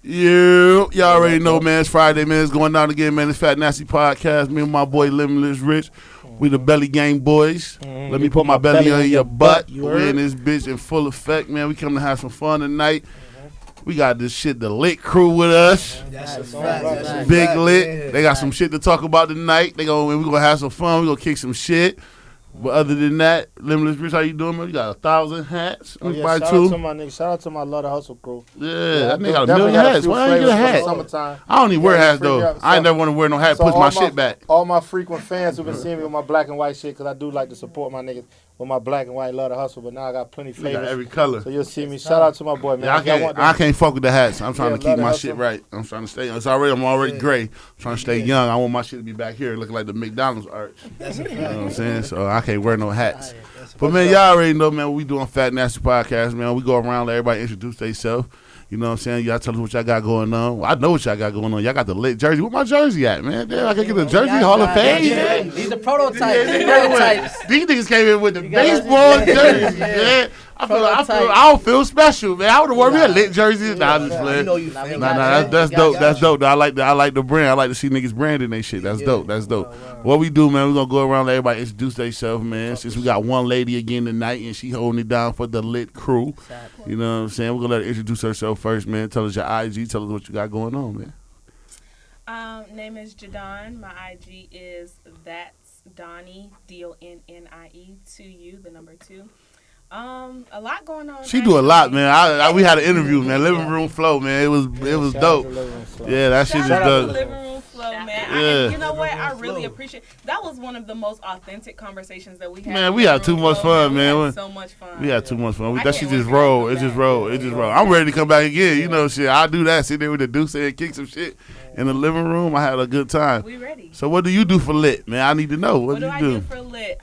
Yeah, y'all already know, man. It's Friday, man. It's going down again, man. It's Fat Nasty Podcast. Me and my boy Limitless Rich. We the Belly Gang boys. Let me put my belly on your butt. We in this bitch in full effect, man. We come to have some fun tonight. We got this shit, the Lit crew with us. That's a fact. Big Lit. They got some shit to talk about tonight. We gonna have some fun. We gonna kick some shit. But other than that, Limitless Rich, how you doing, man? You got 1,000 hats. Shout out to my nigga. Shout out to my Love the Hustle crew. Yeah, that nigga got a million hats. Why ain't get a hat? I don't even wear hats, though. I ain't never want to wear no hat. Push my shit back. All my frequent fans who've been seeing me with my black and white shit, because I do like to support my niggas with my black and white Love the Hustle, but now I got plenty flavors. Got every color. So you'll see me. Shout out to my boy, man. Yeah, I can't fuck with the hats. I'm trying to keep my shit right. I'm trying to stay. I'm already gray. I'm trying to stay young. I want my shit to be back here looking like the McDonald's arch. You know what I'm saying? So I can't wear no hats. But man, y'all already know, man, we doing Fat Nasty Podcast, man. We go around, let everybody introduce themselves. You know what I'm saying? Y'all tell us what y'all got going on. I know what y'all got going on. Y'all got the Lit jersey. Where my jersey at, man? Damn, I can get a jersey Hall of Fame. These are prototypes. These niggas came in with the baseball jerseys, man. I don't feel special, man. I would have worn me a Lit jersey. Nah, I'm just playing. That's dope. That's dope. I like the brand. I like to see niggas branding they shit. That's dope. That's dope. What we do, man, we're gonna go around, let everybody introduce themselves, man. Since we got one lady again tonight and she holding it down for the Lit crew. You know what I'm saying? We're gonna let her introduce herself first, man. Tell us your IG, tell us what you got going on, man. Name is Jadon. My IG is That's Donnie, DONNIE, 2U, the number 2. A lot going on. She do a lot, man. We had an interview, man. Living room flow, man. It was dope. Yeah, that shit is dope. Living room flow, man. Yeah. You know what? I really appreciate. That was one of the most authentic conversations that we had. Man, we had too much fun, man. We had so much fun. We had too much fun. That shit just roll. It just roll. I'm ready to come back again. You know, shit. I do that. Sit there with the deuce and kick some shit in the living room. I had a good time. We ready. So what do you do for Lit, man? I need to know. What do I do for Lit?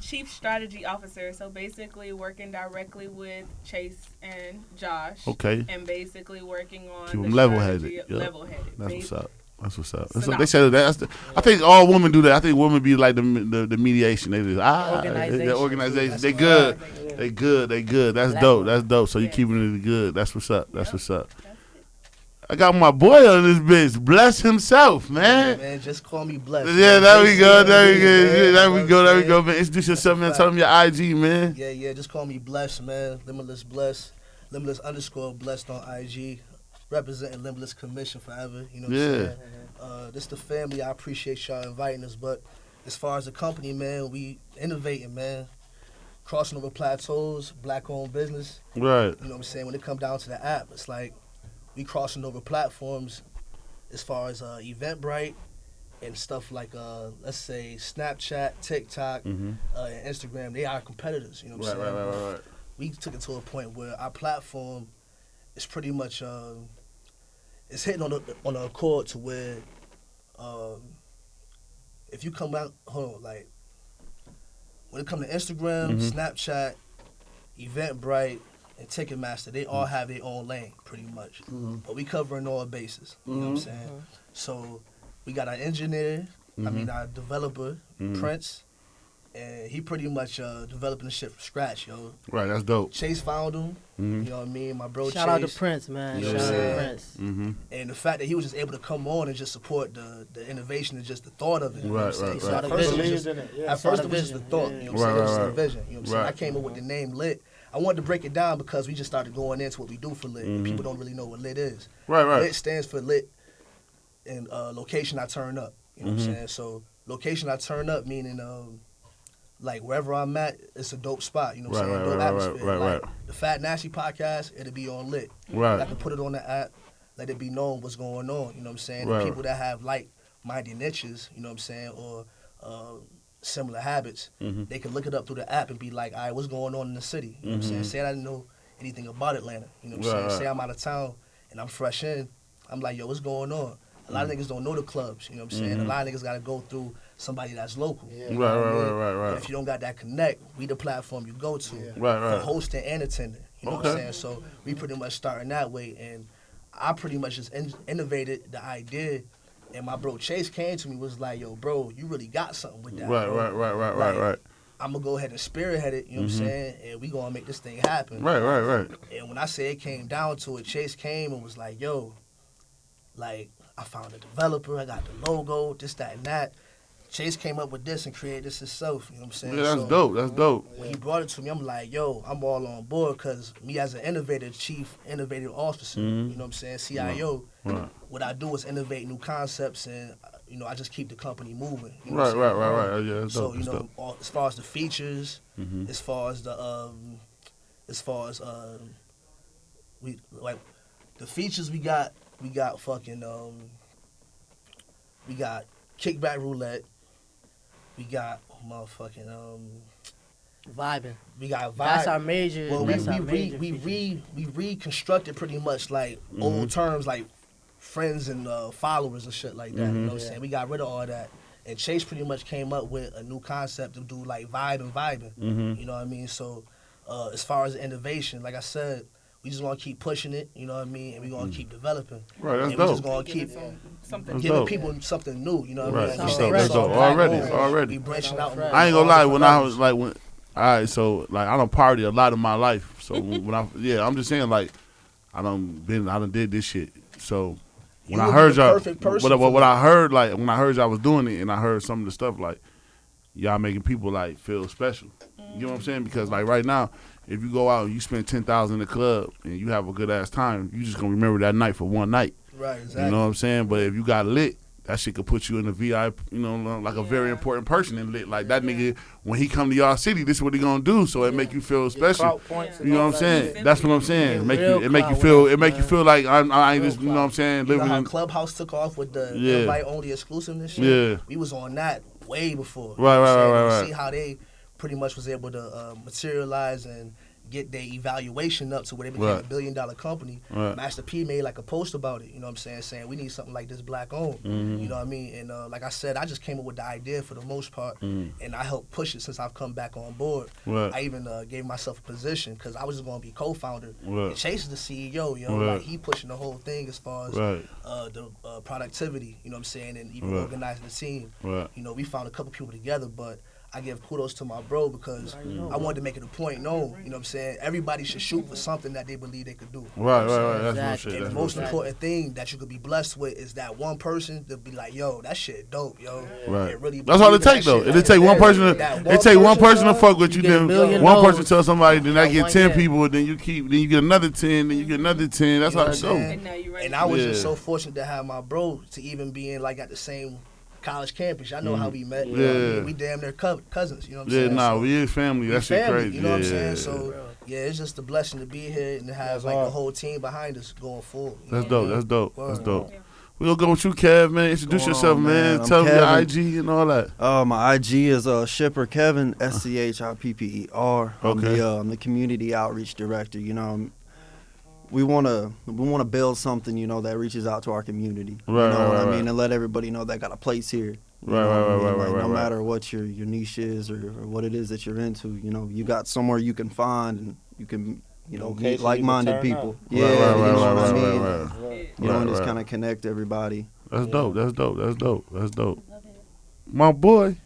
Chief Strategy Officer. So basically working directly with Chase and Josh. Okay. And basically working on keep them level-headed. Yep. Level-headed. That's what's up. That's what's up. So they said I think all women do that. I think women be like the mediation. They just the organization. They good. They good. That's dope. That's dope. So you keeping it good. That's what's up. That's what's up. I got my boy on this bitch. Bless himself, man. Yeah, man, just call me Bless. Yeah, there we go, man. Introduce yourself, man. Tell them your IG, man. Yeah, just call me Bless, man. Limitless Bless. Limitless _ Blessed on IG. Representing Limitless Commission forever. You know what I'm saying? This the family. I appreciate y'all inviting us. But as far as the company, man, we innovating, man. Crossing over plateaus, black-owned business. Right. You know what I'm saying? When it come down to the app, it's like we crossing over platforms as far as Eventbrite and stuff like, let's say, Snapchat, TikTok, and Instagram. They are competitors, you know what I'm saying? Right. We took it to a point where our platform is pretty much, it's hitting on a accord to where if you come out, like, when it comes to Instagram, Snapchat, Eventbrite, and Ticketmaster, they all have their own lane, pretty much. But we covering all bases, you know what I'm saying? So we got our engineer, our developer, Prince, and he pretty much developing the shit from scratch, yo. Right, that's dope. Chase found him, you know what I mean? My bro Shout Chase. out to Prince, man. You know what I'm saying? Prince. And the fact that he was just able to come on and just support the innovation and just the thought of it. You know what I'm saying? Right. So at first it was just the thought, you know what I'm saying? It was just the vision, you know what I'm saying? I came up with the name Lit. I wanted to break it down because we just started going into what we do for Lit. And people don't really know what Lit is. Right. Lit stands for Lit and location I turn up. You know what I'm saying? So location I turn up meaning like wherever I'm at, it's a dope spot. You know what I'm saying? Dope atmosphere. Right. The Fat Nasty Podcast, it'll be on Lit. Right. I can put it on the app, let it be known what's going on. You know what I'm saying? Right. The people that have like-minded niches, you know what I'm saying, or similar habits, they can look it up through the app and be like, all right, what's going on in the city? You know what I'm saying? Say I didn't know anything about Atlanta. You know what I'm saying? Say I'm out of town and I'm fresh in. I'm like, yo, what's going on? A lot of niggas don't know the clubs. You know what I'm saying? A lot of niggas got to go through somebody that's local. Yeah. Right. And if you don't got that connect, we the platform you go to Right. for hosting and attending. You know what I'm saying? So we pretty much starting that way. And I pretty much just innovated the idea. And my bro Chase came to me, was like, yo, bro, you really got something with that. Right. I'm going to go ahead and spearhead it, you know what I'm saying? And we going to make this thing happen. Right. And when I say it came down to it, Chase came and was like, yo, Like, I found a developer, I got the logo, this, that, and that. Chase came up with this and created this himself, you know what I'm saying? Yeah, that's dope. That's dope. When he brought it to me, I'm like, yo, I'm all on board because me as an innovative chief, innovative officer, you know what I'm saying, CIO, what I do is innovate new concepts and, you know, I just keep the company moving. You know Right. Yeah, that's so, dope. you That's know, dope. as far as the features, as far as we like the features we got fucking we got kickback roulette, we got motherfucking Vibing. we got vibe. That's our major. Well, that's our major we reconstructed pretty much like old terms like friends and followers and shit like that. You know what I'm saying? We got rid of all that. And Chase pretty much came up with a new concept to do like vibing. You know what I mean? So as far as innovation, like I said, we just gonna keep pushing it, you know what I mean? And we gonna keep developing. Right, that's and dope. we just gonna keep something giving people something new, you know what I mean? That's We dope. That's stay dope. black Already. We branching out. I ain't gonna lie. When I was like, all right, so like I done party a lot of my life. So when I'm just saying like I done did this shit. So when I heard y'all, what I heard like when I heard y'all was doing it, and I heard some of the stuff like y'all making people like feel special. You know what I'm saying? Because like right now, if you go out and you spend $10,000 in the club and you have a good ass time, you just gonna remember that night for one night. Right, exactly. You know what I'm saying? But if you got lit, that shit could put you in the VIP, you know, like a very important person in lit. Like that nigga, when he come to y'all city, this is what he gonna do. So it make you feel special. You know what I'm saying? That's what I'm saying. It make you feel like I ain't just, you know what I'm saying, You know living how in. Clubhouse took off with the invite only exclusiveness shit? Yeah. We was on that way before. Right. See how they pretty much was able to materialize and get their evaluation up to where they became a $1 billion company. Right. Master P made like a post about it, you know what I'm saying we need something like this black owned. You know what I mean? And like I said, I just came up with the idea for the most part, and I helped push it since I've come back on board. Right. I even gave myself a position because I was just going to be co-founder. Right. And Chase is the CEO, you know, like he pushing the whole thing as far as the productivity, you know what I'm saying, and even organizing the team. Right. You know, we found a couple people together, but I give kudos to my bro because I wanted to make it a point known, you know what I'm saying? Everybody should shoot for something that they believe they could do. Right. That's real shit. And the most important thing that you could be blessed with is that one person to be like, yo, that shit dope, yo. Right. Really That's all it take though. It take one person. It take one person to fuck with you. Then one person tell somebody. Then I get 10 people. Then you get another 10. Then you get another 10. That's how it go. And I was just so fortunate to have my bro to even be in like at the same college campus. I know how we met. You know what I mean? We damn near cousins. You know what I'm saying? Yeah, we is family. That shit family, crazy. You know what I'm saying? So it's just a blessing to be here and to have like the whole team behind us going forward. That's dope. We gonna go with you, Kev, man. Introduce yourself, man. Tell them your IG and all that. My IG is Shipper Kevin, SCHIPPER. Okay. I'm the community outreach director. You know, we wanna build something, you know, that reaches out to our community. Right, you know what I right. mean, and let everybody know that got a place here. Right. No matter what your niche is or what it is that you're into, you know, you got somewhere you can find and you can, you know, meet like-minded people. Right. You know, and just kind of connect everybody. That's dope. My boy.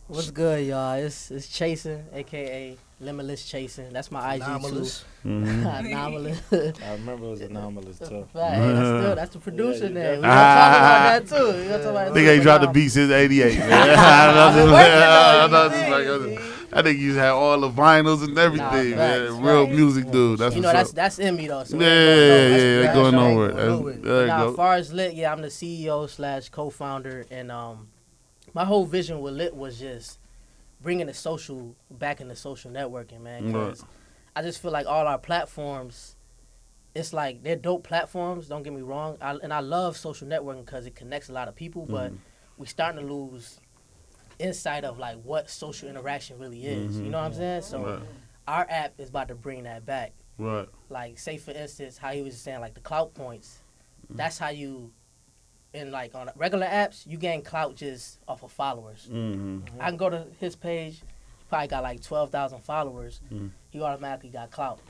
What's good, y'all? It's Chasing, aka Limitless Chasing. That's my IG Anomalous. too. Anomalous. I remember it was anomalous too. Hey, that's the producer name. We gonna talk about that too. Nigga ain't dropped the beat since '88. I think you had all the vinyls and everything, man. Real music, dude. That's you know that's in me though. So yeah, they going nowhere. There you now, go. as far as Lit, I'm the CEO / co-founder, and my whole vision with Lit was just bringing the social back into social networking, man. Because I just feel like all our platforms, it's like they're dope platforms. Don't get me wrong, and I love social networking because it connects a lot of people. But we starting to lose insight of like what social interaction really is. You know what I'm saying? So our app is about to bring that back. Right. Like say for instance, how he was saying like the clout points. That's how you. And like on regular apps, you gain clout just off of followers. I can go to his page, he probably got like 12,000 followers. He automatically got clout.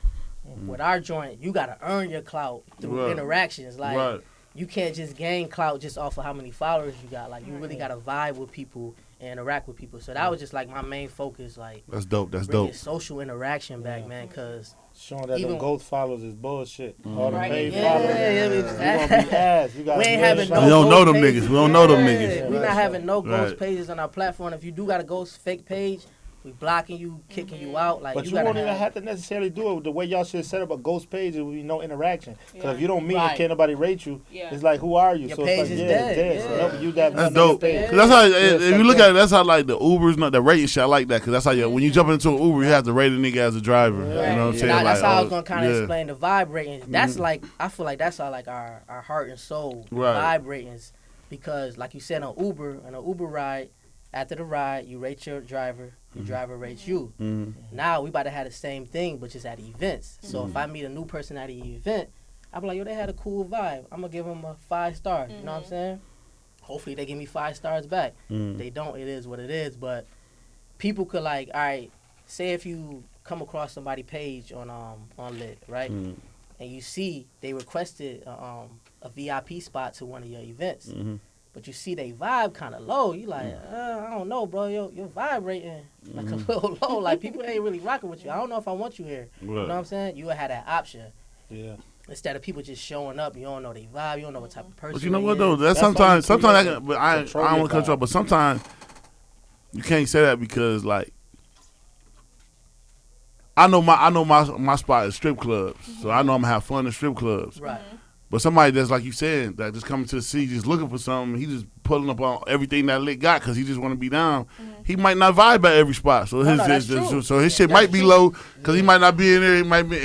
With our joint, you gotta earn your clout through interactions. Like you can't just gain clout just off of how many followers you got. Like you really gotta vibe with people and interact with people. So that was just like my main focus. Like that's dope. Social interaction back, man. Cause showing that Even the ghost followers is bullshit. All the Right. paid Yeah, followers, yeah, you gonna be ass. You gotta We ain't be having sharp. We don't know them ghost niggas. pages. We don't know them Yeah, niggas. we not having no ghost Right. pages on our platform. If you do got a ghost fake page, we blocking you, kicking you out. Like But you gotta won't even have to necessarily do it the way y'all should set up a ghost page. There will be no interaction. Because Yeah. if you don't meet Right. and can't nobody rate you, Yeah. it's like, who are you? Your so page it's like, is yeah, dead. it's dead. Yeah. So you got That's nothing on dope. your page. 'Cause that's how, if it's you like look that. at it, that's how like the Ubers, the rating shit, I like that. Because that's how when you jump into an Uber, you have to rate a nigga as a driver. You know what I'm saying? That's Like, how I oh, was gonna kind of yeah. explain the vibe ratings. That's like I feel like that's our heart and soul Right. vibe ratings, because like you said on Uber ride, after the ride you rate your driver, your driver rates you. Now we about to have the same thing, but just at events. So if I meet a new person at an event, I be like, yo, they had a cool vibe. I'm gonna give them a 5 star. You know what I'm saying? Hopefully they give me 5 stars back. They don't. It is what it is. But people could like, all right, say if you come across somebody page on Lit, right? And you see they requested a VIP spot to one of your events. But you see they vibe kind of low. You like, I don't know, bro. Your vibe rating like a little low. Like people ain't really rocking with you. I don't know if I want you here. You know what I'm saying? You would have that option. Yeah. Instead of people just showing up, you don't know they vibe. You don't know what type of person. But you know they what is. though? That's That's why sometimes you I create can, but I don't control want your to control. vibe. But sometimes you can't say that because like I know my spot is strip clubs, so I know I'm gonna have fun in strip clubs. Right. But somebody that's like you said, that just coming to the city, just looking for something, he just pulling up on everything that Lit got because he just want to be down. He might not vibe at every spot, so that's true. his shit might be low because he might not be in there.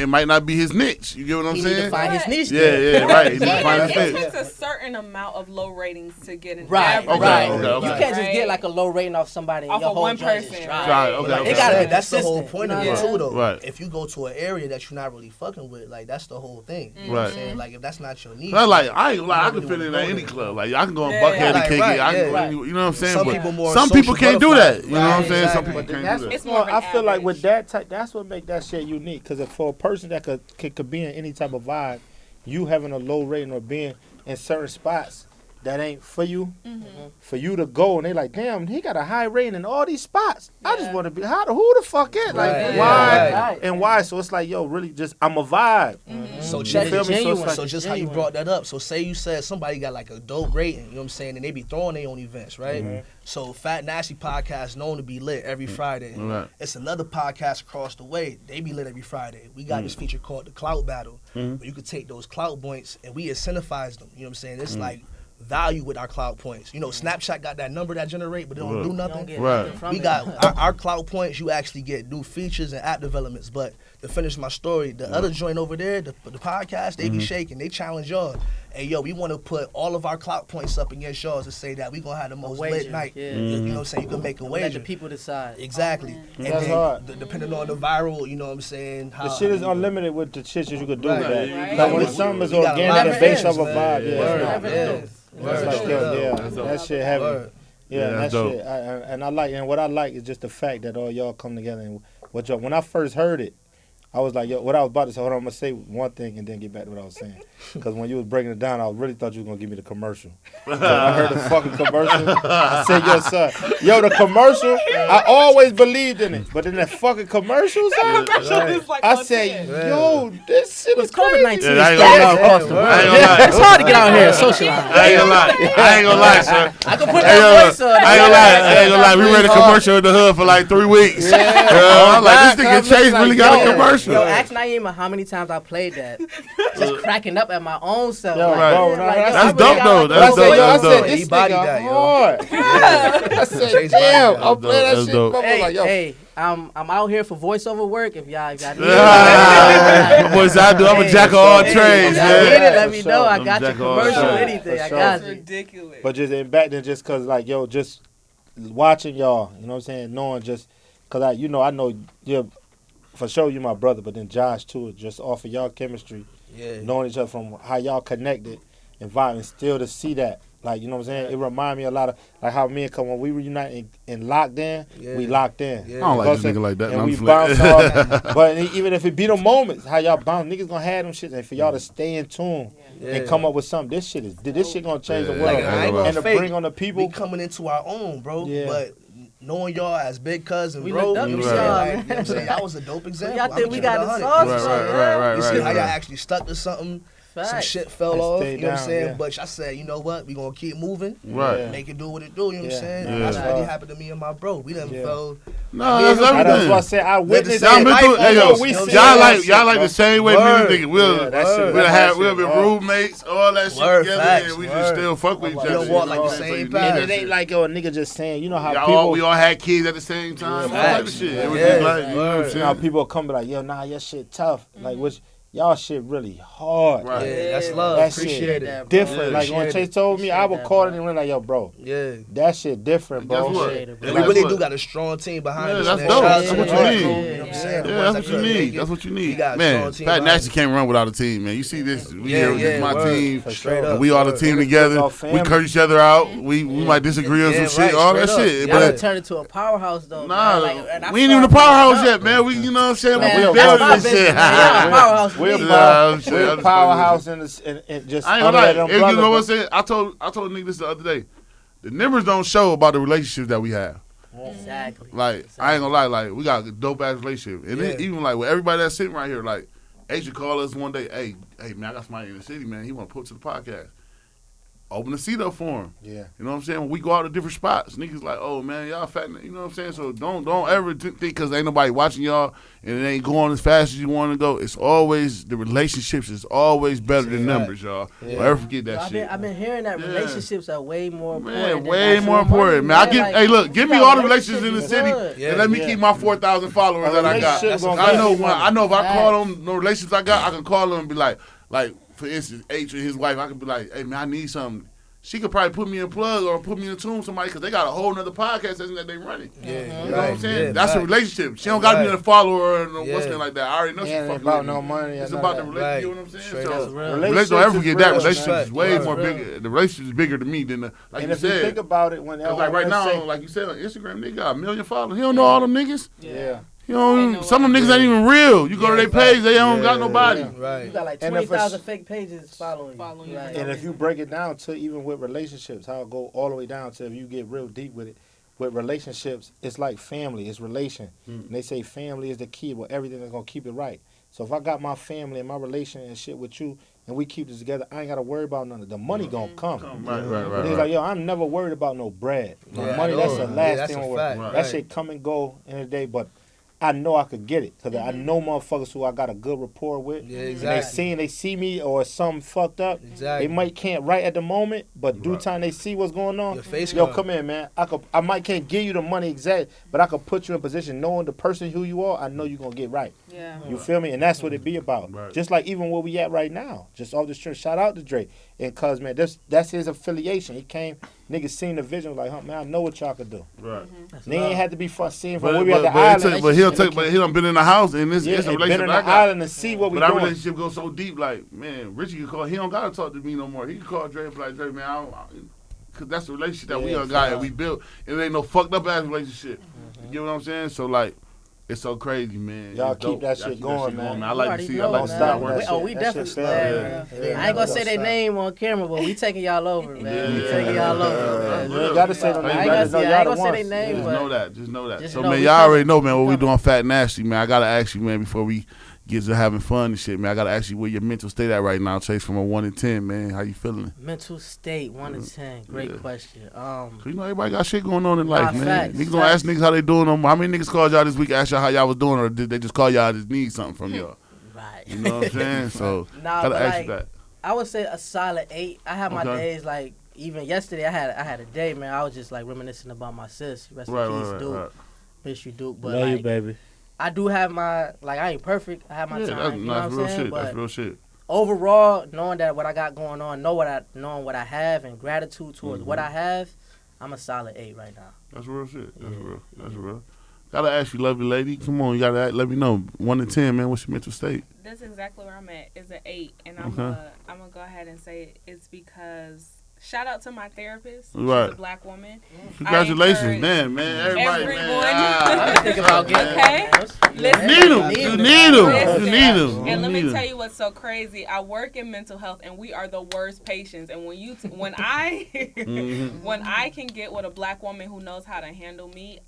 It might not be his niche. You get what I'm He need to saying? find his niche. Yeah, then. yeah, right. He need to find his It's niche. just a certain amount of low ratings to get an Right, average. right. okay. You can't just Right? get like a low rating off somebody and Off your of whole one joint is person, dry. Right, okay, Like okay. I gotta said, be that's the whole consistent, point you of know it what I'm too, though. Right. If you go to an area that you're not really fucking with, like that's the whole thing. You know what Right. I'm saying? Like if that's not your niche, I like I ain't gonna lie, I You can really fit in wanna at go any there. club. Like I can go in Yeah. Buckhead and Right, kick it. right, I can go yeah. any, you know what I'm saying? Some But people more some people social can't do butterflies. that. You know what I'm Right, saying? Some exactly. people can't That's do that. It's more of an I feel like average. with that type, that's what make that shit unique. Because if for a person that could be in any type of vibe, you having a low rating or being in certain spots that ain't for you, for you to go and they like, damn, he got a high rating in all these spots. I just Yeah. want to be. Who the fuck is like Right, why yeah, right. and why? So it's like, yo, really, just I'm a vibe. So You check feel it. me? So Genuine. it's So like, just how you Genuine. brought that up. So say you said somebody got like a dope rating, you know what I'm saying, and they be throwing their own events, right? So Fat Nasty podcast known to be lit every Friday. Right. It's another podcast across the way. They be lit every Friday. We got this feature called the Clout Battle, where you could take those clout points and we incentivize them. You know what I'm saying? It's like value with our clout points. You know, Snapchat got that number that generate, but it don't do You don't nothing. get Right. nothing from We it. got our clout points. You actually get new features and app developments. But to finish my story, the other joint over there, the podcast, they be shaking. They challenge y'all. Hey, yo, we want to put all of our clout points up against y'all to say that we gonna have the most wager, lit night. yeah. You know what I'm saying? You can make a And let wager. the people decide. Exactly. And That's then, hard. depending on the viral, you know what I'm saying? the shit is unlimited with the shit that you could do Right. with that. Right. Like when Right. something is We got a organic lot and of based fans, off a man. vibe, yeah. Word, it's not- yeah. It's Word, like, straight yo, up. yeah, that shit heavy. Word. Yeah, Yeah, that that's dope. shit. And I like, and what I like is just the fact that all y'all come together. And what y'all, when I first heard it, I was like, yo, what I was about to say, hold on, I'm going to say one thing and then get back to what I was saying. Because when you was breaking it down, I really thought you was going to give me the commercial. When I heard the fucking commercial, I said, yo, son, yo, the commercial, I always believed in it. But in that fucking commercial, son, It's like I on said, 10. yo, this shit is COVID-19 crazy. is Yeah, I ain't spreading gonna out lie. across the world. I ain't gonna lie. It's hard to get out here and socialize. I ain't gonna lie. I ain't gonna lie, son. I can put I ain't that voice gonna on. lie. I ain't gonna lie. I ain't gonna lie. We ran a commercial in the hood for like 3 weeks. I'm like, this nigga Chase really got a commercial. Yo, ask Naima how many times I played that. Just cracking up at my own self. Yo, Like, right. bro, yo, that's I really dope, got though. like That's a But I dope. said, yo, I That's said, dope. this He bodied nigga that, yo. hard. I said, Chase damn, bodied I'll that. play that That's shit. dope. Bro, Hey, like, yo, hey, I'm out here for voiceover work. If y'all need Ah, boys, I do. I'm a jack of all Hey, trades, y'all need it, man. let me know. I I'm got your jack of all commercial, trades. anything. I For got sure. you. Ridiculous. but just in back then, just cause like, yo, just watching y'all, you know what I'm saying, knowing just, cause I know you, for sure you my brother, but then Josh too, just off of y'all chemistry, Yeah. knowing each other from how y'all connected and vibing, still to see that. Like, you know what I'm saying? It remind me a lot of like how me and Cole, when we reunite and locked in, we Yeah. locked in. Yeah. I don't like this Because- nigga like that. And No, we I'm bounce flat. off. But even if it be the moments, how y'all bounce, niggas gonna have them shit. And for y'all to stay in tune and come up with something, this shit gonna change the Yeah. world. Like, I ain't gonna and to fake. bring on the people. We coming into our own, bro. Yeah. But knowing y'all as big cousin, We bro. looked up You know to what y'all, I'm saying? man. Like, you know what I'm saying? That was a dope example. Y'all think we got the 100. sauce? Right. You see how right. y'all actually stuck to something. Some Facts. shit fell And off, stay you know what I'm down, saying? yeah. But I said, you know what? We gonna keep moving. Right. Yeah. Make it do what it do, you know what I'm Yeah. saying? Yeah. That's Yeah. what really happened to me and my bro. We done Yeah. fell. No, that's That's everything. what I said. I witnessed Y'all it. been through, hey, yo, We y'all see that like shit, the same way Word. me and nigga. Yeah, that shit- We'll be hard. roommates, all that shit Word, together, facts, and we word. just still fuck with each We other. don't walk you like know the what I'm same saying? So you path. need And that it ain't shit. like, yo, a nigga just saying, you know how We people, all had kids at the same time, all type of shit. It was Yeah. just like, you know what I'm Word. you know how saying? people come be like, yo, nah, your shit tough. Like, which, y'all shit really hard. Right. Yeah, that's love. That shit Appreciate it. that, bro. Different. Yeah. Like, when Appreciate Chase told me, I would Appreciate call that, it and be like, yo, bro, Yeah. that shit different, bro. Guess what? Appreciate it, bro. And Like we really what? do got a strong team behind Yeah, us. that's man. dope. Shout out That's to what the you Art need. Crew, you know what I'm saying? The Yeah, ones that's that what you couldn't need. make it. That's what you We need. got a Man, strong team Fat behind Nasty us. can't run without a team, man. You see this? We Yeah, here with yeah, my word. team. For straight And up. we all the Word. team It's together. our We family. cut each other out. We might disagree on Yeah, some shit, right, all that straight up. shit. Yeah. Y'all But done turned into a powerhouse though. nah, man. Like, and I we ain't even a started from powerhouse the yet, man. We, you know what I'm saying? Man, We that's building my this business, shit. man. Y'all a powerhouse. We're me. Yeah, I'm we're saying, a powerhouse and just I ain't under gonna that lie. You know umbrella. what I'm saying? I told niggas this the other day. The numbers don't show about the relationships that we have. Exactly. Like, I ain't gonna lie, like, we got a dope ass relationship. And Yeah. it, even like with everybody that's sitting right here, like, H should call us one day, hey man, I got somebody in the city, man. He wanna put to the podcast. Open the seat up for him. Yeah. You know what I'm saying? When we go out to different spots, niggas like, oh man, y'all fat, you know what I'm saying? So don't ever think because ain't nobody watching y'all and it ain't going as fast as you want to go. It's always, the relationships is always better than numbers, y'all. Yeah. Don't ever forget that I've shit. been hearing that Yeah. relationships are way more important. Man, than way actual more important, money, man. I give, Like, hey, look, give me you all got the relationships in the relationships city, good. Yeah. and let me Yeah. keep my 4,000 followers A that I relationship got. gonna I get know, you when, money. I know if I Facts. call them the relationships I got, I can call them and be like, for instance, H and his wife, I can be like, hey man, I need something. She could probably put me in a plug or put me in a tune with somebody because they got a whole nother podcast that they running. Yeah, You know what I'm saying? Yeah, That's a facts. relationship. She don't got to be Right. a follower or no Yeah. what's name like that. I already know she Yeah, it ain't fucking about with me. no money. It's none about of the that. relationship. Right. You know what I'm saying? Straight So, up. relationship, don't ever is forget that. real, Relationship man. is way Right. more bigger. The relationship is bigger to me than the, like And you if you said. think about it, when 'Cause like right let's now, say- like you said on Instagram, they got 1 million followers. He don't know all them niggas. yeah. You know, They know some of them what- niggas ain't even real. You go to Yeah, their page, they don't got Yeah, nobody. You Right. got like And if 20,000 fake pages following you. Like, And if you break it down to even with relationships, how it go all the way down to if you get real deep with it, with relationships, it's like family, it's relation. And they say family is the key, but everything is gonna keep it right. So if I got my family and my relation and shit with you, and we keep this together, I ain't gotta worry about none of it. The money gonna come. Right. And he's like, yo, I'm never worried about no bread. No Yeah, money, I that's know. the Yeah, last that's thing a on fact, work. right. That shit come and go in the day, but I know I could get it because I know motherfuckers who I got a good rapport with. Yeah, And exactly. they see me or something fucked up. Exactly. They can't right at the moment, but due time they see what's going on. Your face Yo, come. come in, man. I might can't give you the money exact, but I could put you in position knowing the person who you are. I know you're gonna get right. Yeah. You feel me? And that's what it be about. Right. Just like even where we at right now. Just off the street. Shout out to Drake. And cuz man, that's his affiliation. He came, niggas seen the vision like, huh, man, I know what y'all could do. Right. They ain't had to be seen from But, where we at the but, island. but he done been in the house and it's yeah, a and been relationship in I the got. island and see what we But our doing. relationship goes so deep, like, man, Richie can call. He don't gotta talk to me no more. He can call Dre and be like, Dre, man, cause that's the relationship that we Yeah, done got and we built. And it ain't no fucked up ass relationship. You get what I'm saying? So like, it's so crazy, man. Y'all It's keep dope. that Y'all shit keep going, man. I like to see. I Don't like to see stop that that work. shit. We That definitely. shit fair, I ain't gonna say their name on camera, but we taking y'all over, man. We taking y'all over. Man. You ain't gotta say no I name. ain't I gonna just know say- I y'all ain't the gonna say ones. they name, Just but- know that. Just know that. Just So know man, we y'all coming. already know, man, what We we coming. doing Fat Nasty, man. I gotta ask you, man, before we get to having fun and shit, man. I gotta ask you where your mental state at right now, Chase, from a 1 to 10, man. How you feeling? Mental state, 1 to 10. Great Yeah. question. So you know everybody got shit going on in Nah, life, man. facts, Niggas gonna ask facts. niggas how they doing. How many niggas called y'all this week, asked y'all how y'all was doing, or did they just call y'all just need something from y'all? Right. You know what I'm saying? So Nah, gotta but ask like, you that. I would say a solid 8. I had my Okay. days like even yesterday. I had a day, man. I was just like reminiscing about my sis. Rest Right, in peace, right, Duke. right. Miss you, Duke. But Love you, like, baby. I do have my like. I ain't perfect. I have my Yeah, time. that's You know what I'm real saying? shit. But That's real shit. overall, knowing that what I got going on, knowing what I have, and gratitude towards what I have, I'm a solid 8 right now. That's real shit. That's Yeah, real. That's real. Gotta ask you, lovely lady. Come on, you gotta let me know. 1 to 10, man. What's your mental state? That's exactly where I'm at. Is an 8, and I'm Okay. gonna go ahead and say it's because Shout out to my therapist. Right. She's a black woman. Congratulations, man. Everybody, everyone. man. I'm thinking about getting Okay. Listen, You need them. And let me tell you what's so crazy. I work in mental health, and we are the worst patients. And when I can get with a black woman who knows how to handle me,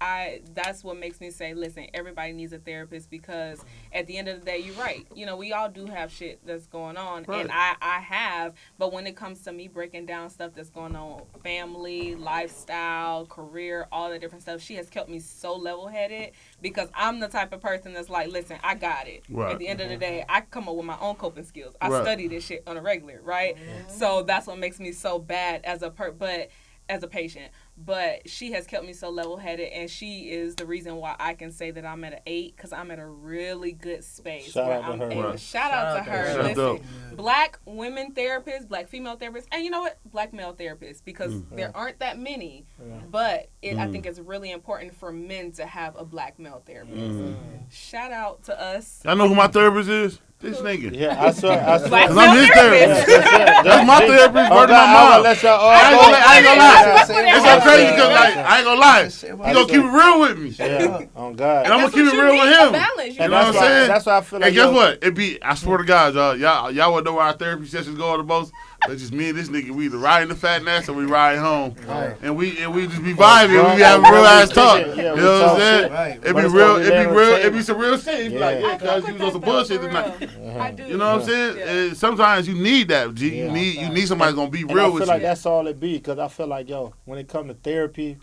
that's what makes me say, listen, everybody needs a therapist, because at the end of the day, you're right. You know, we all do have shit that's going on, right. and I have. But when it comes to me breaking down stuff that's going on, family, lifestyle, career, all the different stuff, she has kept me so level-headed, because I'm the type of person that's like, listen, I got it. Right. At the end of the day, I come up with my own coping skills. I Right. study this shit on a regular, right? So that's what makes me so bad as a patient. But she has kept me so level-headed, and she is the reason why I can say that I'm at an 8, because I'm at a really good space. Shout out to her. Shout out to her. Shout Listen, out. black women therapists, black female therapists, and you know what? Black male therapists, because there aren't that many. But I think it's really important for men to have a black male therapist. Shout out to us. I know who my therapist is. This nigga. Yeah, I swear. Black Cause I'm his therapist. Yeah, That's my therapist. Word to my mom. Let y'all I ain't gonna lie. It's so crazy Yeah. because like I ain't gonna lie. He gonna keep it real with me, Yeah, on God. and I'm gonna That's keep what it you real need, with a him. balance. You know what I'm saying? That's why I feel like. And guess what? It be. I swear to God, y'all wanna know where our therapy sessions go the most? It's just me and this nigga. We either riding the fat ass or we ride home, and we just be vibing. We have real ass talk. You know what I'm saying? Right. It be But it's real. gonna be It be there on real. the It be table. some real shit. He be like, yeah, cuz you was on some bullshit tonight. I do. You know what I'm saying? Yeah. Sometimes you need that, G. Yeah. You need somebody gonna be And I real feel with like you. that's all it be, because I feel like, yo, when it comes to therapy,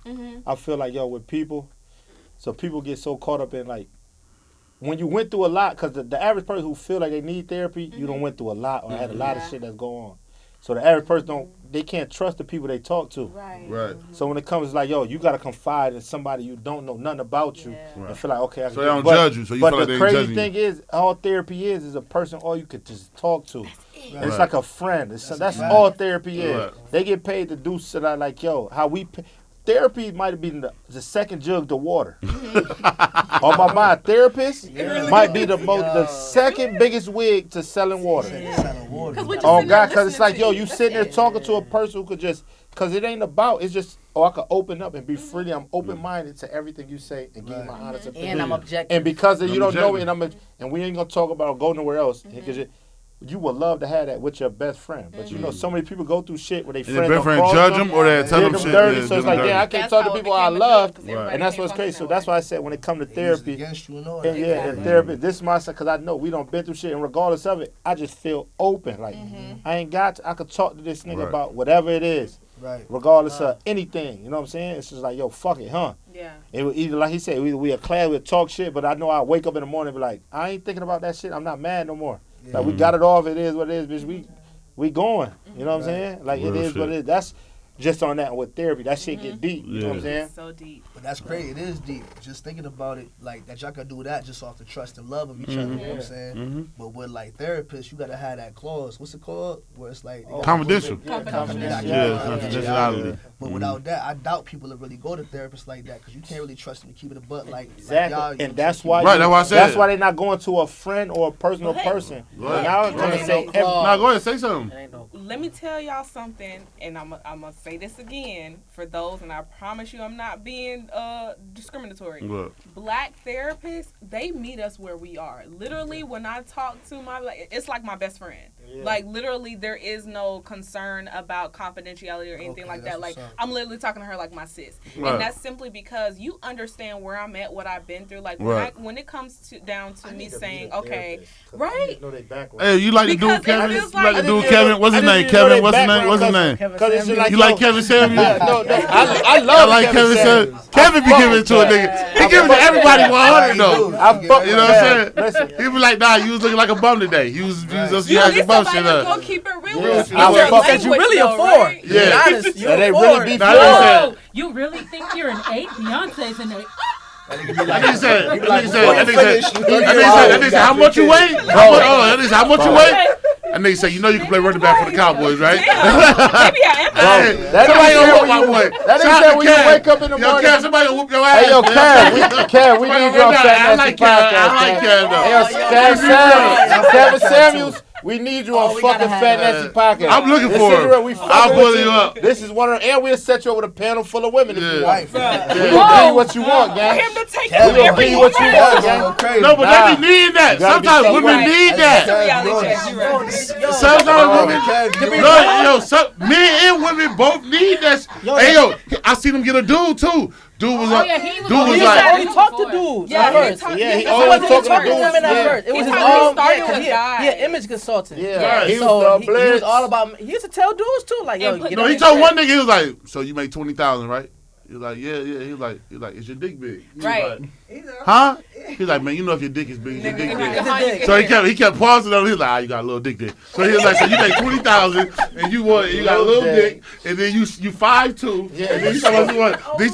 I feel like, yo, with people, so people get so caught up in, like, when you went through a lot, because the average person who feel like they need therapy, you don't went through a lot or had a lot of shit that's going on. So the average person they can't trust the people they talk to. Right. So when it comes, like, yo, you got to confide in somebody you don't know nothing about you Right. and feel like, okay, I can So do they it. don't But- judge you. So you But feel like the they ain't crazy judging thing you. is, all therapy is a person all you could just talk to. It's Right. like a friend. That's fact. all therapy is. Right. They get paid to do shit like, yo, how we pay. Therapy might have been the second jug to water. On my mind, therapist might be the second biggest wig to selling water. Oh God, because it's like, yo, you sitting there talking to a person who could just, because it ain't about, it's just, I could open up and be freely. I'm open-minded to everything you say and give you my honest opinion. And I'm objective. And because you don't know it, objective. and we ain't gonna talk about or go nowhere else, because you would love to have that with your best friend. But you know, so many people go through shit where they And their best friend cross judge them, them or they tell did them shit. dirty. yeah, So do it's them like, dirty. yeah, I can't That's talk to how it people I became a love, joke, 'cause everybody and that's what's became crazy. So fucking that's why I said when it comes to therapy, against you and all and that. yeah, and therapy, this is my side, because I know we don't been through shit, and regardless of it, I just feel open. Like I ain't got I could talk to this nigga Right. about whatever it is, Right. regardless of anything. You know what I'm saying? It's just like, yo, fuck it, huh? Yeah. It would either, like he said, either we a class, we'll talk shit, but I know I wake up in the morning and be like, I ain't thinking about that shit. I'm not mad no more. Like we got it off. It is what it is, bitch. We going. You know what I'm saying? Like Real it is what shit. it is. That's just on that with therapy. That shit get deep. You know what I'm saying? So deep. But that's crazy. It is deep. Just thinking about it, like that y'all can do that just off the trust and love of each other. You know what I'm saying? But with like therapists, you gotta have that clause. What's it called? Where it's like Confidential. Confidentiality. Yeah, confidentiality. But without that, I doubt people will really go to therapists like that because you can't really trust them to keep it a butt like Exactly. y'all. And that's why. Right, that's why I said That's it. why they're not going to a friend or a personal person. Go ahead. And I was gonna say, Nah, go ahead, say something. It ain't no Let me tell y'all something, and I'm gonna say this again for those, and I promise you I'm not being discriminatory. Look. Black therapists, they meet us where we are. Literally, when I talk to it's like my best friend. Yeah. Like literally, there is no concern about confidentiality or anything Okay, like that's that. Like what's up. I'm literally talking to her like my sis, Right. and that's simply because you understand where I'm at, what I've been through. Like Right. when it comes down to me saying, okay, okay, right. Hey, you like the Because dude it Kevin? feels You like- like the I dude didn't Kevin? know What's his that- I name? didn't know Kevin? that What's his name? background What's his because- name? Kevin Cause it's Samuels. like, You yo, like Kevin Samuels? Yeah, no, I I love like Kevin Samuels. Kevin be giving it to a nigga. He giving it to everybody 100 though. I fuck You know what I'm saying? Listen, He be like, nah, you was looking like a bum today. You was just You had need your bum somebody shit that's up. gonna keep it real Yeah. with you. I It's your fuck- Because you language, really a though, four. right? To be Yeah. honest, you That a ain't four. really be Nah, they said- Oh, you really think you're an 8? Beyonce's an 8. That nigga said, how much you weigh? That nigga said, how much you weigh? And they say, you know you can play running back for the Cowboys, right? Damn. Maybe I am. Hey, That somebody nigga gonna said whoop when my you- boy. that nigga Shout out said to when you Kev. wake up in the Yo, morning- Kev, somebody gonna whoop your ass. Hey, yo, man. Kev, we need Somebody you gonna on run Fat down. I Nasty like Kev. I Podcast, like man. Kev though. Hey, yo, Kevin Samuels. We need you on fucking Fat Nancy podcast. I'm looking for him. I'll pull you up. This is one of and we'll set you up with a panel full of women if you want. Right. We'll give you what you want, gang. Him to take We'll give you what you want, gang. No, but they be needing that. Sometimes women need that. Sometimes women, men and women both need that. Hey, yo, I seen him get a dude too. Dude was like, he only talked to dudes at first. He always talking to dudes. Women at first. It was his own. He an image consultant. Yeah, he was the he was all about. He used to tell dudes too, like, yo, no, he told one nigga, he was like, so you make 20,000, right? He was like, yeah. He was like, is your dick big? Right. Huh? He's like, man, you know if your dick is big, your dick big. Dick. So he kept pausing on. He was like, you got a little dick there. So he was like, so you make 20,000 and you got a little dick, and then you 5'2", and then you talking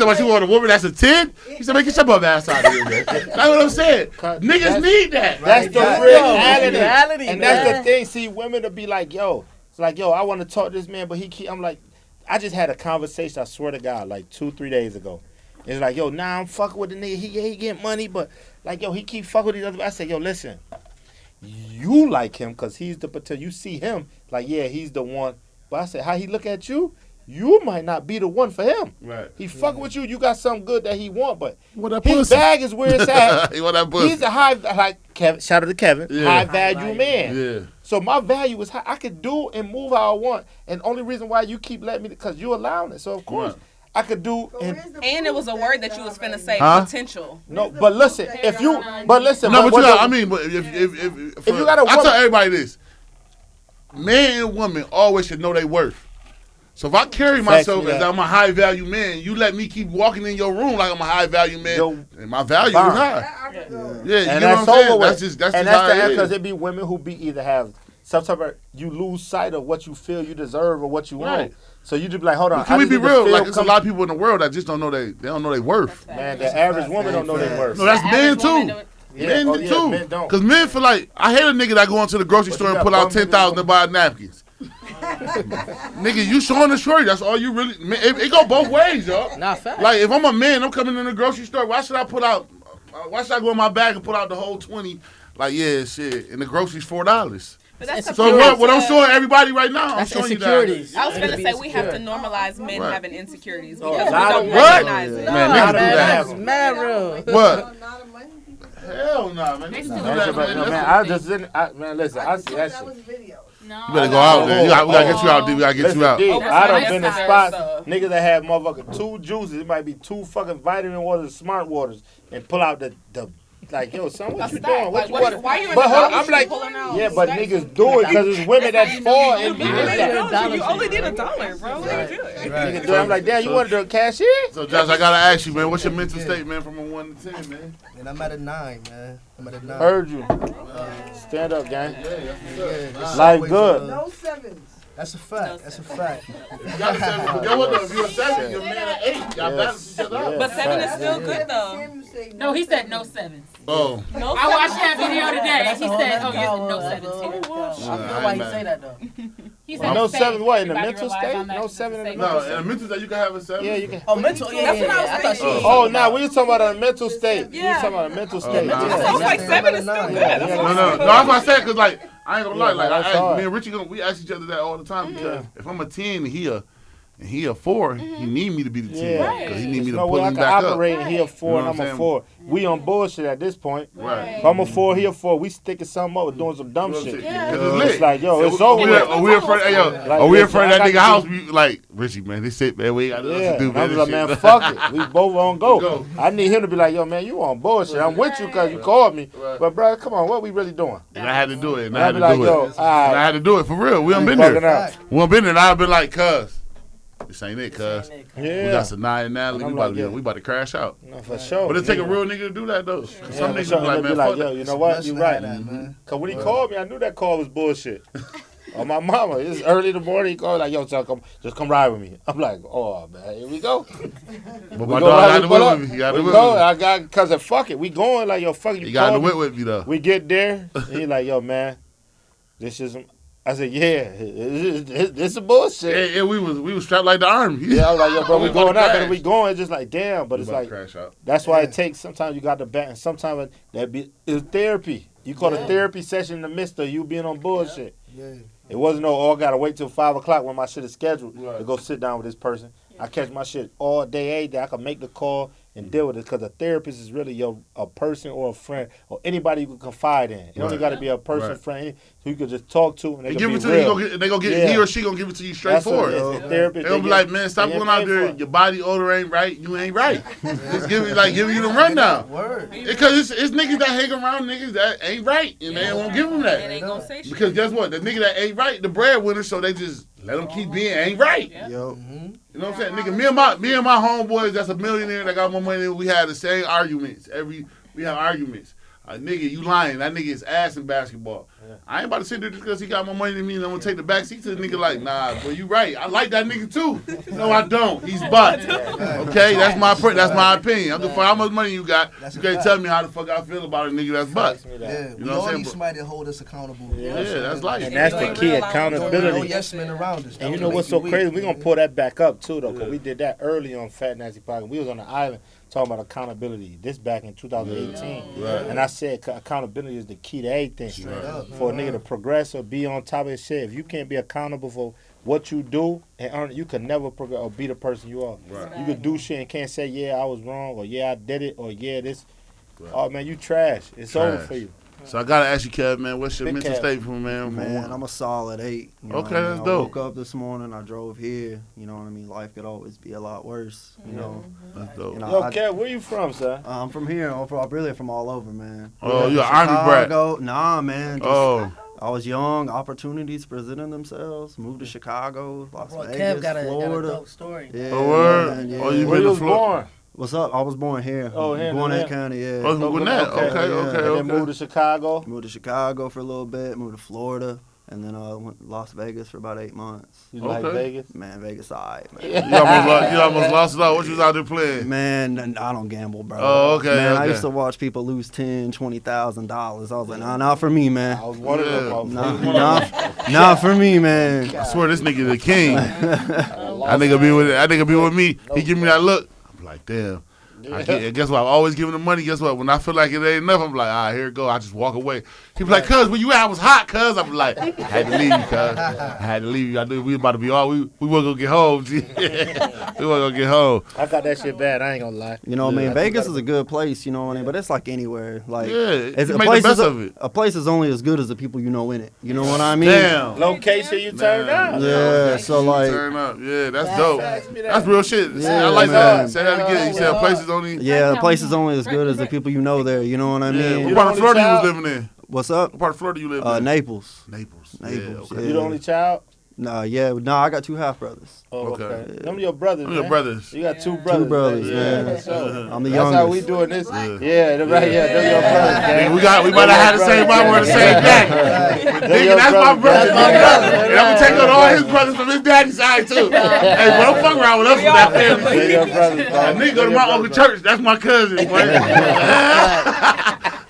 about you want a woman that's a 10. He said, man, get your bum ass out of here, man. That's what I'm saying. Niggas need that. That's the reality, and that's the thing. See, women will be like, yo, it's like, yo, I want to talk to this man, but I'm like, I just had a conversation. I swear to God, like 2-3 days ago. It's like, yo, nah, I'm fucking with the nigga. He get money, but like, yo, he keep fucking with these other. I said, yo, listen, you like him because he's the potential. You see him, like, yeah, he's the one. But I said, how he look at you, you might not be the one for him. Right. He fucking with you. You got something good that he want, but What his bag is where it's at. He want that pussy. He's a high, like Kevin. Shout out to Kevin. Yeah. High value man. Yeah. So my value is high. I could do and move how I want, and only reason why you keep letting me because you allowing it. So of course. Right. I could do And it was a word that you was finna say, Huh? potential. no, but listen, No, but you what got, the- I mean, but if you got a I tell woman- everybody this: men and women always should know their worth. So if I carry myself as I'm a high value man, you let me keep walking in your room like I'm a high value man, and my value is high. Yeah, you and know that's what I'm saying? over with. That's just and how that's it because is. it be women who be either have some type of you lose sight of what you feel you deserve or what you want. Right. So you just be like, hold on. Can we I be just need to real? feel Like, there's a come- lot of people in the world that just don't know they don't know their worth. Man, the average woman don't know their worth. No, that's men too. Yeah, Men oh, yeah, too. men don't. Because men feel like, I hate a nigga that go into the grocery But store you and got pull out bum niggas 10,000 to buy napkins. Nigga, you showing the shorty. That's all you really. It go both ways, y'all. Not fact. Like, if I'm a man, I'm coming in the grocery store. Why should I pull out? Why should I go in my bag and pull out the whole 20? Like, yeah, shit. And the grocery's $4. But that's So what I'm showing everybody right now, I'm That's showing insecurities. I was Gotta gonna be say we have to insecure. normalize men Right. having insecurities Oh, because we lot don't of- What? recognize it. Man, Nah, niggas do man, that. that's mad real. you. What? Hell nah, man. Niggas do Man, that, man. man, I just didn't. Man, listen, I see that shit. No. You better go out there. We gotta get you out, D. We gotta get Listen, you out. D, Oh, I done that's been in not spots, stuff. niggas that have motherfucking 2 juices. It might be 2 fucking vitamin waters, smart waters, and pull out the like, yo, son, what you doing? What you want? Why you in But the hold on, Dollar I'm Tree like, pulling out? yeah, but niggas do it because it's women that fall and be in that. You only need $1, bro. What are you doing? Niggas do it. I'm like, damn, you want to do a cashier? So, Josh, I gotta ask you, man, what's your mental state, man, from a 1 to 10, man? And I'm at a 9, man. I'm at a 9. Heard you. Stand up, gang. Yeah, Life always, good. No sevens. That's a fact. That's a fact. You got 7, but then what though? If you're a 7, you're a man at 8. Y'all balance each other out. But 7 is still good though. No, he said no sevens. Oh. No I watched that sevens. video today. That's He a whole said, nother oh, you said no call, sevens here. I feel why he say that though. He said No same. seven what, in the Everybody mental relies state? on that No to say seven in the same. No, in a mental state, you can have a 7. Yeah, you can. Oh, mental. Yeah, That's what I was I thought she was thinking. Oh, nah, we was talking about a mental state. We was Yeah. talking about a mental state. nah. Yeah. So it's like 7 is still good. Yeah, That's yeah. what No, I'm saying. that's what I said, because, like, I ain't gonna lie. Yeah, Like, that's I ask, hard. me and Richie, we ask each other that all the time, because if I'm a 10 and he a 4, he need me to be the 10. Yeah. Because he need me to No pull way I him can back up. operate and he a 4 You and know I'm what a I'm 4. We on bullshit at this point. Right. If I'm a 4, he a 4. We sticking something up, doing some dumb shit. Because it's lit. It's like, yo, it's So over with. Are we afraid? Hey, yo, Like, are we listen, afraid of that I nigga got house? to We, like, Richie, man, they sit, man. We got nothing Yeah, to do, and man. I'm This like, shit- man, fuck it. We both on Go. go. I need him to be like, yo, man, you on bullshit. I'm with you because you called me. Right. But, bro, come on, what we really doing? And I had to do it. And And I I had be to like, do yo, it. And I alright, had to do it for real. We done been bugging there. out. We done been there. And I've been like, cuz, this ain't it, cuz. We Yeah, got Sanaya and Natalie. And I'm We about like, to yeah. we about to crash out. no, for sure. But it take a Nigga. real nigga to do that, though. 'Cause Yeah, some for niggas sure. be like, And they man, be like, fuck yo, that. you know what? You right. That, man. Cause when he called me, I knew that call was bullshit. On my mama, it's early in the morning. He called like, "Yo, son, just come ride with me." I'm like, "Oh man, here we go." But We my go dog ride, had we to pull whip up. with me. He got to We whip go. with me. I got cousin. Fuck it, we going like yo. Fuck it. He You got to called whip me. with me, though. We get there. He like, "Yo, man, this is." I said, "Yeah, this is bullshit." And we was strapped like the army. Yeah, I was like, "Yo, bro, we about to going out, crash. but we going." It's just like, damn. But We it's about to like crash out. that's why Yeah. it takes. Sometimes you got to back, and sometimes that be it's therapy. You call a therapy session in the midst of you being on bullshit. Yeah. It wasn't I gotta wait till 5 o'clock when my shit is scheduled to go sit down with this person. I catch my shit all day, every day. I can make the call and deal with it because a therapist is really a person or a friend or anybody you can confide in. It only got to be a person, friend, who you can just talk to and they can be real. He or she gonna give it to you straightforward. Therapist. They'll be like, man, stop going out there. Your body odor ain't right. You ain't right. Just giving you the rundown. Word. Because it's niggas that hang around niggas that ain't right, and they won't give them that. And they gonna say shit. Because guess what? The nigga that ain't right, the breadwinner, so they just let them keep being ain't right. Yo. You know what I'm saying? Nigga, me and my homeboys that's a millionaire that got more money than we had the same arguments. We have arguments. Nigga, you lying. That nigga is ass in basketball. Yeah. I ain't about to sit there just because he got more money than me and I'm going to take the back seat to the nigga like, nah, bro, you right. I like that nigga too. No, I don't. He's butt. Okay? That's my opinion. I don't for how much money you got. You can't tell me how the fuck I feel about a nigga that's butt. Yeah, you know what I'm saying? Somebody to hold us accountable. Yeah, that's life. And that's the key, accountability. No yes men around us. And you know what's so crazy? We're going to pull that back up too, though, because we did that early on Fat Nasty Podcast. We was on the island talking about accountability. This back in 2018. Right. And I said accountability is the key to everything. For a nigga to progress or be on top of his shit. If you can't be accountable for what you do and earn it, you can never progress or be the person you are. Right. You can do shit and can't say, yeah, I was wrong, or yeah, I did it, or yeah, this. Right. Oh, man, you trash. It's over for you. So I gotta ask you, Kev, man, what's your mental state for man? Man, I'm a solid 8. Okay, that's dope. I woke up this morning, I drove here. You know what I mean? Life could always be a lot worse. You know. That's dope. Yo, Kev, where you from, son? I'm from here. I'm really from all over, man. Oh, you're an Army brat? Nah, man. I was young. Opportunities presenting themselves. Moved to Chicago, Las Vegas, Kev got a Florida. dope story. Yeah, man, yeah. Oh, you been to Florida? What's up? I was born here. Oh, here. Gwinnett County, yeah. Oh, Gwinnett. Okay. And then moved to Chicago. Moved to Chicago for a little bit. Moved to Florida. And then went to Las Vegas for about 8 months. You like Vegas? Man, Vegas, alright, man. You almost lost it out. What you was out there playing? Man, I don't gamble, bro. Oh, okay. Man, I used to watch people lose $10,000-$20,000. I was like, nah, not for me, man. I was one of them. Not for me, man. I swear this nigga the king. That nigga be with me. He give me that look. I'm like, damn. Guess what? I'm always giving him money. Guess what? When I feel like it ain't enough, I'm like, all right, here it go. I just walk away. He be like, cuz, where you at? I was hot, cuz. I'm like, I had to leave you, cuz. I had to leave you. I knew we was about to be all, we wasn't going to get home. We wasn't going to get home. I got that shit bad. I ain't going to lie. You know what I mean? Vegas is a good place, you know what I mean? But it's like anywhere. Like, it's you make the best of it. A place is only as good as the people you know in it. You know what I mean? Damn. Location you turn up. Yeah, so like. Turn up. Yeah, that's dope. That's real shit. Yeah, I like that. Say that again. You said a place is only. Yeah, the place is only as good as the people you know there. You know what I mean? What part of Florida you was living in? What's up? What part of Florida you live in? Naples. Naples. Yeah, okay. You the only child? No, I got 2 half brothers. Oh, okay. Them your brothers, man. Your brothers. You got 2 brothers. 2 brothers, man. I'm the youngest. That's how we doing this. Yeah, them your brothers, gang. We might have had the same mom or the same daddy. Nigga, that's my brother. And I'm gonna take on all his brothers from his daddy's side too. Hey, but don't fuck around with us with that family. Nigga go to my Uncle Church. That's my cousin, boy.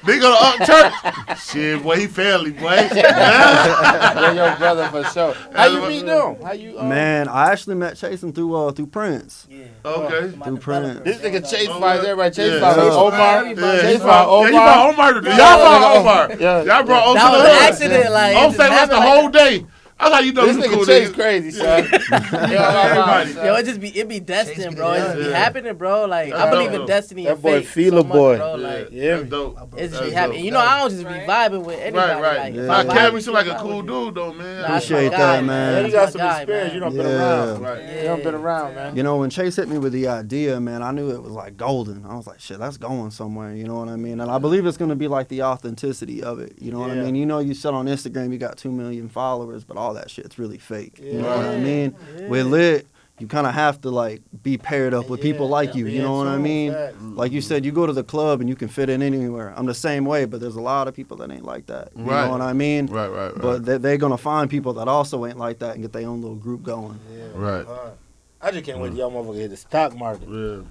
They go to Uncle Church. Shit, boy, he family, boy. They're your brother for sure. How you meet them? How you? Man, I actually met Chasen through Prince. Yeah. Okay. Through Prince. This nigga Chase fights everybody. Chase fights Omar. Chase fight Omar. Y'all fought Omar. Y'all brought Omar. That was an accident. Like, Omar stayed with us the whole day. I thought you know this nigga cool Chase nigga. crazy, son. Yo, it be destined, bro. It be happening, bro. Like, I believe in destiny and fate. That boy feel a boy. Bro. Like, that's dope. It's just happening. You know, I don't just be vibing with anybody. Right. Like, Kevin seem like a cool dude, though, man. Appreciate that, man. You got some experience. You done been around. Right. You done been around, man. You know, when Chase hit me with the idea, man, I knew it was like golden. I was like, shit, that's going somewhere. You know what I mean? And I believe it's going to be like the authenticity of it. You know what I mean? You know, you said on Instagram you got 2 million followers, but all that shit's really fake. You know what I mean? With Lit, you kind of have to like be paired up with people like you. You know what I mean? Like you said, you go to the club and you can fit in anywhere. I'm the same way, but there's a lot of people that ain't like that. You know what I mean? Right. But they're gonna find people that also ain't like that and get their own little group going. Right. I just can't wait till y'all motherfuckers hit the stock market.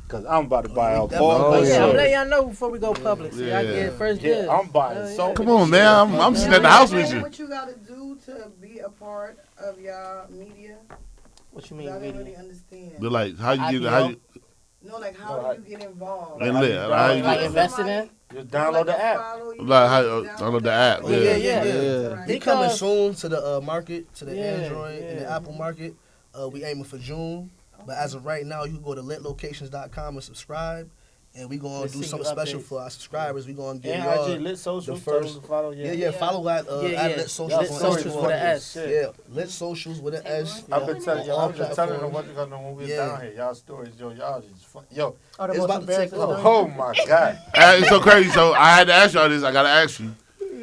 Cause I'm about to buy a ball. I'm letting y'all know before we go public. So y'all get first dibs. I'm buying so. Come on, man. I'm sitting at the house with you. What you gotta do to be a part of y'all media? What you mean? I didn't really understand. But like, how you get? No, like how do you get involved? And lit. Like investing in? Just download the app. Like how download the app. Yeah. They coming soon to the market, to the Android and the Apple market. We aiming for June. But as of right now, you can go to litlocations.com and subscribe. And we gonna do something special for our subscribers. We gonna give y'all Lit Socials, the first. follow. Follow at Lit Socials. Lit Socials with an S. Yeah, Lit Socials with an S. I've been telling y'all. I'm just telling them platforms. what you're gonna when we was down here. Y'all stories, y'all just fun. Yo, It's about to take off. oh my God. It's so crazy. So I had to ask y'all this. I gotta ask you,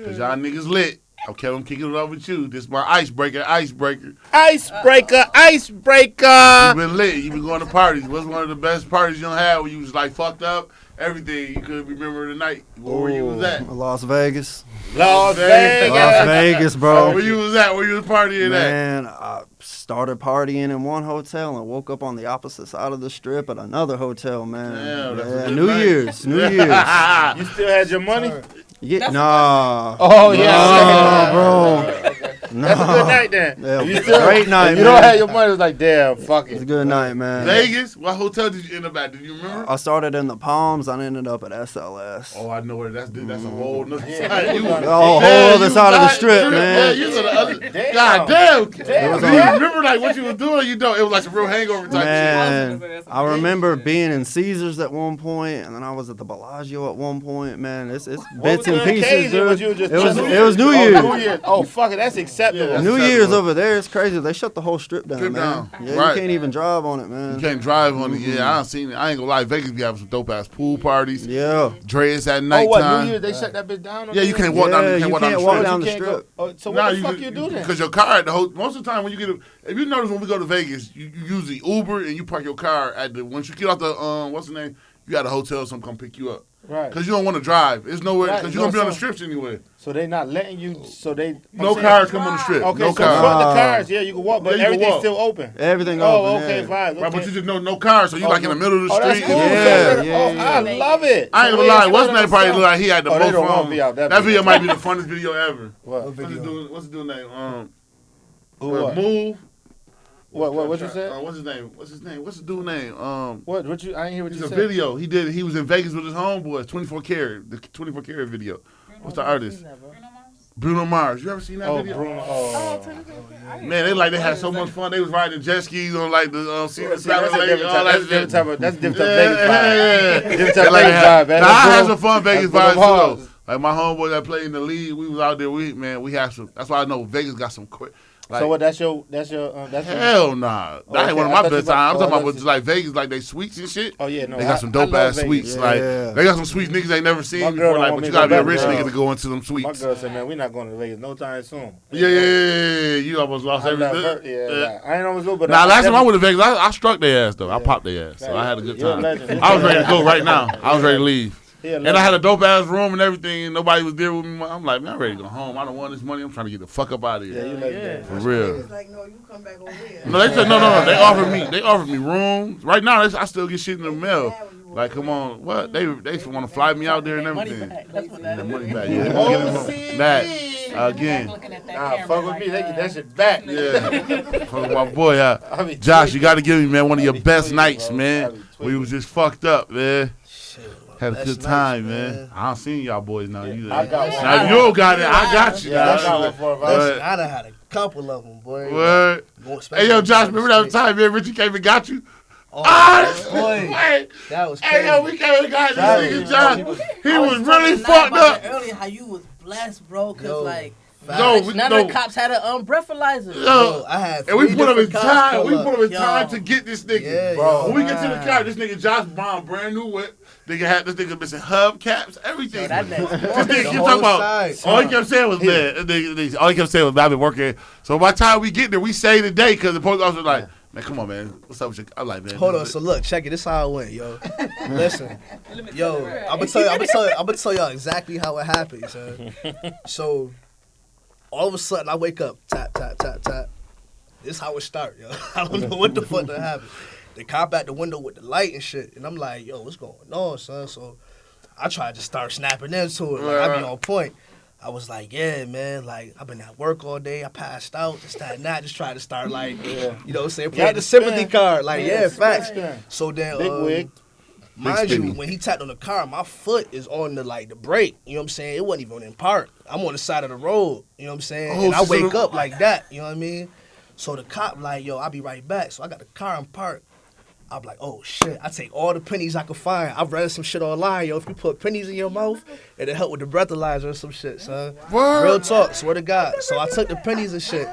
cause y'all niggas lit. Okay, I'm kicking it over with you. This is my icebreaker. Icebreaker. You been lit. You been going to parties. What's one of the best parties you done had when you was like fucked up? Everything you could remember the night. Where you was at? Las Vegas. Las Vegas. Las Vegas, bro. Where you was at? Where you was partying at? Man, I started partying in one hotel and woke up on the opposite side of the strip at another hotel, man. Damn, that's a Yeah, good New night. Year's. You still had your money? Yeah, nah. Oh Nah, bro. That's a good night then. Yeah, You still, great night, if man. you don't have your money, it's like, damn, fuck It's a it. good night, man. Vegas? What hotel did you end up at? Did you remember? I started in the Palms. I ended up at SLS. Oh, I know where that's a whole nother side. You, The whole other side of the strip, man. Yeah, you to the other. Damn. God damn. was Do on- you remember like what you was doing? You don't. It was like a real hangover type Man, I remember being in Caesars at one point, and then I was at the Bellagio at one point. Man, it's bits was and the pieces, occasion? Was dude. you just It was New Year's. New Year's. Oh, fuck it. That's acceptable. Yeah, New that's Year's acceptable. over there, it's crazy. They shut the whole strip down, Strip man. down. Yeah, Right. you can't even drive on it, shit. man. You can't drive on it. Yeah, I done seen it. I ain't gonna lie. Vegas be having some dope ass pool parties. Yeah. Dreads at Oh, nighttime. what? New Year's, they shut that bitch down? Yeah, you can't walk down. Yeah, You can't walk down the walk strip. down You the can't strip. go. Oh, so what the fuck you do then? Because your car at the most of the time when you get if you notice when we go to Vegas, you usually Uber and you park your car at the once you get off the what's the name? You got a hotel, someone come pick you up. Right. Because you don't want to drive. It's nowhere. Right, Because you're gonna be on the so- strips anyway. So they not letting you. So they No cars come on the strip. Okay, no so cars. fuck the cars. Yeah, you can walk, but Yeah, you can everything's walk. still open. Everything Oh, open, okay, yeah. fine. Okay. Right, but you just no cars, so you like in the middle of the Oh, that's street. cool. Yeah, So- yeah, oh, yeah. I love it. I ain't gonna lie. What's name probably look like he had the Oh, they most don't want fun. me out that That video video. might be the funnest video ever. What? What's the dude's name? What? Move. What you said? What's his name? What's the dude's name? What you? I ain't hear what It's you a said. video he did. He was in Vegas with his homeboys. 24 Karat, the 24 Karat video. What's the artist? Bruno Mars. You ever seen that Oh, video? Bruno. Oh. Man, they had so much fun. They was riding jet skis on like the See, Caesar that's a different all type. that That's a different shit. type of. That's a different type of Yeah, Vegas vibe. yeah. Different type of Like, Vegas vibe, man. Nah, I had That's some fun Vegas Bruno vibes Mars. too. Like my homeboy that played in the league, we was out there. We had some. That's why I know Vegas got some quick. Like, So what? That's your. hell nah. That ain't one of I my thought you best times. I'm talking about was- with like Vegas, like they sweets and shit. Oh yeah, no. They got some I dope love ass Vegas. sweets. Yeah. Like they got some sweets niggas ain't never seen My girl before. don't Like, want but me you to gotta be go a back, rich bro. nigga to go into them My sweets. girl said, man, we not going to Vegas no time soon. Yeah. You almost lost I love everything. her. Yeah, like, I ain't always go, but Nah, I last time I definitely- went to Vegas, I struck their ass though. I popped their ass, so I had a good You're a time. legend. I was ready to go right now. I was ready to leave. Yeah, And I had a dope ass room and everything, and nobody was there with me. I'm like, man, I'm ready to go home. I don't want this money. I'm trying to get the fuck up out of Yeah, here. you legendary. For real. It's like, no, you come back over here. No, they said no. They offered me rooms. Right now, I still get shit in the mail. Like, come on, what? They want to fly me out there and Money everything. back. That's what that The is. money back. Yeah, they gonna give me that again. Looking at that Nah, camera fuck with like me. They that. get that shit back. Yeah, Fuck my boy. I be Josh, you tweaking. got to give me, man, one of your I be best tweaking, nights, bro. I man. be We tweaking. was just fucked up, man. Shit, Had a best good nights, time, man. man. I don't seen y'all boys now either. I got one. Now if you don't got it, I got you. Yeah, I dog. got one for a But- Listen, I done had a couple of them, boy. Word. Especially Hey, yo, Josh, on the remember that street. time, man, Richie came and got you? Oh, Boy. boy, that was Hey, crazy. yo, we came and got Josh, this nigga Josh. He was really talking fucked about up. that earlier, how you was blessed, bro, cause Yo, like No, none of the cops had an breathalyzer. Yo, I had And we three put up in different cops time. We pull put up in Yo. time to get this nigga. Yeah, Bro. When we get to the car, this nigga Josh Brown, brand new whip. Nigga had this nigga missing hubcaps, everything. That next This morning, nigga The kept whole talking about. side. All he kept saying was, man. All he kept saying was, I've been working. So by the time we get there, we saved the day because the police officer was like, man, come on, man. What's up with you? I'm like, man. Hold on, so look, check it. This how it went, yo. Listen, yo, I'm gonna tell y'all exactly how it happened, son. So, all of a sudden, I wake up, tap, tap, tap, tap. This how it start, yo. I don't know what the fuck that happened. The cop at the window with the light and shit, and I'm like, yo, what's going on, son? So, I tried to start snapping into it. Like, I be on point. I was like, yeah, man, like, I've been at work all day. I passed out, this, that, and that. Just tried to start, like, you know what I'm saying? Play Got the to sympathy spin. card. Like, yeah, facts. spin. So then, Big wig. Mind you, when he tapped on the car, my foot is on the brake. You know what I'm saying? It wasn't even in park. I'm on the side of the road. You know what I'm saying? And I wake up like that. You know what I mean? So the cop like, yo, I'll be right back. So I got the car in park. I'm like, oh shit! I take all the pennies I could find. I've read some shit online, yo. If you put pennies in your mouth, it'll help with the breathalyzer or some shit, son. Real talk, swear to God. So I took the pennies and shit,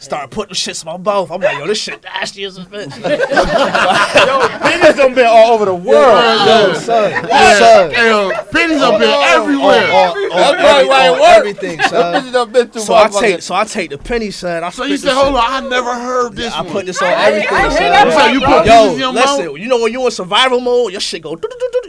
started putting shit in my mouth. I'm like, yo, this shit nasty as a bitch. Yo, pennies done been all over the world. Yo, son. Yo, pennies have been everywhere. That's probably why it worked. Everything, son. Pennies done been through So I take the pennies, son. So you said, hold on, I never heard this I one. put this on everything, So you put son. pennies in your mouth? Listen, you know when you in survival mode, your shit go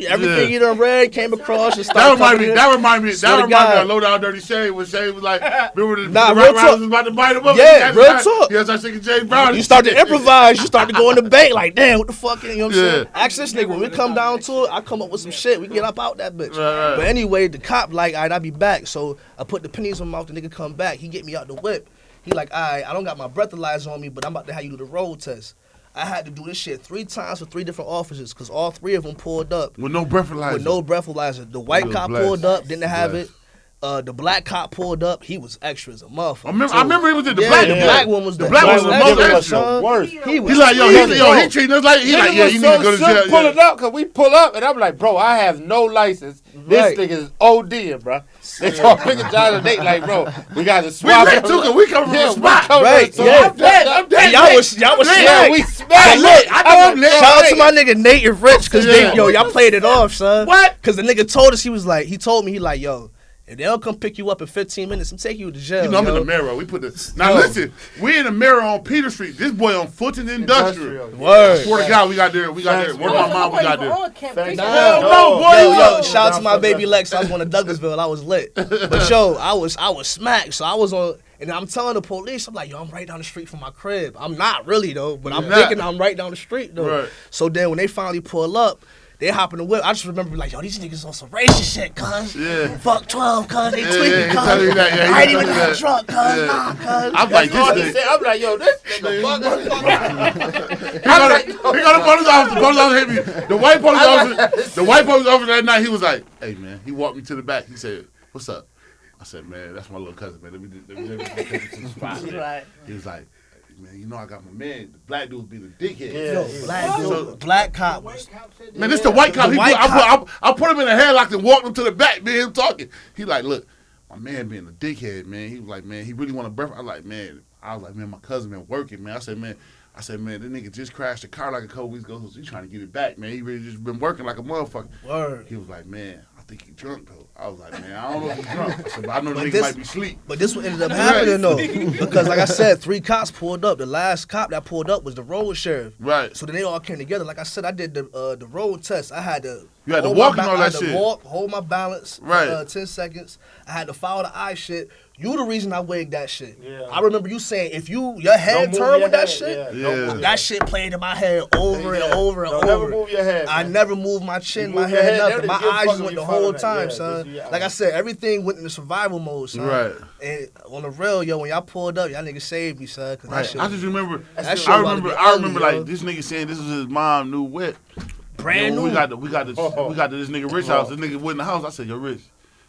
everything you done read came across and stuff. That remind me of Low Down Dirty Shade when Shade was like, remember the real Rock talk. Riders was about to bite him up? Yeah, real talk. He was like singing James Brown. You start to improvise, you start to go in the bank like, damn, what the fuck? You know what I'm saying? Ask this nigga, when we come down to it, I come up with some shit, we get up out that bitch. Right. But anyway, the cop like, all right, I'll be back. So I put the pennies in my mouth, the nigga come back, he get me out the whip. He like, all right, I don't got my breathalyzer on me, but I'm about to have you do the road test. I had to do this shit 3 times for 3 different officers because all 3 of them pulled up. With no breathalyzer. The white cop pulled up, didn't have it. The black cop pulled up. He was extra as a motherfucker. I remember he was in the black. black. The black one was the black one was the extra. Worse. He like, yo, he treating us like, yeah, you need to go to jail. Pulling up, because we pull up, and I'm like, bro, I have no license. This nigga is ODing, bro. They talk picking John and Nate like, bro, we got to swap. We lit too, because we come from the spot. Right, so yeah. I'm dead. Y'all was smacked. We smacked. Shout out to my nigga Nate and Rich, because y'all played it off, son. What? Because the nigga told us, he told me, yo, if they don't come pick you up in 15 minutes, I'm taking you to jail. You know, I'm in the mirror. We put the listen. We in the mirror on Peter Street. This boy on Fulton Industrial. Word. Swear to God, we got there. Where my mom we got there. No, boy. Yo, shout out to my baby Lex. I was going to Douglasville. I was lit. But yo, I was smacked. So I was on. And I'm telling the police, I'm like, yo, I'm right down the street from my crib. I'm not really though, but I'm thinking I'm right down the street though. Right. So then when they finally pull up. They hop in the whip. I just remember like, yo, these niggas on some racist shit, cuz. Yeah. Fuck 12, cuz. They tweaking, cuz. I ain't even that drunk, cuz. Nah, cuz. I'm like, this nigga. I'm like, yo, this nigga He got a police officer. The police officer hit me. The white police officer that night, he was like, hey, man. He walked me to the back. He said, what's up? I said, man, that's my little cousin, man. Let me take you to the spot. Right. He was like, man, you know I got my man. The black dude be the dickhead. Yo, black cop. Man, this the white cop. I put him in a headlock and walked him to the back, me and him talking. He like, look, my man being a dickhead, man. He was like, man, he really want a breath. I was like, man, my cousin been working, man. I said, man, this nigga just crashed the car like a couple weeks ago, so he's trying to get it back, man. He really just been working like a motherfucker. Word. He was like, man, I think he drunk, though. I was like, man, I don't know if he's drunk. I said, but I know the nigga might be asleep. But this what ended up happening, though. Because, like I said, 3 cops pulled up. The last cop that pulled up was the road sheriff. Right. So then they all came together. Like I said, I did the road test. I had to... You had to walk and all that shit. Hold my balance right. for 10 seconds. I had to follow the eye shit. You the reason I wigged that shit. Yeah. I remember you saying, if your head turned with that shit, that shit played in my head over and over and over. Never move your head, man. I never moved my chin, my head, nothing. My eyes just went the whole time, son. Like I said, everything went into survival mode, son. Right. And on the real, yo, when y'all pulled up, y'all niggas saved me, son. Right. That shit I just remember, I remember like this nigga saying this was his mom new whip. Brand new. We got to this nigga Rich house. This nigga went in the house. I said, yo, Rich.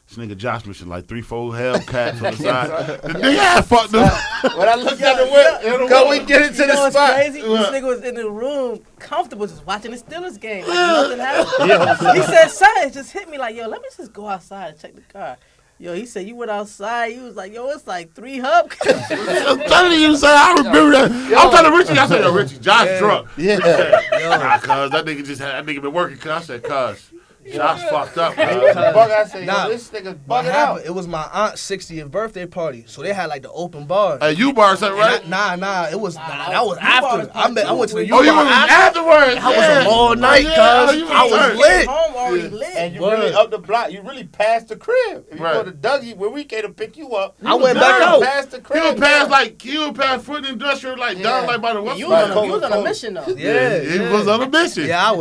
This nigga Josh missing like 3-4 Hellcats on the side. The nigga had fucked up. When I looked at the whip, go we get into the spot. Crazy? This nigga was in the room, comfortable, just watching the Steelers game. Like nothing happened. He said, son, it just hit me like, yo, let me just go outside and check the car. Yo, he said, you went outside. He was like, yo, it's like 3 hubcaps. I'm telling you, son, I remember that. I'm telling Richie, I said, yo, Richie, Josh drunk. Yeah. Nah, cuz, that nigga been working, cuz. I said, cuz. Josh fucked up, I said, this nigga's bugging out. It was my aunt's 60th birthday party, so they had like the open bar. U-Bar, something, right? Nah, it was that was after. I went to the U-Bar. Oh, you went afterwards? I was a all night, cuz. I was lit. Home already lit. And you really up the block. You really passed the crib. If you go to Dougie, where we came to pick you up, I went back out. Past the crib. He would pass Foot Industrial, like down like by the west You was on a mission though. Yeah, he was on a mission. Yeah, I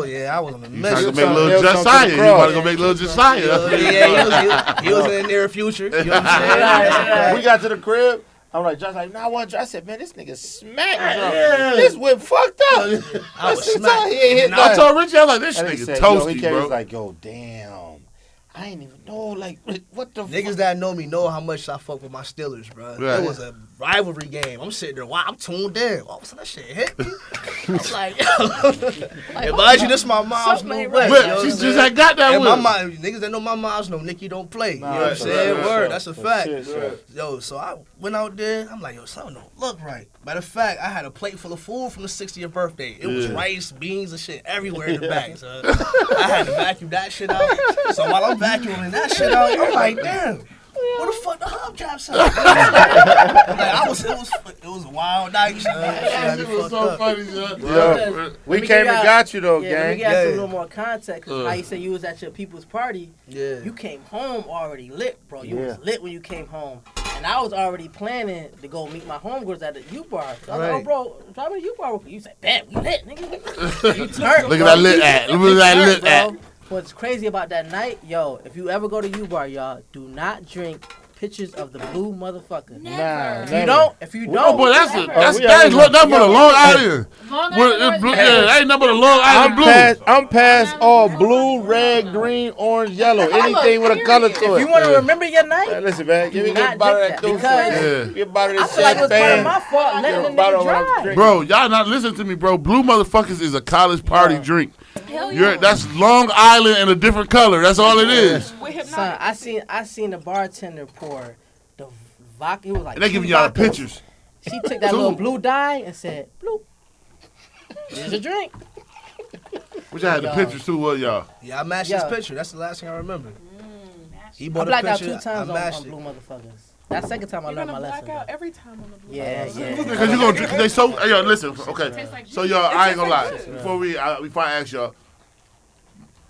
was on a mission. Trying to make little Josiah. He wanted to go make little Josiah. Yeah, he was in the near future. You know what I'm saying? We got to the crib. I'm like, Josh, like, nah, I want. I said, man, this nigga smacked. This whip fucked up. I was smacked. He ain't hit I nothing. told Richie, I was like, this And he nigga said, toasty, he bro. was like, yo, damn. I ain't even know, like, what the Niggas fuck? that know me know how much I fuck with my Steelers, bro. Right. It was a rivalry game. I'm sitting there, wow, I'm tuned in. All of a sudden, that shit hit me. I was like, yo. And mind you, this my mom's Something new ain't way. right. you know But what she I'm just saying? had got that And my with. mom, niggas that know my mom's know Nikki don't play. You know what I'm Right, saying? right, Word, right. that's a fact. Shit. Yo, so I went out there. I'm like, yo, something don't look right. Matter of fact, I had a plate full of food from the 60th birthday. It was rice, beans, and shit everywhere in the bag. So I had to vacuum that shit out. So while I'm vacuuming that shit out, I'm like, damn. Where the fuck the hubcaps at? Like, it was a wild night, son. That shit was so funny, son. Yo, we Let me came give and y'all- got you, though, Yeah, let me gang. get you a Yeah. little more context. Cause how you say you was at your people's party, Yeah. you came home already lit, bro. You was Yeah. lit when you came home. And I was already planning to go meet my homegirls at the U-Bar. So I was like, Right. oh, bro, drive me to U-Bar. You said, bet, we lit, nigga. You turned, Look at bro. that lit at. Look at that Turned, lit at. bro. What's crazy about that night, yo, if you ever go to U-Bar, y'all, do not drink pictures of the blue motherfucker. Nah, If you don't, Oh, boy, that's never. that we ain't already- nothing but a Long Island. Long Well, Island it blue- orange. yeah, ain't nothing but a Long Island blue. I'm past all blue, red, green, orange, yellow. Anything with a color to If you it. want to remember your night, Man, listen, man. Give me Do a not bottle of drink that that because- deuce. Yeah. Get a bottle I of this feel like it was part of champagne. my fault letting Get the a bottle nigga of drive. drink. Bro, y'all not listen to me, bro. Blue motherfuckers is a college party Yeah. drink. Hell yeah. That's Long Island in a different color. That's all it is. With Son, hypnotic. I seen the bartender pour the vodka. It was like And they two giving y'all the vodkas. pictures. She took that Two. little blue dye and said, "Blue, here's your drink." Which I had the Yo. pictures too, what y'all? Yeah, I matched Yeah. his picture. That's the last thing I remember. He I bought a blacked out picture. 2 times I on matched blue it. motherfuckers. That second time I You're learned my gonna lesson. black out though. every time on the blue. Yeah, yeah. Because you gonna drink. They so. Hey, yo, listen. Okay. Tastes like So juice. y'all, I ain't gonna lie. tastes like Before I ask y'all,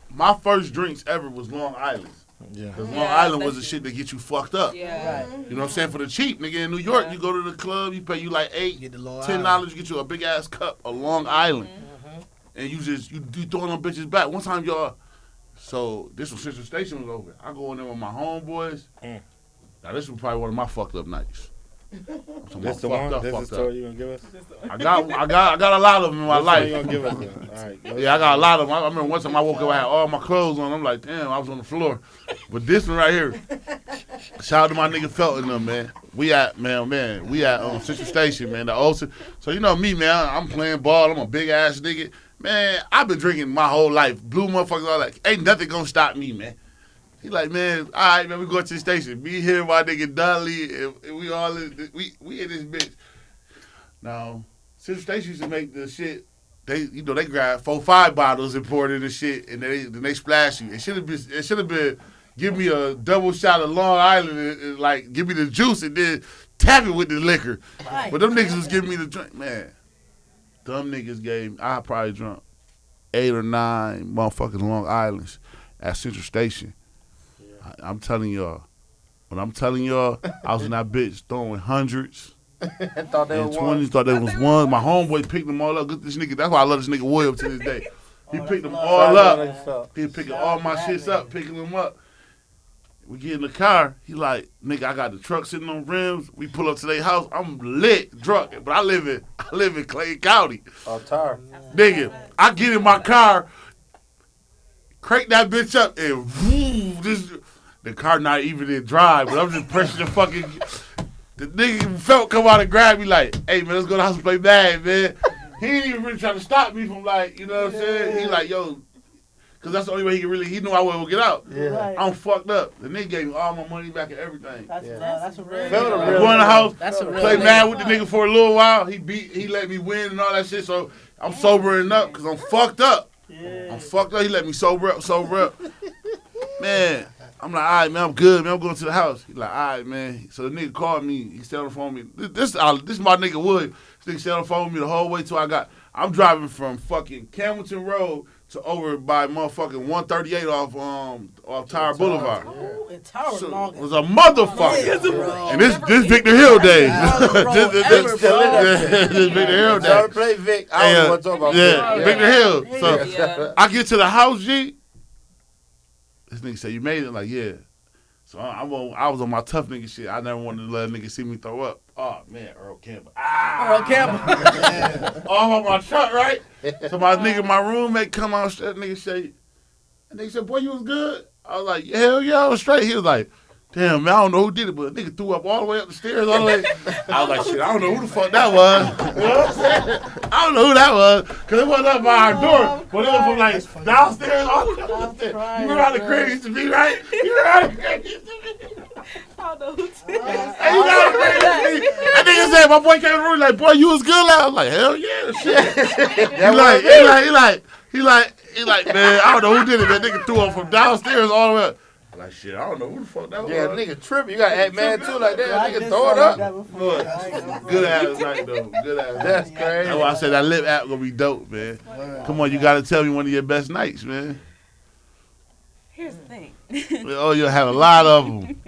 my first drinks ever was Long Island. Yeah. Cause Long Yeah, Island was that's the shit that get you fucked up. Yeah. Right. You know what I'm saying? For the cheap, nigga, in New York, Yeah. you go to the club, you pay you like Get the Long $10, you get you a big ass cup of Long Island, Mm-hmm. and you throwing them bitches back. One time, y'all, so this was Central Station was over. I go in there with my homeboys. Now this was probably one of my fucked up nights. I'm talking This about the one? fucked This up, the fucked story up. you gonna give us? I got a lot of them in my This one you life. gonna give us? Then? All right. Go Yeah, I got a lot of them. I remember one time I woke up, I had all my clothes on. I'm like, damn, I was on the floor. But this one right here, shout out to my nigga Felton them, man. We at Central Station, man. The old, so you know me, man. I'm playing ball. I'm a big ass nigga, man. I've been drinking my whole life. Blue motherfuckers, all that. Ain't nothing gonna stop me, man. He like, man, all right, man. We go to the station. Me here, my nigga Dudley, and we all we in this bitch. Now, Central Station used to make the shit. They grab 4-5 bottles and pour it in the shit, and then they splash you. It should have been give me a double shot of Long Island and like give me the juice and then tap it with the liquor. Right. But them niggas was giving me the drink, man. Them niggas gave. I probably drunk 8 or 9 motherfucking Long Islands at Central Station. I'm telling y'all, when I'm telling y'all, I was in that bitch throwing hundreds. Thought they And were one. 20s thought there was one. My homeboy picked them all up. Good, this nigga. That's why I love this nigga William to this day. He picked them all up. He picking all my shits up, picking them up. We get in the car. He like, nigga, I got the truck sitting on rims. We pull up to their house. I'm lit, drunk, but I live in Clayton County. Oh, tar. Nigga, I get in my car, crank that bitch up, and woo, the car not even in drive, but I'm just pressing the fucking. The nigga felt come out and grab me like, hey man, let's go to the house and play bad, man. He ain't even really trying to stop me from like, you know what I'm saying? He like, yo, cause that's the only way he knew I would get out. Right. I'm fucked up. The nigga gave me all my money back and everything. That's a real. Felt a nigga. real Go in the house, That's a real. play nigga. mad with the nigga for a little while. He let me win and all that shit. So I'm sobering up because I'm fucked up. Yeah. I'm fucked up. He let me sober up. Man, I'm like, all right, man, I'm good, man. I'm going to the house. He like, all right, man. So the nigga called me. He stayed on the phone with me. This is my nigga Wood. This nigga stayed on the phone with me the whole way till I'm driving from fucking Camilton Road to over by motherfucking 138 off Tower Boulevard. Ooh, and Tower So, long it was a motherfucker. bro. And this Victor Hill days. Bro, this Victor Hill Sorry, days. play Vic. I don't want to talk about Yeah, Vic. Victor Hill. So Yeah. I get to the house, G. This nigga say, you made it? I'm like, yeah. So I was on my tough nigga shit. I never wanted to let a nigga see me throw up. Oh man, Earl Campbell. Earl Campbell. All on my truck, right? So my roommate come out, that nigga say, boy, you was good? I was like, hell yeah, I was straight. He was like, damn, man, I don't know who did it, but a nigga threw up all the way up the stairs, all the way. I was like, shit, I don't know who the fuck that was. You know what I'm saying? I don't know who that was, because it wasn't up by our door, but it was from like downstairs all the way upstairs. You remember how the crib used to be, right? You remember how the crib used to be? I don't know who did it. Hey, you know how the crib used to be? That nigga said, my boy came in the room, like, boy, you was good last. I was like, hell yeah, shit. He like, man, I don't know who did it. That nigga threw up from downstairs all the way up. Like, shit, I don't know who the fuck that was. Yeah, nigga tripping. You got to act mad too like that. Nigga throw it up. Good ass night, though. Good ass night. That's crazy. That's why I said that lip app gonna be dope, man. Come on, you gotta tell me one of your best nights, man. Here's the thing. Oh, you'll have a lot of them.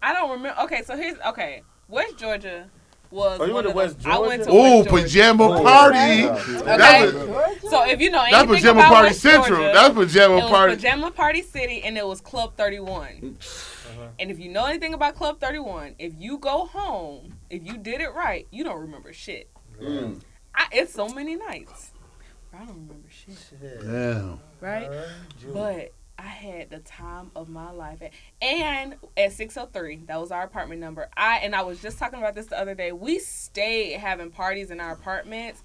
I don't remember. Okay. West Georgia was. Oh, you went to West Georgia? I went to Ooh, West Georgia. Pajama party. Okay. So if you know That's anything Pajama about Party West Central. Georgia, That's Pajama it was Party. Pajama Party City, and it was Club 31. And if you know anything about Club 31, if you go home, if you did it right, you don't remember shit. It's so many nights. I don't remember shit. Damn. Right? But I had the time of my life. And at 603, that was our apartment number. I was just talking about this the other day. We stayed having parties in our apartments.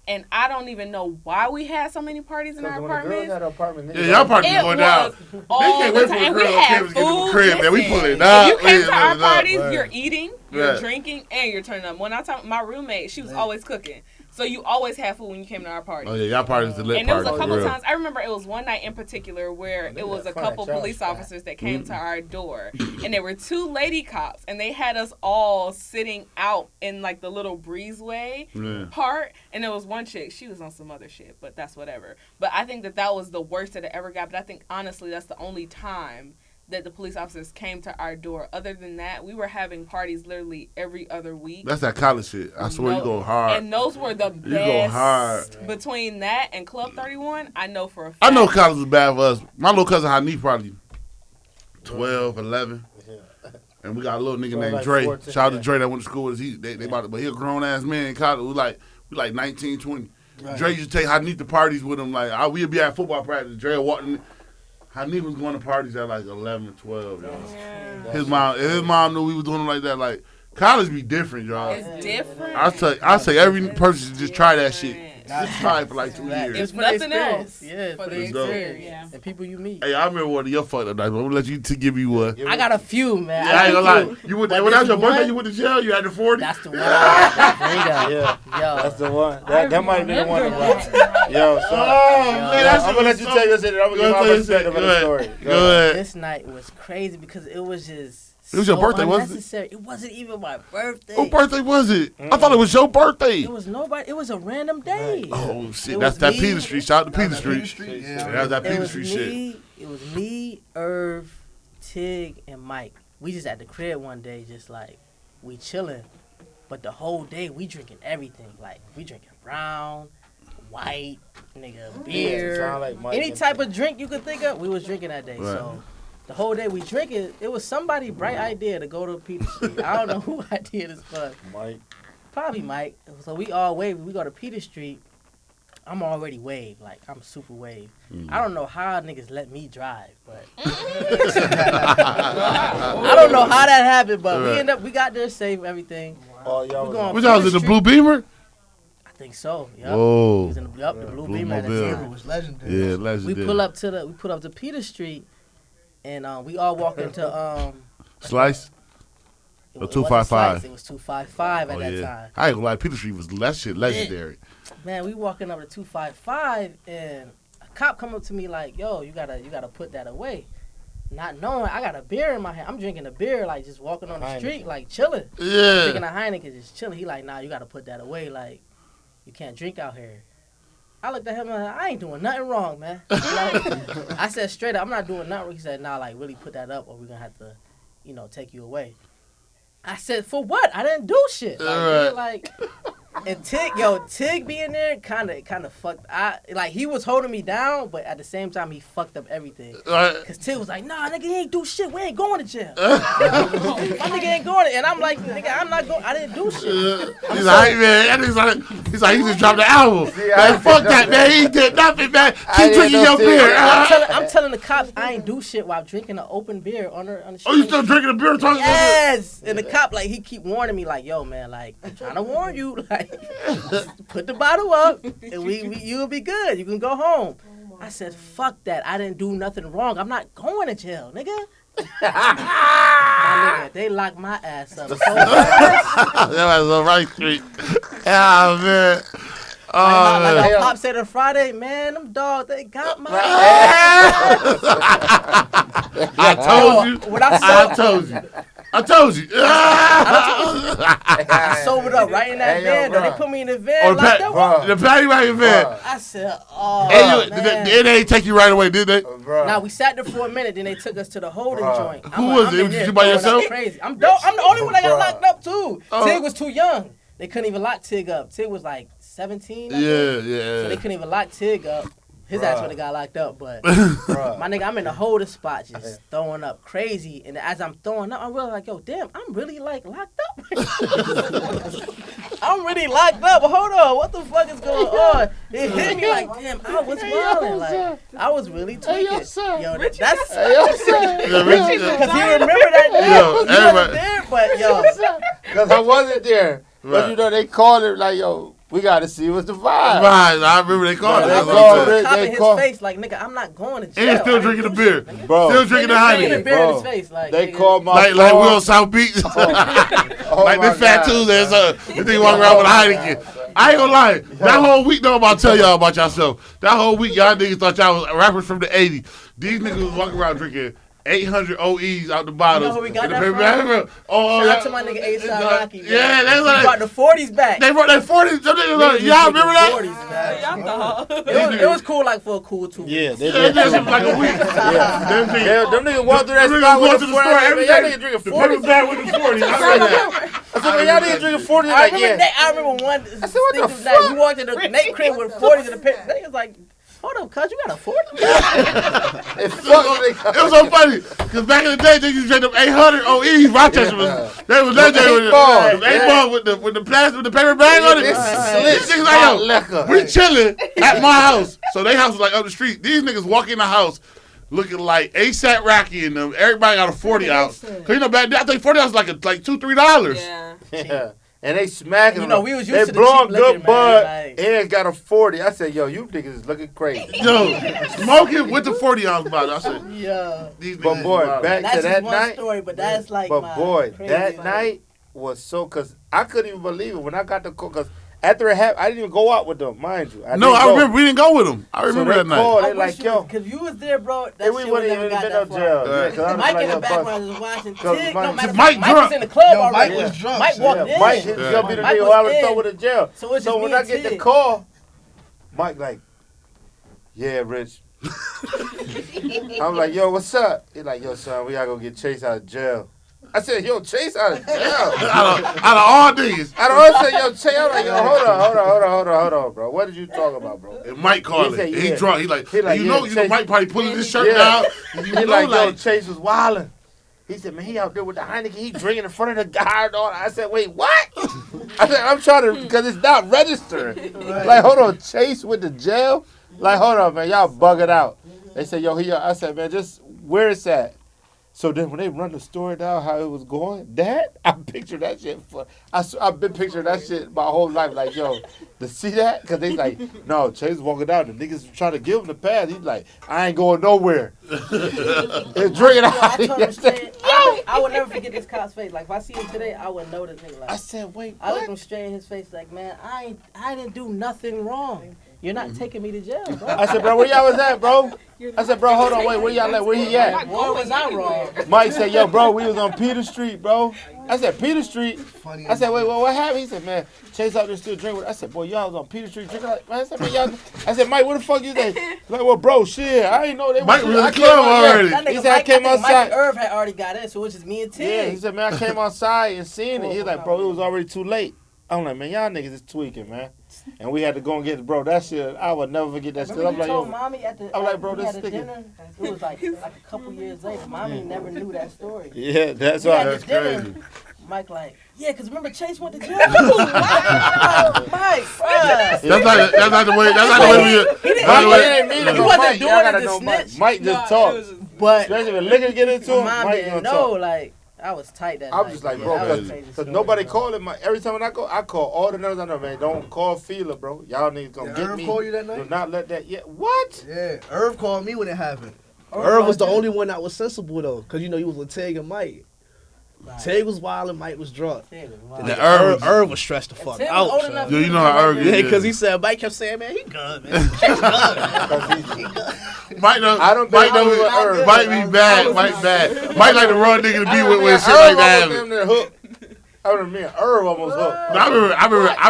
And I don't even know why we had so many parties in our apartments. Yeah, y'all parties going down. They can't wait for the girl to get in the crib. Man, we pull it up. If you came to our parties, Right. you're eating, you're drinking, and you're turning up. When I talk, my roommate, she was always cooking. So you always had food when you came to our party. Oh yeah, y'all parties the lit and there was party. a couple for real. times. I remember it was one night in particular where it was a couple police officers that came to our door, and there were two lady cops, and they had us all sitting out in like the little breezeway part. And there was one chick. She was on some other shit, but that's whatever. But I think that was the worst that it ever got. But I think honestly, that's the only time that the police officers came to our door. Other than that, we were having parties literally every other week. That's that college shit. I swear you go hard. And those were the best. You go hard. Between that and Club 31, I know for a fact. I know college was bad for us. My little cousin Hanif probably 12, 11. And we got a little nigga named like Dre. 14, Shout out to Dre that went to school with us. But he a grown ass man in college. We like 19, 20. Right. Dre used to take Hanif to parties with him. Like we'd be at football practice. Dre walking. Hanif was going to parties at like 11 or 12. Yeah. His mom knew we was doing them like that. Like college be different, y'all. It's different. I say every person should just try that shit. Just try it for like 2 years. It's nothing else. Yeah, for the experience. Yeah. And people you meet. Hey, I remember one of your fucked up nights. I'm gonna let you give you one. I got a few, man. Yeah, I ain't gonna lie. You went when that was your birthday. You went to jail. You had the 40. That's the one. Yeah, that's the one. That might be the one. Yo, so I'm gonna let you tell your shit. I'm gonna give my perspective of the story. Go ahead. This night was crazy because it was just. It was your birthday, wasn't it? It wasn't even my birthday. Whose birthday was it? I thought it was your birthday. It was nobody. It was a random day. Oh shit! That's that Peter Street. Shout out to Peter Street. Yeah, that's that Peter Street shit. It was me, Irv, Tig, and Mike. We just at the crib one day, just like we chilling, but the whole day we drinking everything. Like we drinking brown, white, nigga, beer, any type of drink you could think of. We was drinking that day. Right. So. The whole day we drinking, it was somebody's bright idea to go to Peter Street. I don't know who idea this was. Mike. Probably Mike. So we all wave. We go to Peter Street. I'm already wave. Like, I'm super wave. I don't know how niggas let me drive, but. I don't know how that happened, but we got there safe, everything. Oh, y'all was in the Blue Beamer? I think so. Yep. Whoa. He was in the Blue Beamer at the time. It was legendary. Yeah, legendary. We pull up to Peter Street. And we all walked into Slice? Or 255? It was 255 at that time. I ain't gonna lie, Peter Street was that shit legendary. Man, we walking up to 255 and a cop come up to me like, yo, you gotta put that away. Not knowing I got a beer in my hand. I'm drinking a beer, like just walking on the street, like chilling. Yeah. Drinking a Heineken, just chilling. He like, nah, you gotta put that away. Like, you can't drink out here. I looked at him and I ain't doing nothing wrong, man. Like, I said straight up, I'm not doing nothing wrong. He said, nah, like, really put that up or we're going to have to, take you away. I said, for what? I didn't do shit. Like, And Tig being there kind of fucked. He was holding me down, but at the same time he fucked up everything. Cause Tig was like, "Nah, nigga, he ain't do shit. We ain't going to jail. My nigga ain't going." And I'm like, "Nigga, I'm not going. I didn't do shit." He's like, man, he's like, he just dropped the album. Man, fuck that, man. He did nothing, man. Keep drinking your beer. I'm telling the cops I ain't do shit while drinking an open beer on the street. Oh, you still drinking a beer? Talking Yes. And the cop he keep warning me like, "Yo, man, like I'm trying to warn you, like." Put the bottle up, and you'll be good. You can go home. I said, fuck that. I didn't do nothing wrong. I'm not going to jail, nigga. My nigga, they locked my ass up so fast. That was on right street. Yeah, man. Like Pop said on Friday, man, them dogs, they got my ass. I told you. When I told you. I sobered up right in that van. Though. They put me in the van. The paddy wagon van. I said, man. They didn't take you right away, did they? Now we sat there for a minute, then they took us to the holding joint. Who was it? Was you by yourself? Crazy. I'm the only one that got locked up too. Tig was too young. They couldn't even lock Tig up. Tig was like 17. Yeah. So they couldn't even lock Tig up. His ass would have got locked up, but my nigga, I'm in the holder spot just throwing up crazy. And as I'm throwing up, I'm really like, yo, damn, I'm really like locked up. I'm really locked up. Hold on, what the fuck is going on? It hit me like, damn, I was wilding. Like, I was really tweaking. That's because he remember that day. He wasn't there, but yo. Because I wasn't there. But you know, they called it like, yo, we got to see what's the vibe. Right, I remember they called it. They called his face like, nigga, I'm not going to jail. And still drinking the beer. Bro. Still drinking the Heineken. Beer in his face. Like, they called my phone. Like we on South Beach. Like this Fat Tuesday. This thing walking around with a Heineken. I ain't gonna lie. That whole week, though, I'm about to tell y'all about yourself. That whole week, y'all niggas thought y'all was rappers from the 80s. These niggas was walking around drinking 800 OEs out the bottles. You know who we got that from? Shout out to my nigga A$AP Rocky. Yeah, they brought the 40s back. They brought their 40s. Y'all remember that? 40s, it was cool, like for a cool 2 weeks. Yeah, they did. Like a week. Them niggas walk through that spot with the 40. Every day. Y'all niggas drinking 40. The paper bag with the 40. I said that. I said, man, y'all niggas drinking 40. I remember one. I said, what the fuck? We walked in the Nate crib with 40s in the paper. They was like, hold up, cuz, you got a 40? It was so funny, because back in the day, they used to drink them 800 OEs. Rochester was, they was legendary with the 8-ball with the plastic, with the paper bag on it. These niggas like, yo, we chilling at my house. So their house was like up the street. These niggas walk in the house looking like A$AP Rocky and them. Everybody got a 40 ounce. Because, you know, back then, I think 40 ounce was like $2-3. Yeah. And they smacking them. We was used to the blowing cheap good liquor, bud man, and got a 40. I said, yo, you niggas is looking crazy. Yo, smoking with the 40 ounce bottle. I said, yeah. But boy, back to that night. Story, but that's like but boy, that night was so, because I couldn't even believe it when I got the call, because after it happened, I didn't even go out with them, mind you. I remember we didn't go with them. I remember that night. They like, yo. Because you was there, bro. That we wouldn't even been up jail. Mike in the background was watching. Mike was in the club already. Mike was drunk. Mike walked in. Mike is going to be the nigga who I would throw with the jail. So when I get the call, Mike like, yeah, Rich. I'm like, yo, what's up? He like, yo, son, we got to go get Chase out of jail. I said, yo, Chase out of jail. out of all these. I said, yo, Chase. I'm like, yo, hold on, bro. What did you talk about, bro? And Mike called it. He drunk. He like, you know, Mike probably pulling his shirt down. He like, yo, Chase was wilding. He said, man, he out there with the Heineken. He drinking in front of the guard. I said, wait, what? I said, I'm trying to, because it's not registering. Like, hold on, Chase with the jail? Like, hold on, man, y'all bugging out. They said, yo, I said, man, just where it's at. So then when they run the story down how it was going, I pictured that shit. I've been picturing that shit my whole life. Like, yo, to see that? Because they like, no, Chase walking out. The niggas trying to give him the pass. He's like, I ain't going nowhere. And drinking out. I would never forget this cop's face. Like, if I see him today, I would know this nigga. Like, I said, wait, what? I looked him straight in his face like, man, I didn't do nothing wrong. You're not taking me to jail, bro. I said, bro, where y'all was at, bro? I said, bro, hold on, wait, where y'all at? Where he at? What was I wrong? Mike said, yo, bro, we was on Peter Street, bro. I said, Peter Street? I said, wait, what happened? He said, man, Chase out there still drinking. I said, boy, y'all was on Peter Street drinking. I said, man, y'all. I said, Mike, where the fuck you think? Like, well, bro, shit, I ain't know they was. Mike was in the club already. He said, I came outside. Mike Irv had already got in, so it was just me and Tig. Yeah, he said, man, I came outside and seen it. He's like, bro, it was already too late. I'm like, man, y'all niggas is tweaking, man. And we had to go and get, bro, that shit, I would never forget that shit. Remember I'm you like, told yo, mommy at the I'm like, bro, we this had a nigga- dinner. It was like a couple years later. Mommy never knew that story. yeah, that's We had why. That's this dinner. crazy. Mike like, yeah, cause remember Chase went to jail. Mike, bruh. That's not the way. That's not the way we. That's Mike, the it way. ain't mean to He go wasn't Mike. doing Y'all it gotta to know Mike. snitch. Mike just talks. But Especially when liquor get into him, mom Mike didn't gonna know. talk. Like I was tight that I'm night. just like, Yeah, bro, that was a crazy because story, nobody bro. called him. Every time when I call all the numbers I know, man. Don't call Fila, bro. Y'all niggas gonna Did get Irv me. call you that Do night? not let that. Yeah, what? Yeah, Irv called me when it happened. Irv Irv was the called you? only one that was sensible though, cause you know he was with Tag and Mike. Tag was wild and Mike was drunk. Yeah, wow. And The then Irv- Irv was stressed the fuck Tim was out. old son. enough Yo, you know how Irv Yeah, is. because he said Mike kept saying, man, he good, man. He good. Mike don't. I don't Mike think I was with don't. Irv. Mike be bad. Mike bad. Mike like the raw nigga to be with when shit Irv like almost that. damn near hooked. I remember me and Irv almost hooked. No, I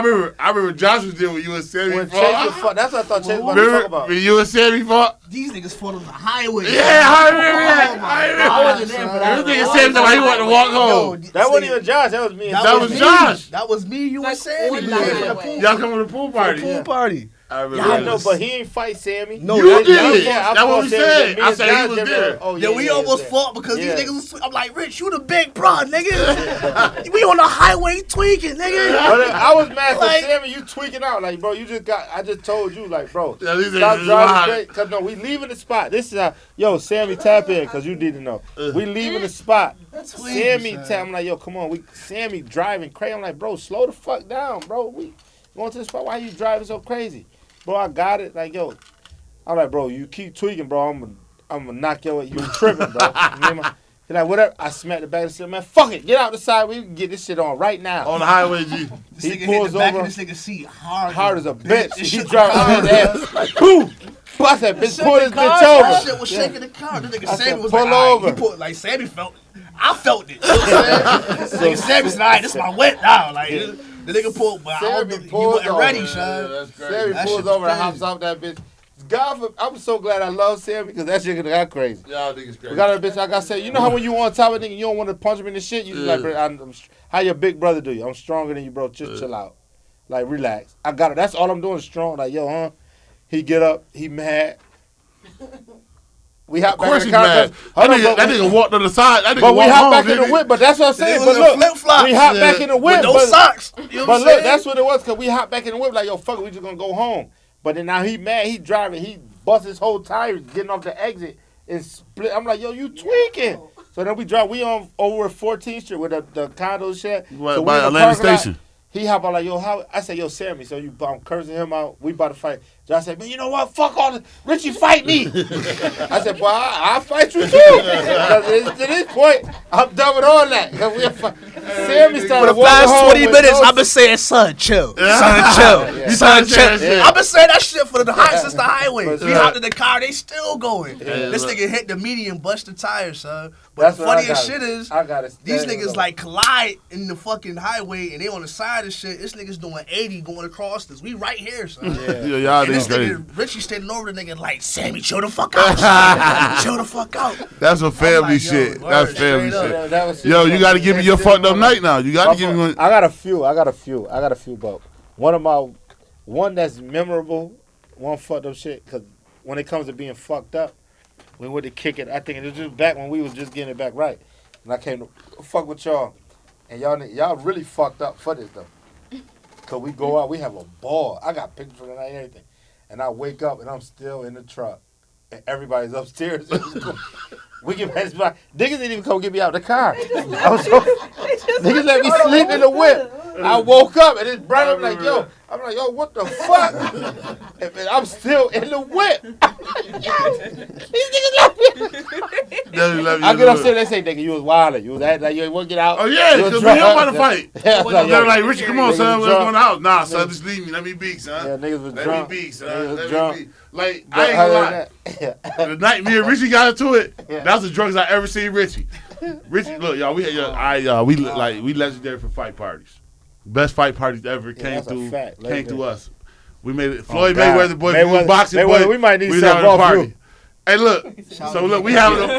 remember Josh was there when you and Sammy When Chase fought. was fuck, that's what I thought Chase was going to talk Remember about. when you and Sammy fought? These niggas fought on the highway. Yeah, I remember that. I I remember. wasn't there for that. This nigga Sammy told me he wanted to walk home. That wasn't even Josh. That was me and That was me. Josh. That was me, you, and Like, Sammy. on We the went to the highway. pool, Y'all come to the pool party. pool party. I remember. I Y'all know, that. but he ain't fight Sammy. No, You that- did. Yeah, That's what we said. I said he was there. Oh, Yeah, we almost fought because Yeah. these niggas was. I'm like, Rich, you the big bro, nigga. We on the highway tweaking, nigga. But I was mad Like- because Sammy, you tweaking out. Like, bro, I just told you, like, bro, Yeah, these stop niggas is driving wild. straight. Because, no, we leaving the spot. This is how, yo, Sammy, tap in because you didn't know. We leaving the spot. Sammy, tap, I'm like, yo, come on. Sammy driving crazy. I'm like, bro, slow the fuck down, bro. We going to the spot. Why you driving so crazy? Bro, I got it. Like, yo, I'm like, bro, you keep tweaking, bro. I'm gonna knock your. You tripping, bro. He's like, whatever. I smacked the back and said, man, fuck it. Get out the side. We can get this shit on right now. On the highway, G. This He nigga hit pulls the back over. of this nigga seat hard. Hard as a bitch. It He shook driving the on his ass. Like, boom. Bust that bitch. Shook Pull the this car. bitch That over. shit was shaking the car. This nigga I Sammy said, was pull like, all over. right, he put, like, Sammy felt. I felt it. You know what I'm saying? Nigga Sammy said, all right, this is my wet now. Like, the nigga pulled, but I don't Sammy know, you pulled wasn't over. ready, son. Sammy That pulls shit over and crazy. hops off that bitch. I'm so glad I love Sammy because that shit got crazy. Y'all niggas We crazy. got a bitch, like I said, you know how when you on top of a nigga, you don't want to punch him in the shit? You just Yeah. like, bro, how your big brother do you? I'm stronger than you, bro. Just chill out. Like, relax. I got it. That's all I'm doing is strong. Like, yo, huh? He get up. He mad. We hop Of course back in he's the car. mad. That nigga walked on the side. That nigga But we walked hop home, back in the nigga. whip. But that's what I'm saying. It But was a look, flip-flop. we hop Yeah. back in the whip. With no but- socks. You know what But I'm look, saying? that's what it was, because we hopped back in the whip like, yo, fuck it, we just gonna go home. But then now he mad, he driving, he bust his whole tire getting off the exit and split. I'm like, yo, you tweaking. So then we on over 14th Street with the condo shit. Right, So we by in the Atlanta parking lot. Station. He hop out like, yo, how? I said, yo, Sammy, so I'm cursing him out. We about to fight. Josh said, man, you know what? Fuck all this. Richie, fight me. I said, boy, I'll fight you too. 'Cause to this point, I'm done with all that. 'Cause Sammy For started the walking past home 20 with minutes, no- I've been saying, son, chill. Yeah. Son, chill. Yeah. Son, You started saying chill. that shit. I've been saying that shit for the high since the highway. But We yeah. hopped in the car, they still going. Yeah, This look. nigga hit the median, bust the tires, son. But That's the what I funniest got. shit is, I got it. these Stand niggas up. like collide in the fucking highway and they on the side of shit. This nigga's doing 80 going across this. We right here, son. Yeah. Yo, y'all And this niggas crazy. nigga, Richie standing over the nigga like, Sammy, chill the fuck out. Chill the fuck out. That's some family like, yo, shit. word, That's family straight up. shit. Yeah, that was Yo, shit. you got to give me your fucked up night now. You got to give me one. I got a few, but one that's memorable, one fucked up shit, because when it comes to being fucked up, we went to kick it. I think it was just back when we was just getting it back right. And I came to fuck with y'all. And y'all really fucked up for this, though. Because we go out, we have a ball. I got pictures from the night and everything. And I wake up, and I'm still in the truck. And everybody's upstairs. We get back to the spot. Niggas didn't even come get me out the car. Niggas let me sleep in the whip. I woke up and it's bright. I'm like, yo, what the fuck? And I'm still in the whip. These niggas left me. I get upstairs, they say, nigga, you was wildin'. You was acting like you ain't want to get out. Oh, yeah, You was because we drunk. don't want to fight. Yeah, I was like, They're yo, like, Richie, come on, niggas son. was Let's go drunk. in the house. Nah, son, just leave me. Let me be, son. Yeah, niggas was Let drunk. me be, son. Niggas was Let drunk. me be. Like, But I ain't other gonna than lie. that, yeah. The night me and Richie got into it, Yeah. that's the drugs I ever seen Richie. Richie, look, y'all, we legendary for fight parties. Best fight parties ever came that's a through fact. came Legendary. through us. We made it. Floyd God. Mayweather, boy, Mayweather- boxing, Mayweather, boy. we might need was something having a off party. you. Hey, look. So look, we having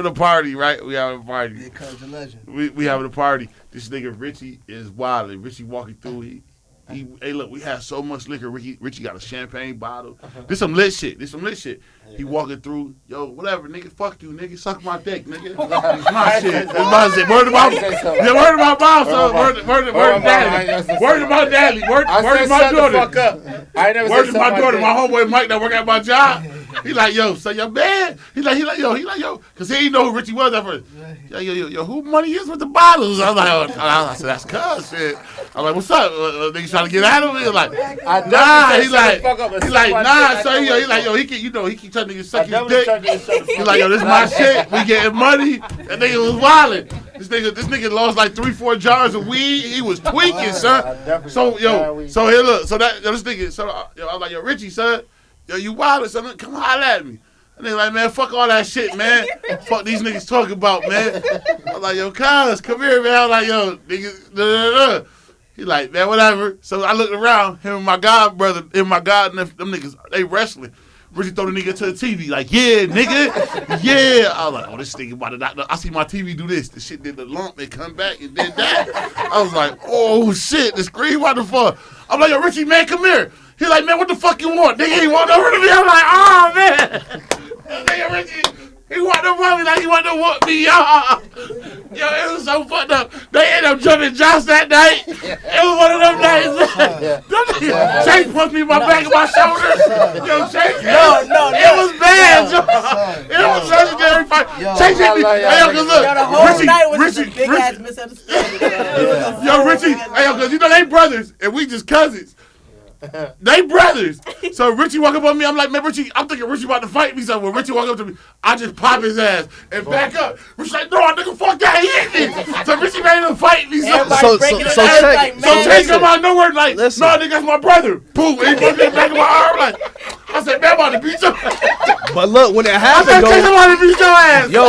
a party, right? We having a party. Here comes the legend. We having a party. This nigga Richie is wild. Richie walking through. Hey, look, we had so much liquor. Richie got a champagne bottle. This some lit shit. He walking through, yo, whatever, nigga, fuck you, nigga, suck my dick, nigga. It's my shit. It's my shit. Word to my mom, son. Word to daddy. Word to my daddy. Word to my daughter. Word to my daughter. My homeboy Mike that work at my job. He like, yo, so your man. He like, yo, cause he didn't know who Richie was at first. Yo, who money is with the bottles? I was like, I said, that's cuz shit. I'm like, what's up? Niggas trying to get out of me? Like, nah. He like, nah. So he like, yo, he keep telling niggas suck his dick. He like, yo, this my shit. We getting money. That nigga was wildin'. This nigga lost like 3-4 jars of weed. He was tweaking, son. So here look. So this nigga. So I was like, yo, Richie, son. Yo, you wildin', son. Come holler at me. And they like, man, fuck all that shit, man. Fuck these niggas talking about, man. I was like, yo, cuz, come here, man. I was like, yo, niggas, He like, man, whatever. So I looked around, him and my god brother, them niggas, they wrestling. Richie throw the nigga to the TV, like, yeah, nigga, yeah. I was like, oh, this nigga about to not. I see my TV do this. The shit did the lump and come back and did that. I was like, oh, shit, the screen, what the fuck? I'm like, yo, Richie, man, come here. He like, man, what the fuck you want? Nigga, he walked over to me. I'm like, oh, man. Nigga, Richie, he walked over me like he wanted to whoop me, y'all. Yo, it was so fucked up. They ended up jumping Josh that night. It was one of them days. Shake punched me in my back and my shoulder. Yo, Shake. No. It was bad, yo. It was legendary fight. Shake hit me. Hey, yo, cause look. The whole night was a big ass misunderstanding. Yo, Richie. Hey, yo, cause you know they brothers and we just cousins. They brothers. So Richie walk up on me. I'm like, man, Richie, I'm thinking Richie about to fight me. So when Richie walk up to me, I just pop his ass and back up. Richie like, no, nigga, fuck that. He hit me. So Richie ready to fight me. So Chase come out of nowhere like, no, nigga, that's my brother. Boom. And he put me in the back of my arm like, I said, man, I'm about to beat your ass. But look, when it happened, though. I'm about to beat your ass. Yo,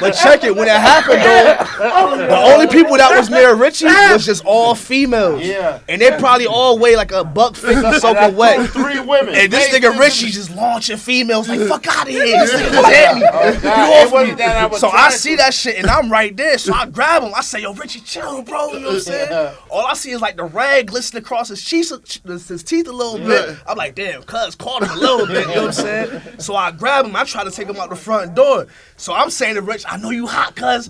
but check it. When it happened, though, the only people that was near Richie was just all females. Yeah. And they probably all weigh like $150 soaking wet. 3 women. And this nigga Richie just launching females like, fuck out of here. This nigga just hit me. You off me. So I see that shit and I'm right there. So I grab him. I say, yo, Richie, chill, bro. You know what I'm saying? All I see is like the rag glistening across his teeth a little bit. I'm like, damn, cuz caught him a little bit. You know what I'm saying? So I grab him. I try to take him out the front door. So I'm saying to Rich, I know you hot, cuz.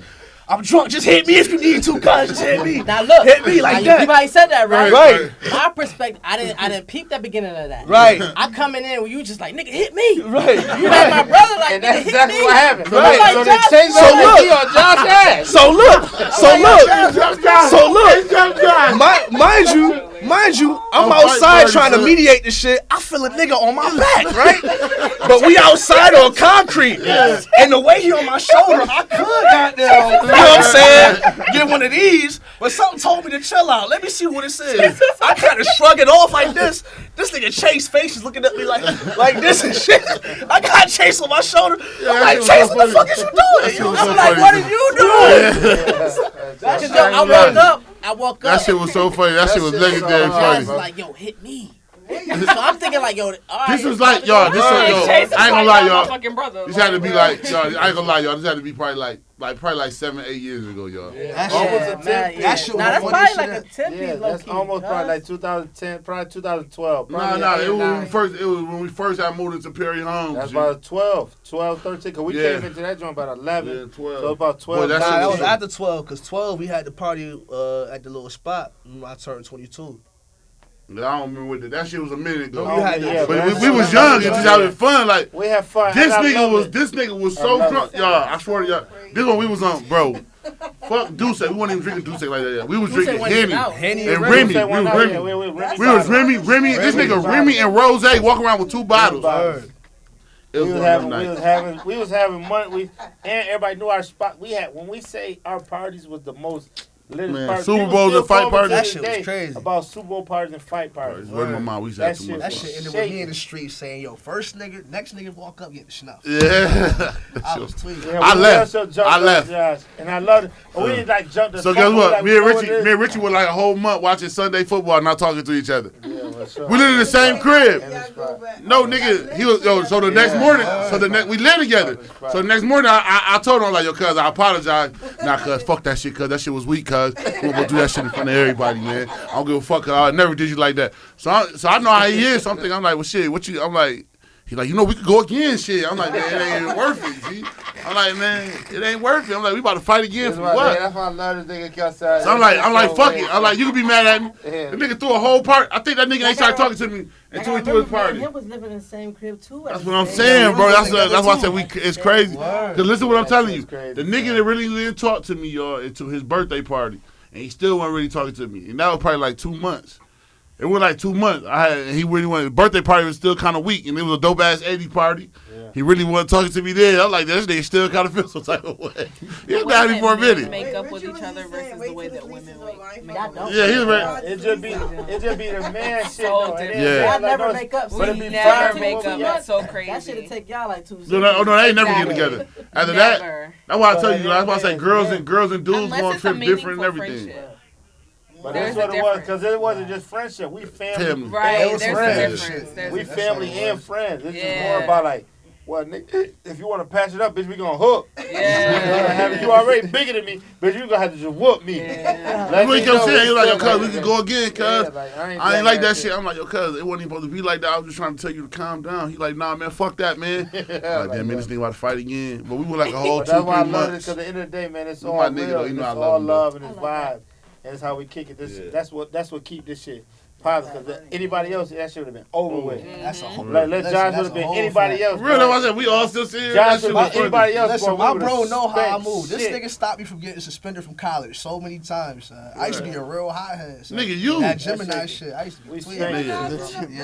I'm drunk. Just hit me if you need to, cuz. Just hit me. Now look, hit me like that. You might said that, right? Right. My perspective, I didn't peep the beginning of that. Right. I coming in when you just like, nigga, hit me. Right. You like my brother, like, And nigga, that's hit exactly me. what happened. Right. Like, So Josh, they changed So that look. on Josh's ass. Mind you, I'm outside trying to mediate this shit. I feel a nigga on my back, right? But we outside on concrete. And the way he on my shoulder, I could goddamn, you know what I'm saying? Get one of these, but something told me to chill out. Let me see what it says. I kind of shrug it off like this. This nigga Chase face is looking at me like this and shit. I got Chase on my shoulder. I'm like, Chase, what the fuck is you doing? I'm like, what are you doing? I woke up. That shit was so funny. That shit was legendary I funny. was like, yo, hit me. So I'm thinking like, yo, all right. This was like, y'all. This was, yo. I ain't gonna lie, y'all. Fucking brother. This had to be like, y'all. I ain't gonna lie, y'all. This had to be probably like 7-8 years ago, y'all. That shit Now that's was probably funny like shit. a 10 piece, That's almost probably like 2010, probably 2012. No, it was when we first had moved into Perry Homes. That's about 12, 13, because we came into that joint about 11. Yeah, 12. So about 12. Boy, that shit That was was after 12, because 12 we had the party at the little spot when I turned 22. I don't remember what that shit was a minute ago. but we was young and just having fun. Like we had fun. this nigga was so drunk, y'all. I swear to y'all. This one we was on, bro. Fuck Douce. We wasn't even drinking Douce like that. We was drinking Henny and Remy. We was Remy. This nigga Remy and Rose walking around with 2 bottles. We was having money. And everybody knew our spot. We had when we say our parties was the most. Man, Super Bowls and fight parties. That shit was crazy. About Super Bowl parties and fight parties. Where's my mom? We used to have too much That fun. shit ended with me in the street saying, yo, first nigga, next nigga walk up, get the schnuff. Yeah. I was tweeting. Yeah, I left. Josh, and I loved it. We didn't like jump the So guess what? Me and Richie were like a whole month watching Sunday football, not talking to each other. We lived in the same crib. Y'all go back. No, nigga, he was so the next morning, we lived together. So the next morning, I told him, like, yo, cuz, I apologize. Nah, cuz, fuck that shit, cuz, that shit was weak, cuz. We won't go do that shit in front of everybody, man. I don't give a fuck, cuz, I never did you like that. So I know how he is, so I'm like, well, shit, I'm like, he like, we could go again, shit. I'm like, man, it ain't even worth it, G. I'm like, man, it ain't worth it. I'm like, we about to fight again for what? That's why I love this nigga outside. So I'm like, fuck it. I'm like, you can be mad at me. The nigga threw a whole part. I think that nigga ain't started talking to me until he threw his party. Him was living in the same crib too. That's what I'm saying, bro. That's why I said it's crazy. Cause listen to what I'm telling you. The nigga that really didn't talk to me, y'all, until his birthday party, and he still wasn't really talking to me. And that was probably like 2 months. It was like 2 months. He really wanted. His birthday party was still kind of weak, and it was a dope ass 80s party. Yeah. He really wasn't talking to me then. I was like, this nigga still kind of feel some type of way. He was mad at me for a minute. Make up with each other versus the way that women make up. Yeah, he was right. It just be the man shit. So Y'all never make up. We never make up. That's so crazy. That should have taken y'all like 2 seconds. No, they ain't never getting together. After that, that's why I tell you. That's why I say girls and dudes go on trips different and everything. But that's what it was, because it wasn't just friendship. We family. Right, there's friends. a difference. We family and friends. It's just more about like, well, nigga, if you want to patch it up, bitch, we gonna hook. Yeah. You already bigger than me, bitch, you gonna have to just whoop me. Yeah. He kept saying, he was like, yo, cuz, we can go again, cuz. I ain't like that shit. I'm like, yo, cuz, it wasn't even supposed to be like that. I was just trying to tell you to calm down. He like, nah, man, fuck that, man. Like, damn, man, this nigga about to fight again. But we were like a whole 2-3 months. That's why I love it, because at the end of the day, man, it's all real. It's all love and it's vibes. That's how we kick it. That's what keep this shit positive. Because anybody else, that shit would have been over with. That's a whole. Like, let Josh would have been anybody else. Really, I said we all still see it. Josh would have been anybody else. Listen, my bro know how I move. This nigga stopped me from getting suspended from college so many times. Son. I used to be a real hothead. Son. Nigga, you that Gemini shit. I used to be tweeting. Yeah,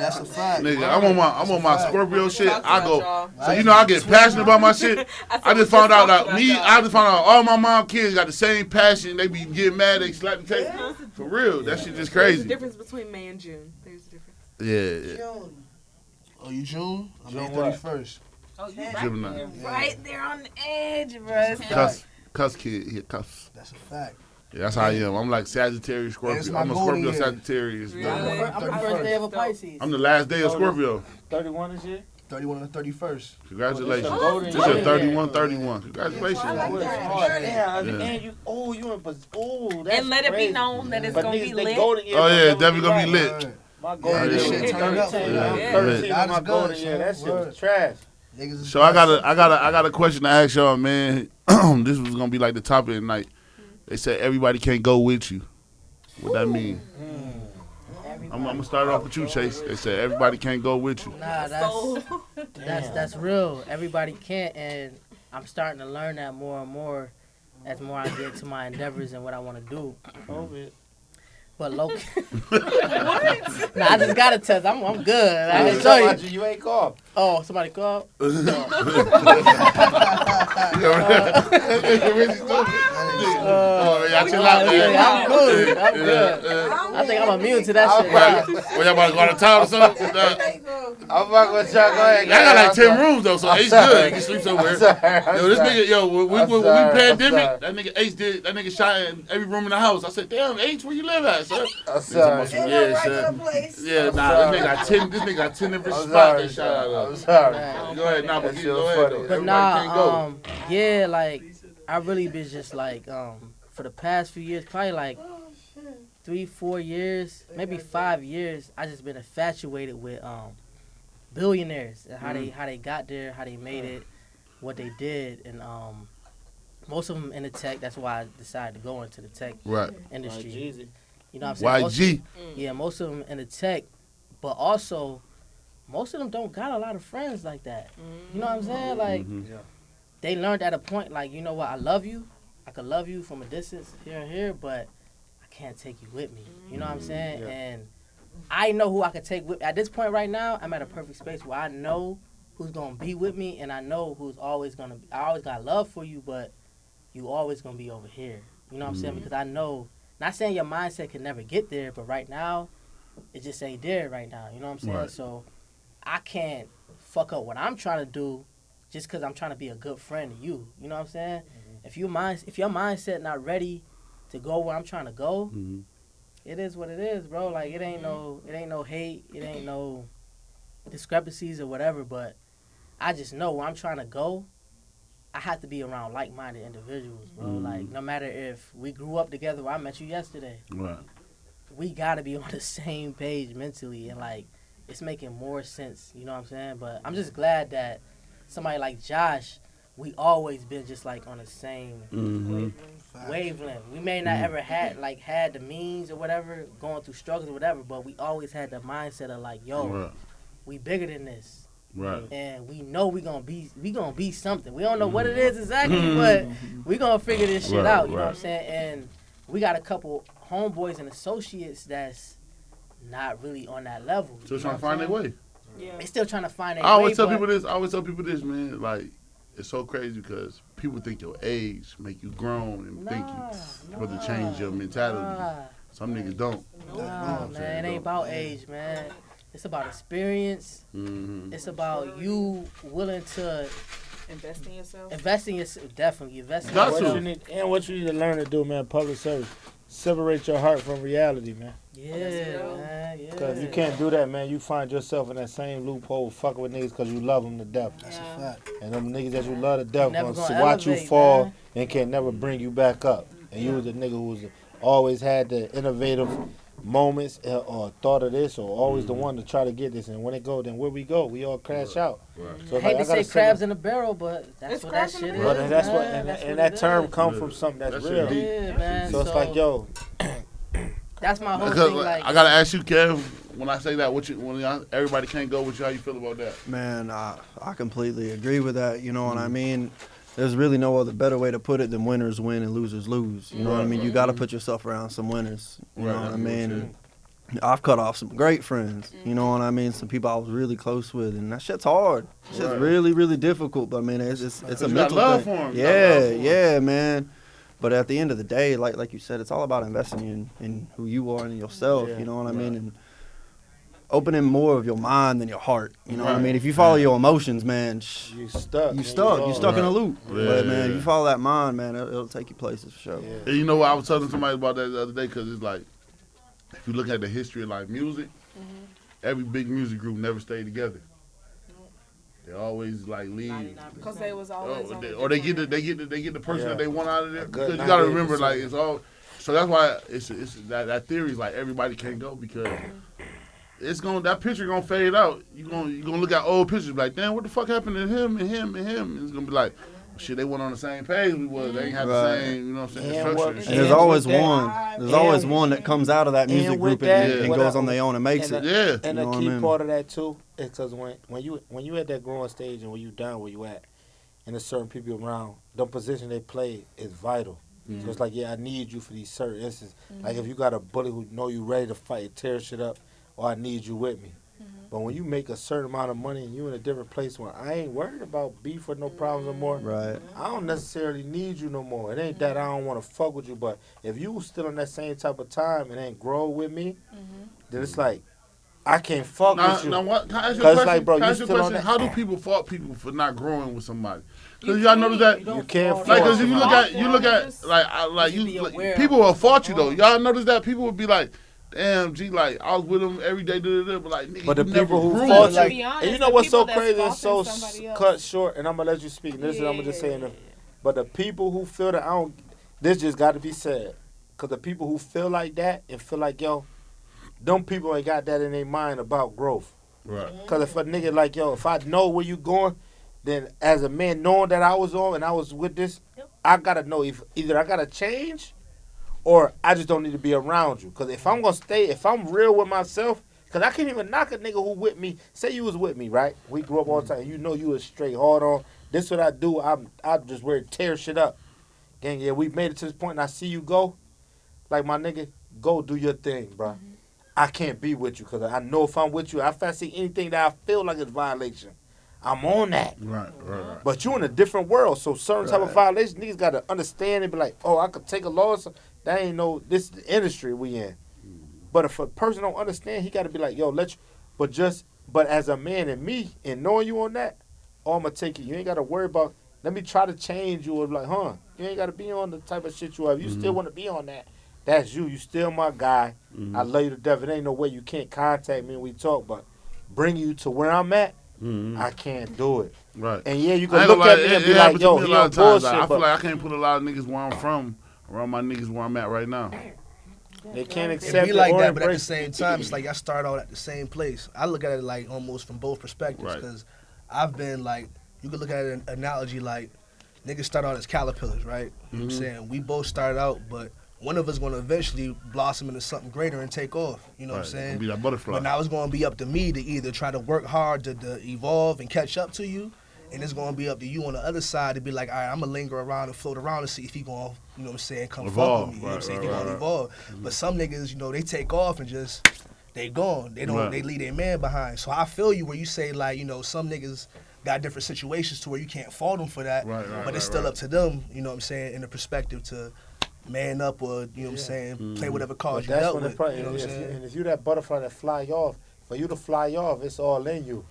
that's a fact. Nigga, I'm on my Scorpio shit. I go. So you know I get passionate about my shit. I just found out all my mom kids got the same passion. They be getting mad. They slap the table. For real, that shit just crazy. There's a difference between May and June. There's a difference. Yeah. Oh, you June? I'm May 31st. Oh, you Gemini. right there on the edge, bro. Cuss kid. He a cuss. That's a fact. Yeah, that's how I am. I'm like Sagittarius, Scorpio. I'm a Scorpio Sagittarius. I'm the first day of a Pisces. I'm the last day of Scorpio. 31 this year? 31 and 31st. Congratulations. This is 31. Congratulations. And and let it be known that it's going to be lit. Oh, yeah, definitely going to be lit. My golden shit turned up. 13 on my golden year. That shit was trash. So I got a question to ask y'all, man. This was going to be like the topic of the night. They said everybody can't go with you. What that mean? I'm gonna start off with you, Chase. They said everybody can't go with you. Nah, that's real. Everybody can't, and I'm starting to learn that more and more as more I get to my endeavors and what I want to do. But low. What? Nah, I just got a test. I'm good. I can show you. You ain't called. Oh, somebody called? I'm good. I'm good. I think I'm immune to that shit. Well, y'all about to go out of town or something? I'm about to go ahead. I got like 10 rooms though, so Ace good. You can sleep somewhere. Yo, this nigga, when we pandemic, that nigga Ace did. That nigga shot in every room in the house. I said, damn, Ace, where you live at, sir? I'm sorry. Yeah, son. Yeah, nah, this nigga got 10 different spots that shot out of. I'm sorry. Go ahead, nah, but go ahead though. But nah, yeah, like I really been just like for the past few years, probably like 3-4 years, maybe 5 years, I just been infatuated with billionaires and how they got there, how they made it, what they did, and most of them in the tech. That's why I decided to go into the tech industry. You know what I'm saying? YG. Most of them in the tech, but also most of them don't got a lot of friends like that. You know what I'm saying? Like they learned at a point, like, you know what, I love you. I could love you from a distance here and here, but I can't take you with me. You know what I'm saying? And I know who I can take with me. At this point right now, I'm at a perfect space where I know who's going to be with me, and I know who's always going to be. I always got love for you, but you always going to be over here. You know what I'm saying? Because I know, not saying your mindset can never get there, but right now, it just ain't there right now. You know what I'm saying? Right. So I can't fuck up what I'm trying to do just because I'm trying to be a good friend to you. You know what I'm saying? If your mindset not ready to go where I'm trying to go, it is what it is, bro. Like it ain't no hate, it ain't no discrepancies or whatever. But I just know where I'm trying to go. I have to be around like-minded individuals, bro. Like no matter if we grew up together, or I met you yesterday. Right. We gotta be on the same page mentally, and like it's making more sense. You know what I'm saying? But I'm just glad that somebody like Josh, we always been just like on the same wavelength. We may not ever had the means or whatever, going through struggles or whatever, but we always had the mindset of like, yo, we bigger than this. Right. And we know we gonna be something. We don't know what it is exactly, but we gonna figure this shit out. You know what I'm saying? And we got a couple homeboys and associates that's not really on that level. Still trying to find their way. Yeah. They still trying to find their way. I always tell people this, man. Like, it's so crazy because people think your age make you grown and think you supposed to change your mentality. Some niggas don't. Nah, man, it ain't about age, man. It's about experience. It's about you willing to invest in yourself. Definitely invest in What yourself. you need to learn to do, man, public service. Separate your heart from reality, man. Yeah, man. Yeah. Because you can't do that, man. You find yourself in that same loophole fucking with niggas because you love them to death. That's a fact. And them niggas that you love to death Never gonna gonna watch you elevate, fall man. and can never bring you back up. And you was a nigga who was always had the innovative moments or thought of this or always the one to try to get this. And when it go, then where we go, we all crash out. So I hate to say crabs in a barrel, but that's what that shit is. But that's what, man. and that term come from something that's real. Yeah, man. So it's like, yo. That's my whole Because thing. Like, I gotta ask you, Kev. When I say that, when everybody can't go with you, how you feel about that? Man, I completely agree with that. You know what I mean? There's really no other better way to put it than winners win and losers lose. You know what I mean? You got to put yourself around some winners. You know what I mean? I've cut off some great friends. You know what I mean? Some people I was really close with, and that shit's hard. Shit's really, really difficult. But I mean, it's a mental love thing. For 'em. Yeah, man. But at the end of the day, like you said, it's all about investing in who you are and in yourself. You know what I mean? And opening more of your mind than your heart. You know what I mean? If you follow your emotions, man, you stuck. You stuck in a loop. But man, if you follow that mind, man, it'll take you places for sure. And you know what? I was telling somebody about that the other day because it's like, if you look at the history of like music, every big music group never stayed together. They always like leave because they was always or they get the person that they want out of there. Because you gotta remember, like it's all. So that's why it's that theory is like everybody can't go because it's that picture gonna fade out. You gonna look at old pictures like, damn, what the fuck happened to him and him and him? And it's gonna be like, shit, they weren't on the same page we was. They ain't have the same, you know what I'm saying, structure. And there's always one. There's always one that comes out of that music group and goes on their own and makes it. Yeah. And the key part of that too is because when you at that growing stage and when you down where you at, and there's certain people around, the position they play is vital. So it's like, I need you for these certain instances. Like if you got a bully who know you ready to fight, tear shit up, or I need you with me. But when you make a certain amount of money and you in a different place where I ain't worried about beef or no problems no more, right? I don't necessarily need you no more. It ain't that I don't want to fuck with you, but if you still on that same type of time and ain't grow with me, then it's like, I can't fuck with you. Now what? Can I ask you a question? Like, bro, can I ask you a question? How do people fault people for not growing with somebody? Because y'all notice that you can't. Like, because if you look at people will fault you though. Y'all notice that people would be like, damn, G, like I was with him every day, but like, nigga, but the people who grew. fault like, and you know what's so crazy and so cut short, and I'm gonna let you speak. This is I'm gonna just say, but the people who feel that this just got to be said, because the people who feel like that and feel like them people ain't got that in their mind about growth. Right. Because if a nigga like if I know where you going, then as a man knowing that I was on and I was with this, I gotta know if either I gotta change. Or I just don't need to be around you. Because if I'm going to stay, if I'm real with myself, because I can't even knock a nigga who with me. Say you was with me, right? We grew up all the time. You know you was straight hard on. This what I do. I just ready to tear shit up. Gang, we made it to this point and I see you go. Like, my nigga, go do your thing, bro. I can't be with you because I know if I'm with you, if I see anything that I feel like it's violation, I'm on that. Right. But you in a different world. So certain type of violation, niggas got to understand and be like, I could take a loss. That ain't this is the industry we in. But if a person don't understand, he got to be like, but as a man and me, and knowing you on that, I'm going to take it. You ain't got to worry about, let me try to change you or like, you ain't got to be on the type of shit you have. You still want to be on that, that's you. You still my guy. Mhm. I love you to death. It ain't no way you can't contact me and we talk, but bring you to where I'm at, Mhm. I can't do it. Right. And yeah, you I can ain't look gonna at lie, me and it be like, happens to yo, me a he lot on of times. bullshit, I feel but like I can't put a lot of niggas where I'm from around my niggas where I'm at right now. they can't It accept be it like or that, but at the embrace it. same time, it's like y'all start out at the same place. I look at it like almost from both perspectives Right. because I've been like, you could look at an analogy like niggas start out as caterpillars, right? You know what I'm saying? We both started out, but one of us going to eventually blossom into something greater and take off. You know what I'm Right. saying? Be that butterfly. But now it's going to be up to me to either try to work hard to evolve and catch up to you, and it's going to be up to you on the other side to be like, all right, I'm going to linger around and float around and see if he going to, you know what I'm saying, come Evolve. fuck with me. You know what I'm Right, saying? If he right, going to right. evolve. But some niggas, you know, they take off and just, they gone. They don't, Right. they leave their man behind. So I feel you where you say, like, you know, some niggas got different situations to where you can't fault them for that, Right, but it's still up to them, you know what I'm saying, in the perspective to man up or, you know what I'm saying, play whatever But cards you that's dealt when with. the problem. You know what I'm And saying? if you that butterfly that fly off, for you to fly off, it's all in you.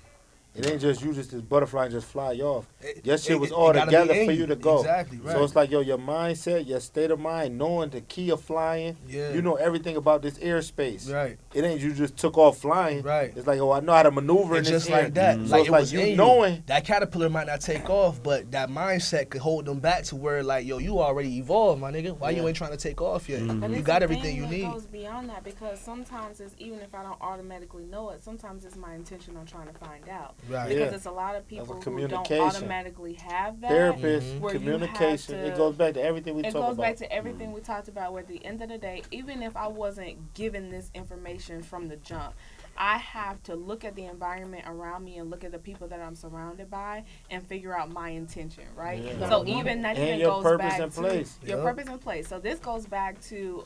It ain't just you just this butterfly and just fly off. Your shit was all gotta be together in for you to go. Exactly, right. So it's like, yo, your mindset, your state of mind, knowing the key of flying. Yeah. You know everything about this airspace. Right. It ain't you just took off flying. Right. It's like, oh, I know how to maneuver in It's this just air. like that. So Like it's it like was you in knowing. you. That caterpillar might not take off, but that mindset could hold them back to where, like, yo, you already evolved, my nigga. Why you ain't trying to take off yet? But You it's got a everything thing you that need. goes beyond that because sometimes it's even if I don't automatically know it, sometimes it's my intention on trying to find out. Right. Because Yeah. it's a lot of people who don't communication. automatically have that. Therapist, where you communication. have to- It goes back to everything we It talk goes about. back to everything we talked about where at the end of the day, even if I wasn't given this information from the jump, I have to look at the environment around me and look at the people that I'm surrounded by and figure out my intention, right? Yeah. So even that And even your goes purpose back in to place. your Yep. purpose in place. So this goes back to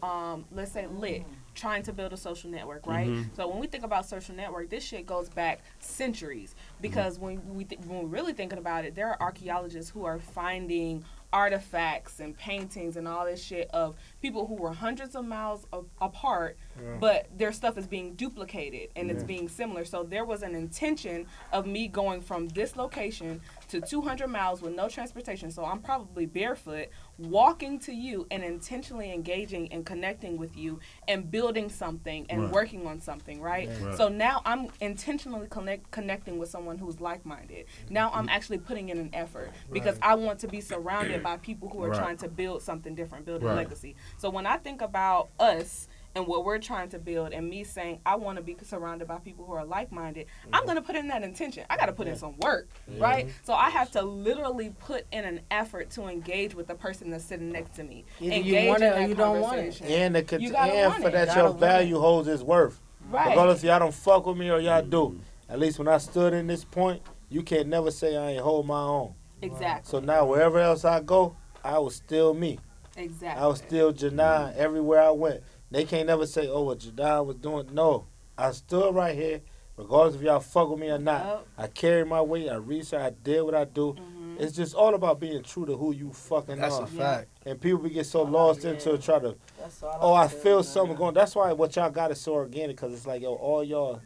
let's say lit. Trying to build a social network, right? So when we think about social network, this shit goes back centuries because when we're really thinking about it, there are archaeologists who are finding artifacts and paintings and all this shit of people who were hundreds of miles apart, but their stuff is being duplicated and it's being similar. So there was an intention of me going from this location to 200 miles with no transportation. So I'm probably barefoot, walking to you and intentionally engaging and connecting with you and building something and Right. working on something, right? Right. So now I'm intentionally connecting with someone who's like-minded. Now I'm actually putting in an effort because I want to be surrounded by people who are Right. trying to build something different, build a Right. legacy. So when I think about us and what we're trying to build and me saying I want to be surrounded by people who are like-minded, I'm going to put in that intention. I got to put in some work, right? So I have to literally put in an effort to engage with the person that's sitting next to me. Either you Engage want in it or that you don't want it. conversation. And You gotta and want for it. that Gotta your want value holds its worth. Right. Regardless if y'all don't fuck with me or y'all do. At least when I stood in this point, you can't never say I ain't hold my own. Exactly. So now wherever else I go, I was still me. Exactly. I was still Janai everywhere I went. They can't never say, oh, what Janai was doing. No. I stood right here, regardless if y'all fuck with me or not. Yep. I carried my weight, I researched, I did what I do. It's just all about being true to who you fucking That's are. a fact. And people get so lost into try to, That's all oh, I I'm saying, feel man. something going. That's why what y'all got is so organic, because it's like, yo, all y'all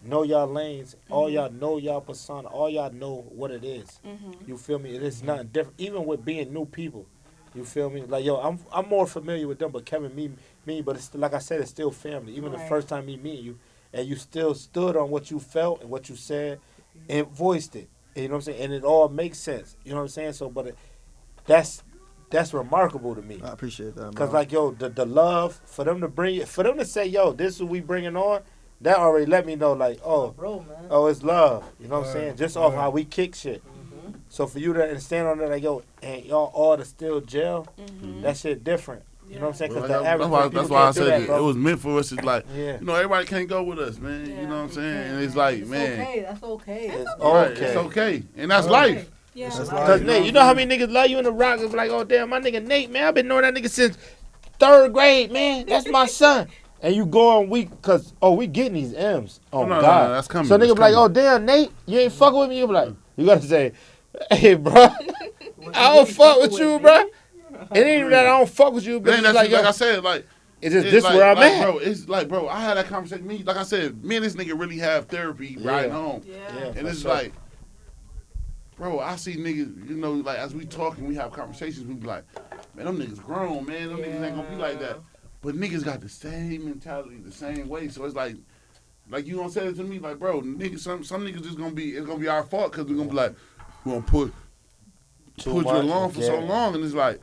know y'all lanes, all y'all know y'all persona, all y'all know what it is. You feel me? It is nothing different, even with being new people. You feel me? Like, yo, I'm more familiar with them, but Kevin, me, but it's like I said, it's still family. Even the Right. first time me meeting you, and you still stood on what you felt and what you said, and voiced it. You know what I'm saying? And it all makes sense. You know what I'm saying? So, but that's remarkable to me. I appreciate that, Cause man. like, yo, the love for them to bring it, for them to say, yo, this is what we bringing on. That already let me know, like, oh, Bro, man. oh, it's love. You know what I'm Right, saying? Just off right. how we kick shit. So for you to stand on that, like, yo, and y'all all to still gel, that shit different. You know what I'm saying? Because Well, the average that's people why I can't do said that, it. bro. It was meant for us. It's like, Yeah. you know, everybody can't go with us, man. You know what I'm saying? And it's like, It's man, okay. That's okay. It's right, okay. it's okay. And that's life. Yeah. That's Cause life. Nate, you know how many niggas love you in the rock and be like, oh damn, my nigga Nate, man, I've been knowing that nigga since 3rd grade, man. That's my son. And you go on cause we getting these M's. Oh No, God. no, that's coming. So That's nigga be like, coming. oh damn, Nate, you ain't fucking with me. You be like, you gotta say, hey, bro, I don't fuck with you, bro. It ain't even that I don't fuck with you, but Then it's that's like, like yo, I said, like, it's just it's this like, where I'm like, at. bro. It's like, bro, I had that conversation. Me, like I said, me and this nigga really have therapy riding home. Yeah. Yeah. And for it's sure. like, bro, I see niggas, you know, like as we talk and we have conversations, we be like, man, them niggas grown, man. Them niggas ain't gonna be like that. but niggas got the same mentality, the same way. So it's like you gonna say it to me, like, bro, niggas, some niggas just gonna be, it's gonna be our fault because we're gonna be like, we're gonna put you along for so long, and it's like,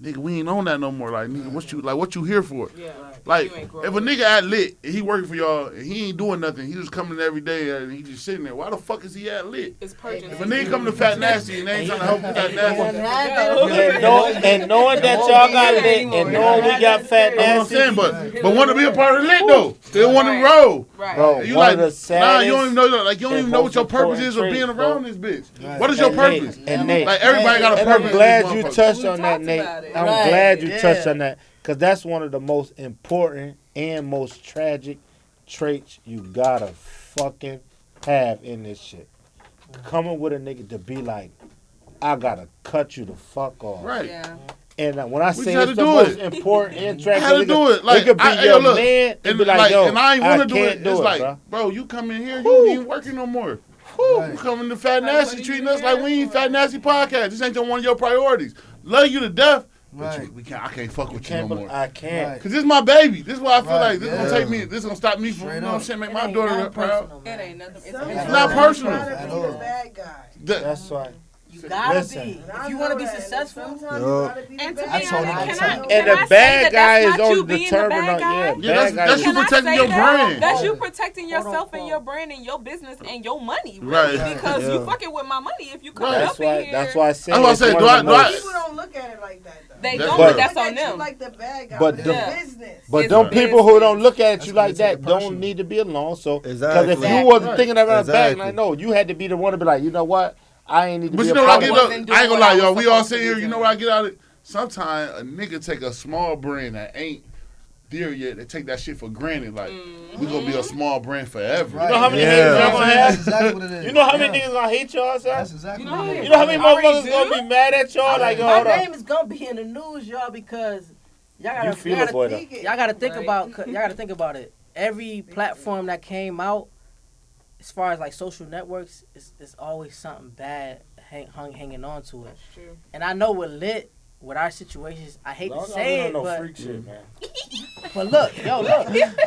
nigga, we ain't on that no more. Like, nigga, what you here for? Yeah. Like, if a nigga at lit, and he working for y'all, and he ain't doing nothing, he just coming every day, and he just sitting there. Why the fuck is he at lit? It's purchasing. If a nigga come to Fat Nasty and they ain't trying to help Fat Nasty, and knowing that y'all got lit, and knowing we got Fat you know what I'm Nasty, saying? But want to be a part of lit though. Still want to roll. Right. bro, You one like, of the nah, saddest you don't even know, like, you don't and even know what your most purpose is of important being traits, around bro. this bitch. Right. What is your And purpose? Nate, and Nate, Like, everybody got a and purpose. I'm glad in you this touched We on that, talked Nate. about it. I'm Right, glad you yeah. touched on that because that's one of the most important and most tragic traits you gotta fucking have in this shit. Coming with a nigga to be like, I gotta cut you the fuck off. motherfucker. Right. Yeah. And when I We say just had it's to the do most it. important and tragic, Had to do it. Like, it could be hey, your look, man and And, be like, yo, and I ain't want to do can't it. do It's it, like, bro. bro, you come in here, you ain't even working no more. Whew, you coming to Fat Nasty treating us like we ain't Fat Nasty podcast. This ain't one of your priorities. Love you to death, but Right. I can't fuck with you no more. I can't. Right. Cause this is my baby. This is why I feel Right, like this yeah. gonna take me. This gonna stop me from, you know what I'm saying, make my daughter proud. It ain't nothing. Some It's people not are personal. trying to At be all. the bad guy. That's why. You gotta Listen. be. And I If you know want to be that, and successful, sometimes you Yup. gotta be the And to be bad I told honest, him all guy. the can I, time. And can the I say bad that guy that's is not on you being the determined bad on guy? yeah. Yeah, Bad guy that's is- you Can I protecting say your that? brand. That's you protecting yourself and your brand and your business and your money, really, Right. because Yeah. you fucking with my money if you come Right. up in here. That's why I said. That's why I it's said, one do of I- the do I- most- People don't look at it like that though. They That's don't, right. but that's Look on at you them. like the bad guy, But but the- it's business. But It's them people who business. don't look at That's you when like they take that it don't personal. need to be alone. So, because Exactly. if you wasn't Right. thinking about it back, Exactly. and I know you had to be the one to be like, you know what, I ain't need to But be you a know what I part get of up? it. wasn't I ain't doing gonna what I lie, y'all. was We all supposed sit to here. be You know doing. what I get out of it? Sometimes a nigga take a small brand that ain't there yet. They take that shit for granted. Like, we gonna be a small brand forever. Right. You know how many Yeah. haters y'all gonna That's have? exactly what it is. You know how many Yeah. niggas gonna hate y'all, son? That's exactly You know what how it many- is. You know how many Already motherfuckers do? gonna be mad at y'all? Like, yo, my hold name up. is gonna be in the news, y'all, because y'all You gotta, feel it, boy, though. y'all gotta think Right. about, y'all gotta think about it. Every platform that came out, as far as like social networks, it's always something bad hanging on to it. That's true. And I know with lit, with our situations, I hate to say it, but freak shit, man. look,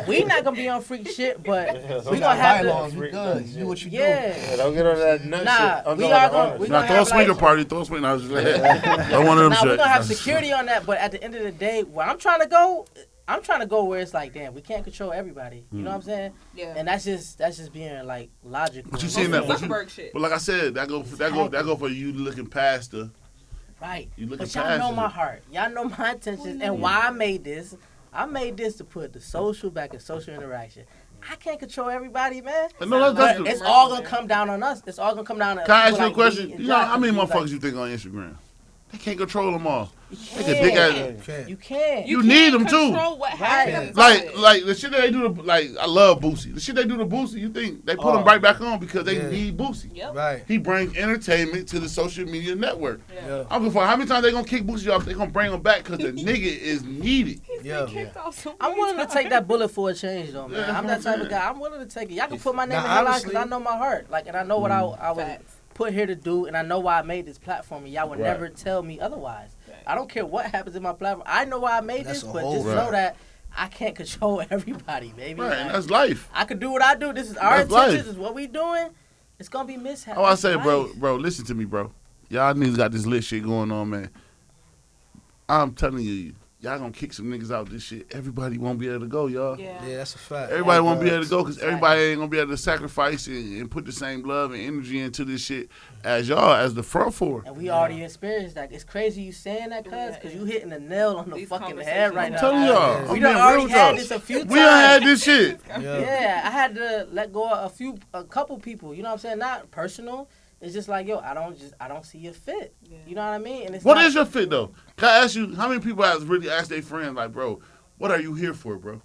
we not gonna be on freak shit, but we We gonna have bylaws. to, We good. You do what you do. yeah. Don't get on that nut Nah, shit. I'm we talking are about gonna- honest. we Now throw a have, swinger like- party. Throw a swinger. I was just like, I want them Now we're shit. gonna have security on that, but at the end of the day, where I'm trying to go where it's like, damn, we can't control everybody. You know what I'm saying? Yeah. And that's just being like logical. But you seen that? But, Zuckerberg shit. but like I said, that go for you looking past the. Right. You looking But y'all past know it. my heart. Y'all know my intentions and why I made this. I made this to put the social back in social interaction. I can't control everybody, man. No, that's But the. it's all gonna come down on us. It's all gonna come down on Can I ask people you a like question? me and You know how many Josh. motherfuckers you think on Instagram? They can't control them all. You They can dig can't. at Okay. You can't. You need them, too. Control what Right. happens. like the shit that they do to, like, I love Boosie. The shit they do to Boosie, you think they put him right back on because they Yeah. need Boosie. Yep. Right. He brings entertainment to the social media network. Yeah. I'm gonna how many times they gonna kick Boosie off? They gonna bring him back because the nigga is needed. Yeah. Kicked off so I'm many willing to times. take that bullet for a change, though, man. Yeah, I'm that type of yeah. guy. I'm willing to take it. Y'all can put my name Now, in your life because honestly- I know my heart. Like, and I know what I was Facts. put here to do, and I know why I made this platform, and y'all would Right. never tell me otherwise. I don't care what happens in my platform. I know why I made That's this, a but whole- just Right. know that I can't control everybody, baby. Right, Like, and that's life. I could do what I do. This is our That's intentions. life. This is what we doing. It's gonna be mishaps. Oh, I say, It's bro, life. listen to me, bro. Y'all niggas got this lit shit going on, man. I'm telling you, y'all gonna kick some niggas out this shit. Everybody won't be able to go, y'all. Yeah. Yeah, that's a fact. Everybody won't be able to go because everybody ain't gonna be able to sacrifice and put the same love and energy into this shit as y'all, as the front four. And we already experienced that. It's crazy you saying that, cuz, because you hitting the nail on the These fucking head conversations right I'm now. telling y'all. We I'm done being real already with had y'all. this a few times. We done had this shit. Yeah. Yeah, I had to let go of a couple people. You know what I'm saying? Not personal. It's just like, yo, I don't see your fit. You know what I mean? And it's What not, is your fit though? Can I ask you how many people have really asked their friends like, bro, what are you here for, bro?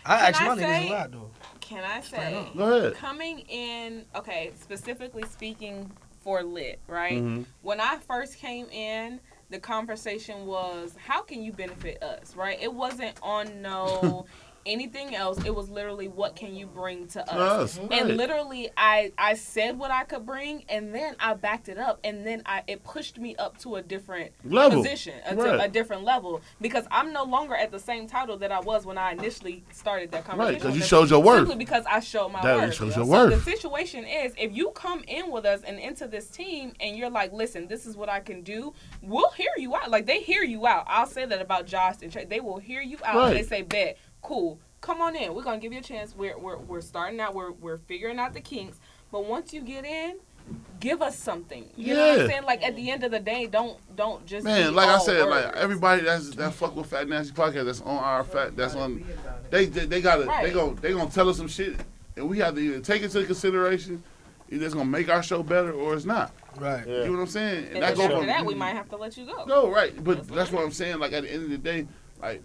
I ask Can my I niggas say- a lot though. Can I say, Go ahead. coming in, okay, specifically speaking for lit, right? Mhm. When I first came in, the conversation was, how can you benefit us, right? It wasn't on no anything else. It was literally, what can you bring to us? Us, And right. literally, I said what I could bring, and then I backed it up, and then it pushed me up to a different Level. position, Right. to a different level, because I'm no longer at the same title that I was when I initially started that conversation. Right, because with you them, showed your worth. Simply because I showed my That worth. shows your So worth. the situation is, if you come in with us and into this team, and you're like, listen, this is what I can do, we'll hear you out. Like, they hear you out. I'll say that about Josh and Trey. They will hear you out. Right. And they say, bet, cool, come on in. We're gonna give you a chance. We're starting out. We're figuring out the kinks. But once you get in, give us something. You know what Yeah. I'm saying? Like, at the end of the day, don't just Man, be like I all said, words. like everybody that fuck with Fat Nasty Podcast, that's on our fat, that's on. They gotta Right. they gonna tell us some shit, and we have to either take it into consideration, either it's gonna make our show better or it's not. Right. Yeah. You know what I'm saying? And that then go after from that, we might have to let you go. no right, but that's what I'm saying. Like at the end of the day, like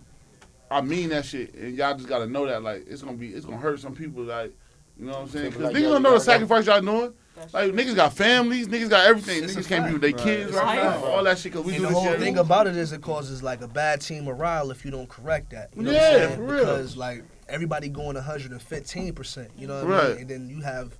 I mean that shit, and y'all just gotta know that like it's gonna hurt some people. Like you know what I'm saying? People Because like niggas y'all don't know the gotta go. sacrifice y'all doing. Like niggas got families, niggas got everything. It's a Niggas can't be with their kids It's a right now, fact. all that shit. Cause we And do the this whole shit. thing about it is it causes like a bad team morale if you don't correct that. You know what Yeah, I'm saying? for real. Because like everybody going 115%. You know what I Right. mean? And then you have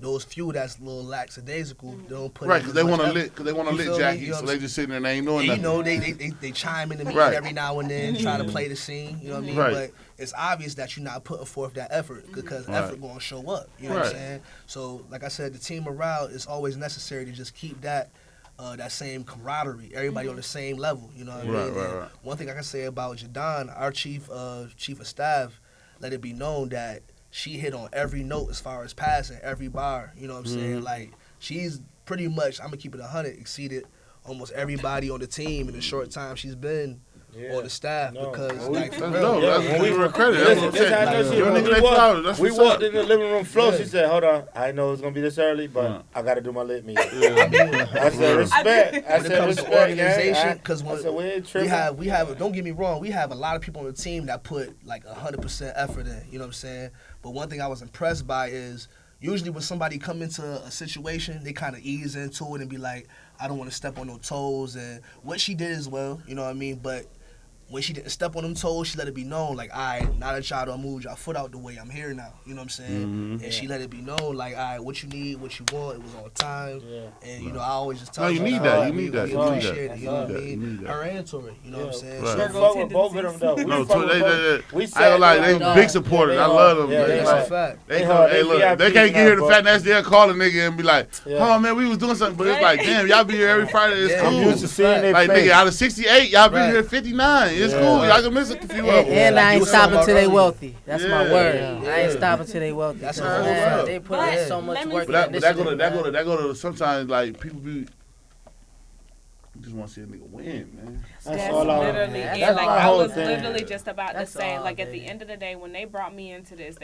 those few that's a little lackadaisical. They don't put Right, in because as they much want to effort. lit, because they want to You lit feel me? Jackie, You know so what they I'm just sitting there and they ain't doing And, nothing. you know, they chime in the meeting Right. every now and then, try to play the scene. You know what I mean? Right. But it's obvious that you're not putting forth that effort because Right. effort gonna show up. You know what I'm Right. saying? So, like I said, the team morale is always necessary to just keep that same camaraderie. Everybody on the same level. You know what I mean? Right, And right, right. one thing I can say about Jadon, our chief of staff, let it be known that she hit on every note as far as passing every bar. You know what I'm saying? Like she's pretty much, I'm gonna keep it 100, exceeded almost everybody on the team in the short time she's been on the staff because like for That's real. dope. That's when we give her were credit. That's what I'm That's how I know saying. she- Give a when nigga we they walked- flowers. That's We what's up. walked in the living room floor. Yeah. She said, "Hold on, I know it's gonna be this early, but Yeah. I gotta do my lit meeting." Yeah. I said, "Respect." I When it said, comes to "Respect, organization, gang." because I said, "We ain't tripping." we have don't get me wrong, we have a lot of people on the team that put like 100% effort in. You know what I'm saying? But one thing I was impressed by is usually when somebody come into a situation, they kind of ease into it and be like, I don't want to step on no toes. And what she did as well, you know what I mean? But when she didn't step on them toes, she let it be known, like, all right, now that y'all don't move y'all foot out the way, I'm here now. You know what I'm saying? And she let it be known, like, all right, what you need, what you want, it was on time. Yeah. And, you know, I always just tell No, you her, need like, that, all you right, need we that, you need appreciate that. it. You You know what I need that, you mean? need that. Her and Tori, you know what I'm saying? Right. We Virgo fuck with both of them though. We No, fuck with both. I We ain't gonna lie, they No. big supporters. I love them. Yeah, They That's like- a fact. They They come, hard. hey, They look, VIP they can't get here the now, Fat Nasty. They'll call a nigga and be like, Yeah. "Oh man, we was doing something," but it's like, damn, y'all be here every Friday. It's Yeah. I'm cool. used to seeing their Like face. nigga, out of 68, y'all be Right. here at 59. It's Yeah. cool. Y'all can miss a few of them. And I You ain't was talking stopping about till they earlier. wealthy. That's my Yeah. word. Yeah. I ain't stopping till they wealthy. That's 'cause, a whole man, fact. they put But in so much let me work. But in that go to sometimes like people be just want to see a nigga win, man. That's That's all I- literally That's it. Like my I whole was thing. literally just about That's to say, all, like at baby. the end of the day, when they brought me into this,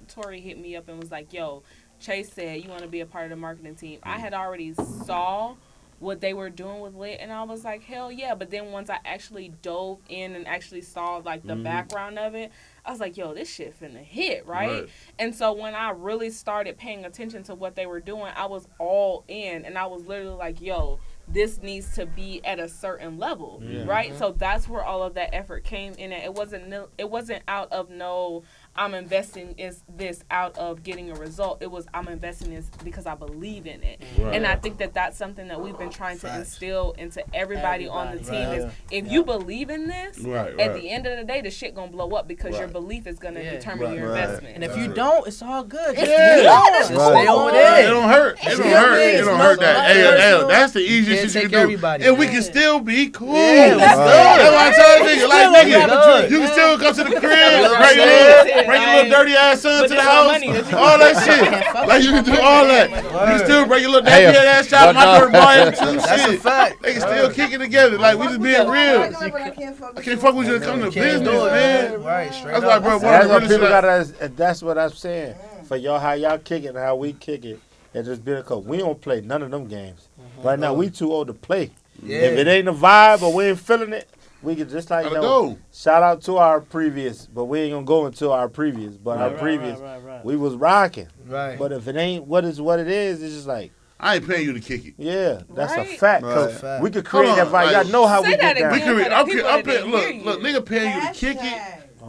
Tori hit me up and was like, "Yo, Chase said you want to be a part of the marketing team." I had already saw what they were doing with Lit, and I was like, hell yeah. But then once I actually dove in and actually saw like the background of it, I was like, yo, this shit finna hit, right? And so when I really started paying attention to what they were doing, I was all in, and I was literally like, yo, this needs to be at a certain level, right? So that's where all of that effort came in. It wasn't out of no, I'm investing this out of getting a result. It was, I'm investing this because I believe in it. Right. And I think that that's something that we've been trying to Facts. instill into everybody on the team Right. is if you believe in this, Right, at right. the end of the day, the shit gonna blow up because your Right. belief is gonna Yeah. determine your Right. investment. And if you don't, it's all good. Just Yeah. be honest. Just stay over It there. don't hurt. It don't Yeah, hurt. It it's don't no- hurt that. not Hey, personal. that's the easiest Can't shit you take can do. everybody. And we can still be cool. Yeah, that's good. That's why I tell nigga, like, Still nigga, have a drink. you can still come to the crib, what bring I'm your little dirty ass son But to the there's no house, money that you all that shit. Like, you can do all that. You can still bring your little Hey, nappy ass child, but my no. dirt Mario too. That's a Shit. fact. They can still kick it together. Like, we just being real. I Can't fuck with you and come to Can't business, do it, man. Right, straight That's up. like, bro, one That's of the what realest people shit. gotta. That's what I'm saying. For y'all, how y'all kick it and how we kick it, and just being a coach. We don't play none of them games. Right now, we too old to play. Yeah. If it ain't a vibe or we ain't feeling it, we can just like Gotta know. go. Shout out to our previous, but we ain't gonna go into our previous. But our previous, we was rocking. Right. But if it ain't what it is, it's just like, I ain't paying you to kick it. yeah, that's a Right. fact. Right. 'Cause Fact. we could create Hold that on, vibe. like- Y'all know how Say we that get down. We again. can, for the I'm, people I'm that didn't hear look, you. look, nigga paying you to kick it.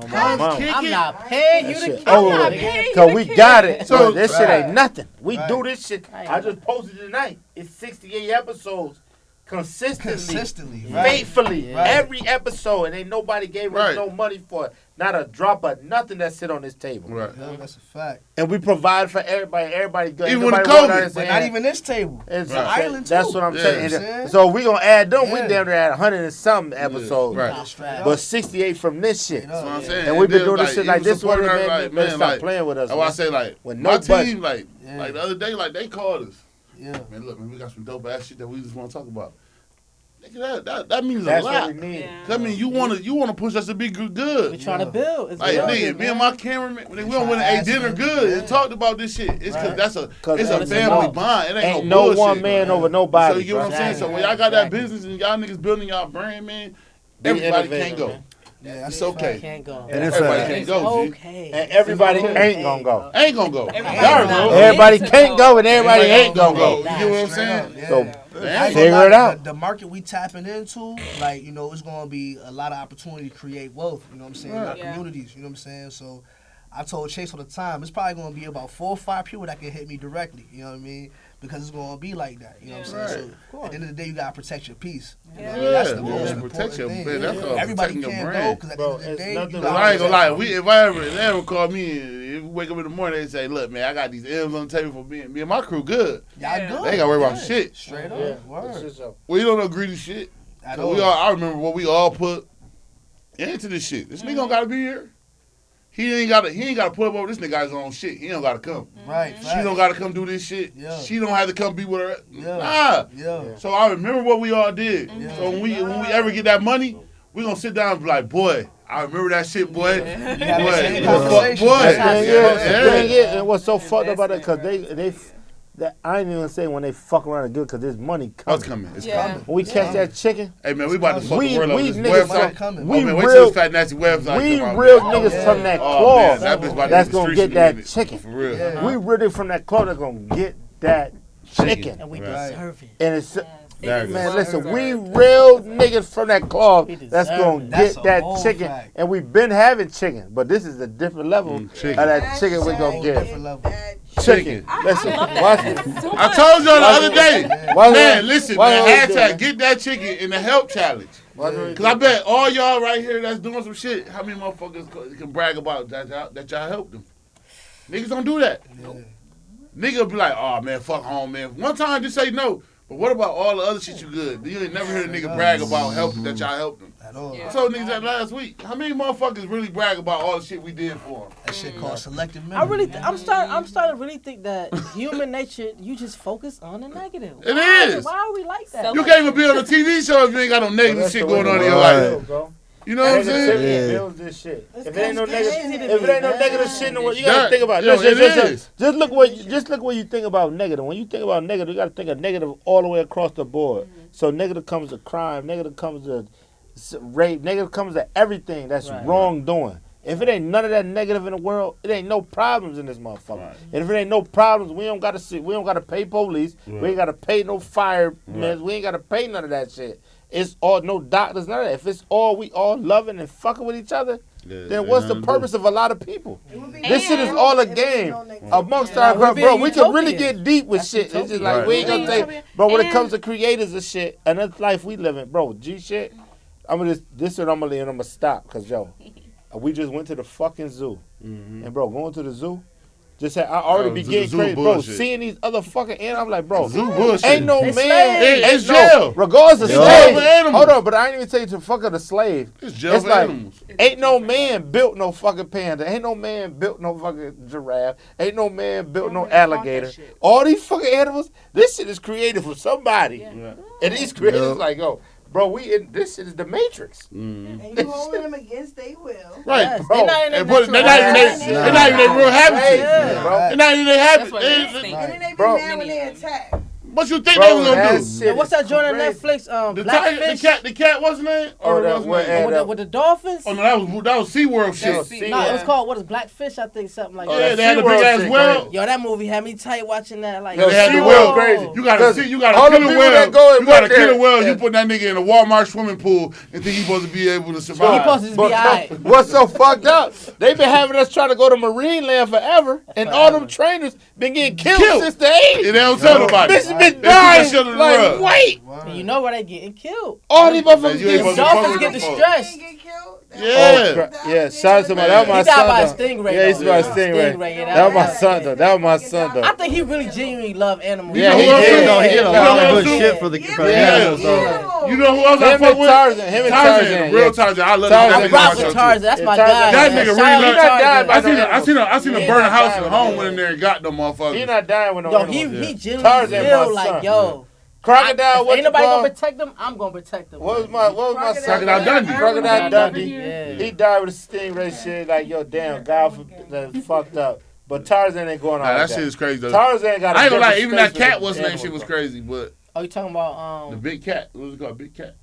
my mama. I'm not paying you to Shit kick over it. with. paying you Cause to we kick got it. it. So this shit Right. ain't nothing. We Right. do this shit. I just posted it tonight. It's 68 episodes. Consistently, right. faithfully, Right. every episode, and ain't nobody gave us Right. no money for it. Not a drop of nothing that sit on this table. Right. Yeah, that's a fact. And we provide for everybody. Everybody good. Even Ain't with nobody COVID. walking out But and not saying- even this table. It's The island That's too. what I'm Yeah. saying. You know what I'm saying? So we gonna add them. We Yeah. down there at 100 and something episodes. Right. Nah, straight But up. 68 from this shit. Straight up. That's what I'm saying. And we've been then, doing this shit like even this. What it supporting made everybody, me stop like, playing with us. That's why I man. say like With my no budget. team, like Yeah. the other day, like they called us. Yeah. Man, look, man, we got some dope ass shit that we just want to talk about. Nigga, that means That's a lot. what we need. Yeah. That mean you wanna push us to be good. We trying to build. It's Like building, nigga, me man. and my cameraman, we don't want to trying eat to dinner ask good him. and talked about this shit. It's Right. because it's a it's family about- bond. It Ain't ain't no bullshit. one man over nobody. So you get what I'm bro. saying? So when y'all got that business and y'all niggas building y'all brand, man, Be everybody innovative, can't go. man. Yeah, that's It's a okay. fact. Can't go. And it's Everybody a- can't It's go, G. okay. And everybody It's ain't gonna go. Ain't gonna go. Everybody Y'all not know. meant Everybody to can't go and everybody Everybody ain't gonna go. You get what I'm saying? Yeah. So I ain't gonna figure lie, it out. The market we tapping into, like, you know, it's gonna be a lot of opportunity to create wealth, you know what I'm saying, in our Yeah. communities, you know what I'm saying? So I told Chase all the time, it's probably gonna be about 4 or 5 people that can hit me directly, you know what I mean? Because it's gonna be like that, you know what I'm saying? So at the end of the day, you gotta protect your peace. You know what I mean? Yeah, That's the yeah, most protect important your thing. man, that's called Everybody protecting your can't go, brand. because at the Bro, end of the it's day, nothing you wrong I ain't gonna lie. protect- If they ever call me, if we wake up in the morning, they say, "Look, man, I got these M's on the table for me and my crew. Good. Y'all Yeah. good. They ain't gotta worry about Yeah. shit. Straight up. yeah, Word. it's just a- We don't know greedy shit. At 'Cause all. I remember what we all put into this shit. This nigga don't gotta be here. He ain't gotta put up over this nigga got his own shit. He don't gotta come. Right. She don't gotta come do this shit. Yeah. She don't have to come be with her. Yeah. Nah. Yeah. So I remember what we all did. Yeah. So when we ever get that money, we gonna sit down and be like, boy, I remember that shit, boy. You have the same Boy, conversation. boy. That's how Yeah, it yeah, goes. yeah. And what's so fucked up about it, because that I ain't even say when they fuck around and good, because there's money What's coming. coming? It's Yeah. coming. When we catch that chicken, Hey man, we about to fuck We- the world up we with this niggas website. coming. we Oh man, wait real- till this fat nasty website we come out. real man. niggas yeah. from that Oh claw. man, that bitch about to That's hit the gonna streets get in a that minute. chicken. For real. Yeah. We really from that claw that's gonna get that chicken. And we Right. deserve it. And it's There it man, is. listen, we real niggas from that claw We that's deserve gonna it. That's get a that whole chicken. fact. And we've been having chicken, but this is a different level chicken. of that chicken we gonna get. Different level. Chicken. Listen, watch it. Too I much. told y'all the other day. Why- Man, listen, why- man, why- hashtag get that chicken in the help challenge. Cause I bet all y'all right here that's doing some shit, how many motherfuckers can brag about that y'all helped them? Niggas don't do that. Nigga be like, oh man, fuck home, man. One time just say no. But what about all the other shit you good? You ain't never heard a nigga brag about helping that y'all helped them. At all. Yeah. I told niggas that last week. How many motherfuckers really brag about all the shit we did for them? That shit called selective memory. I really, I'm starting to really think that human nature, you just focus on the negative. It Why? is. Why are we like that? So- You can't even be on a TV show if you ain't got no negative shit going on in your life. You know what I'm saying? Yeah. Builds this shit. It's If it ain't no crazy negative, to if it ain't no me, negative man. shit in the world, you That- gotta think about yo, it. it is. Just look what you think about negative. When you think about negative, you gotta think of negative all the way across the board. So negative comes to crime, negative comes to rape, negative comes to everything that's Right. wrongdoing. If it ain't none of that negative in the world, it ain't no problems in this motherfucker. Right. And if it ain't no problems, we don't gotta pay police. We ain't gotta pay no firemen. We ain't gotta pay none of that shit. It's all no doctors, none of that. If it's all we all loving and fucking with each other, then what's the purpose of a lot of people? This shit is all a game amongst our we're bro. We being can really utopian. get deep with That's shit. It's just utopian. like we ain't gonna Right. take. But when it And- comes to creators of shit and this life we live in, bro, G shit. I'm gonna this is what I'm gonna leave and I'm gonna stop because yo, we just went to the fucking zoo and bro, going to the zoo. Just had, I already be zoo- getting zoo crazy, bro. bullshit. Seeing these other fucking animals, I'm like, bro, Zoo bullshit. ain't no It's man. slaves. It's no, jail. regardless of It's slave. jail for animals. Hold on, but I ain't even tell you to fuck up the slave. It's jail It's for like, animals. ain't no man built no fucking panda. Ain't no man built no fucking giraffe. Ain't no man built no alligator. All these fucking animals, this shit is created from somebody. Yeah. And these creators Yep. like, yo, bro, this shit is the Matrix. And you holding them against their will. Right. Yes, bro. they're not in their And put, they're natural not even habitat. they, they're not even their real habitat. Crazy, bro. They're not even their That's habitat. what it is. And then they be Bro. mad when they attack. What you think they was gonna do? Yo, what's that joint on Netflix? The Blackfish? the cat, what's his name? Or that what's one, his name? With the dolphins? Oh no, that was SeaWorld shit. No, it was called what is Blackfish? I think something like Yeah, that. they had the big ass well. Yo, that movie had me tight watching that. Like, They had the well crazy. You gotta see, you gotta kill a well. You gotta kill a well. You put that nigga in a Walmart swimming pool and think he's supposed to be able to survive. He supposed to be alright. What's so fucked up? They been having us trying to go to Marine Land forever, and all them trainers been getting killed since the 80s. And they don't tell nobody. Bitches been dying. Like, wait. And you know where they getting killed. All these motherfuckers These dolphins get distressed. Yeah. Yeah, shout out to my, that was my He son. died by a though. stingray. Yeah, he's though. by a stingray. Yeah, That was my son though. That was my son though. I think he really genuinely loved animals. Yeah, He did a lot of good Yeah. shit for the animals, though. You know who else I Him fuck and with? Tarzan. Him and Tarzan. Real Tarzan. I love Tarzan. that. I rock with Tarzan. That's my guy. That man. nigga Shout out really to Tarzan. I seen him burn a house at home when in there and got them motherfuckers. He not dying with no Yo, animals. he genuinely Tarzan, feel my like, son. yo. Crocodile, what Ain't nobody you gonna call? protect them. I'm gonna protect them. What was my son? Crocodile Dundee. Crocodile Dundee. Yeah. He died with a stingray shit. Like, yo, damn, God, that fucked up. But Tarzan ain't going on Nah, like that shit is crazy though. Tarzan got. I ain't gonna lie, different even that space cat with was the name shit animals, was bro. crazy, but Oh, you talking about the big cat. What was it called? Big cat.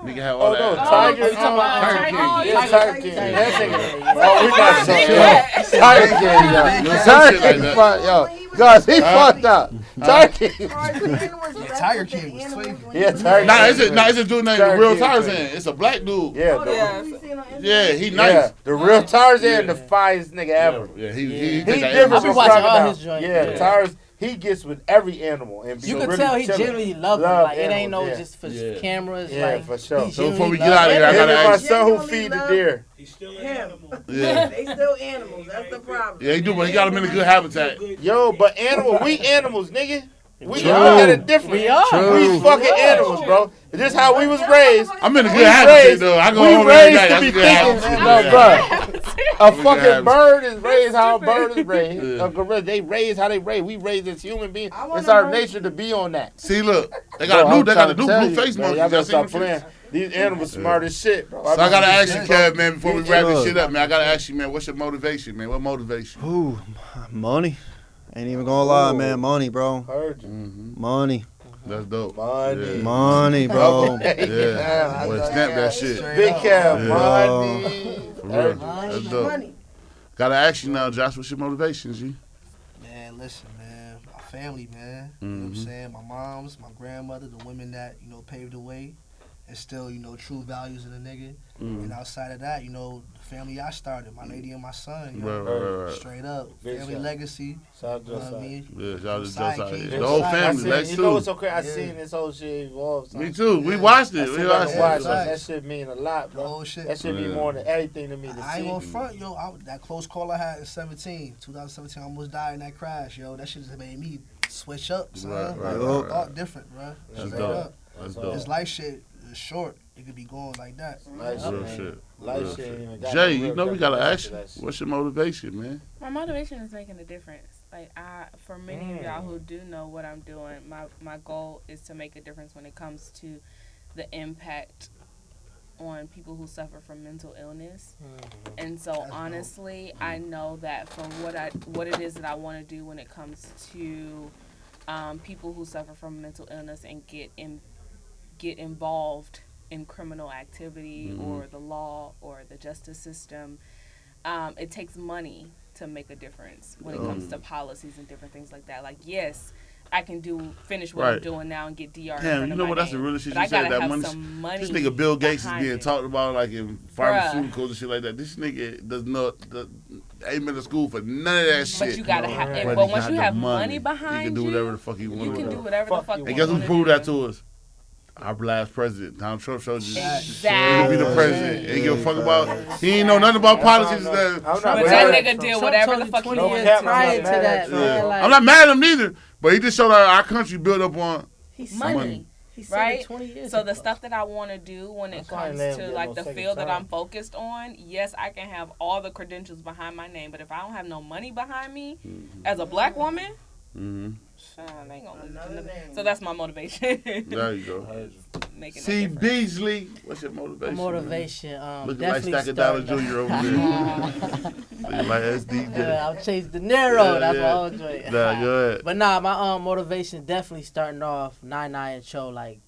Nigga have all Oh no, that. Tiger. you talking about Tiger King. Yeah, Tiger King. Tiger That King. nigga. Oh, we got some. Yeah. Tiger King, yo. Tiger Shit like King, that. fuck, yo. Guys, he fucked up. Tiger King. Tiger King was tweaking. Yeah, Tiger Nah, King. it's a dude named Tiger Real King, Tarzan. man. It's a black dude. Yeah, Yeah, he nice. yeah. The real Tarzan, the finest nigga ever. Yeah, he He take that different I every- be from watching all Crocodile. his joints. Yeah, Yeah. Tarzan, he gets with every animal and be You can really tell he chillin'. genuinely love them. Love Like, it ain't no animals, yeah. just for Yeah. cameras. Yeah, like, for sure. he So before we genuinely get out of here, I love Him gotta and my ask. son who feed the deer. Him. Yeah, They still animals. That's the problem. yeah, he do, but he got him in a good habitat. Yo, but we animals, nigga. We True. look at it different. We are. We fucking animals, bro. This how we was raised. I'm in a good We habitat raised, though. I go we home every raised night. to That's be a good thinking, habitat. no, bro. A Good fucking habits. bird is raised how a bird is raised. Yeah. A gorilla, they raise how they raise. We raised as human beings. I wanna It's our know- nature to be on that. See, look, they got Bro, a I'm new, they got trying a to new tell blue you, face man, monkey. y'all Y'all better seen stop them playing. shits? These animals smart as shit, bro. So I gotta ask you, Kev, man, before we wrap this Look. shit up, man. I gotta ask you, man, what's your motivation, man? What motivates you? Ooh, money. Ain't even gonna lie, man. Money, bro. Heard you. Money. That's dope. Money. Yeah. Money, bro. Yeah. Boy, snap that shit. Big Kev, Yeah. money. For real. That's dope. Money. Gotta ask you now, Josh, what's your motivations, G? Man, listen, man. My family, man. You know what I'm Mhm. saying? My moms, my grandmother, the women that, paved the way. And still, true values in a nigga. Mm. And outside of that, the family I started, my lady and my son. Right. Straight up. Big Family shout. legacy. Shout out to You know us. what I mean? Yeah, y'all just Side Josiah. kids. The whole Side family, kids. Lex You know what's too. okay? I Yeah. seen this whole shit evolve. son. Me too. We Yeah. watched I it. sit We back watched and watch it. that. That shit mean a lot, The bro. whole shit. That shit mean Yeah. more than everything to me to I ain't see. gonna front, yo. That close call I had in 2017, I almost died in that crash, yo. That shit just made me switch up, son. Right, Like, right, I right. thought different, bro. That's Straight dope. up. That's This dope. life shit is short. It could be going like that. Life Real shit. shit. Life Real shit ain't shit. even got Jay, no you real know we gotta definition ask to you. that shit. What's your motivation, man? My motivation is making a difference. Like for many of y'all who do know what I'm doing, my goal is to make a difference when it comes to the impact on people who suffer from mental illness. And so honestly, I know that for what it is that I want to do when it comes to people who suffer from mental illness and get involved in criminal activity or the law or the justice system, it takes money to make a difference when it comes to policies and different things like that. Like, yes, I can finish what I'm Right. doing now and get DR. in Damn, front you of know my what? That's the name. realest shit But you I said. gotta That have money. some money. This nigga Bill Gates is behind being it. talked about like in pharmaceuticals and shit like that. This nigga does not ain't been to school for none of that shit. But you gotta have. But But he once got you the have money, money he behind can do whatever the fuck he you wants. can do whatever the fuck you And guess who wanna proved do. that to us? Our last president, Donald Trump, showed you Exactly. he'll be the president. Ain't give a fuck about. He ain't know nothing about politics. I'm That, not But mad that at nigga Trump. did Trump whatever told the you fuck he 20 No wanted years cap, to. prior I'm to not mad that, at man. yeah. Like, I'm not mad at him neither, but he just showed our country built up on. he said Money. it. He said Right? it 20 years So ago. the stuff that I want to do when it That's why I comes ain't to let like no the second field that time. I'm focused on, yes, I can have all the credentials behind my name, but if I don't have no money behind me as a black woman, Mm-hmm. shit, they ain't gonna listen to Another me. name. So that's my motivation. There you go. making See, a difference. Beasley, what's your motivation? Motivation, Looking like definitely Stack Dollar starting Jr. over there. Looking like SD. I'll chase De Niro. That's my old joint. Nah, go ahead. But nah, my motivation definitely starting off 9-9 and Cho. Like,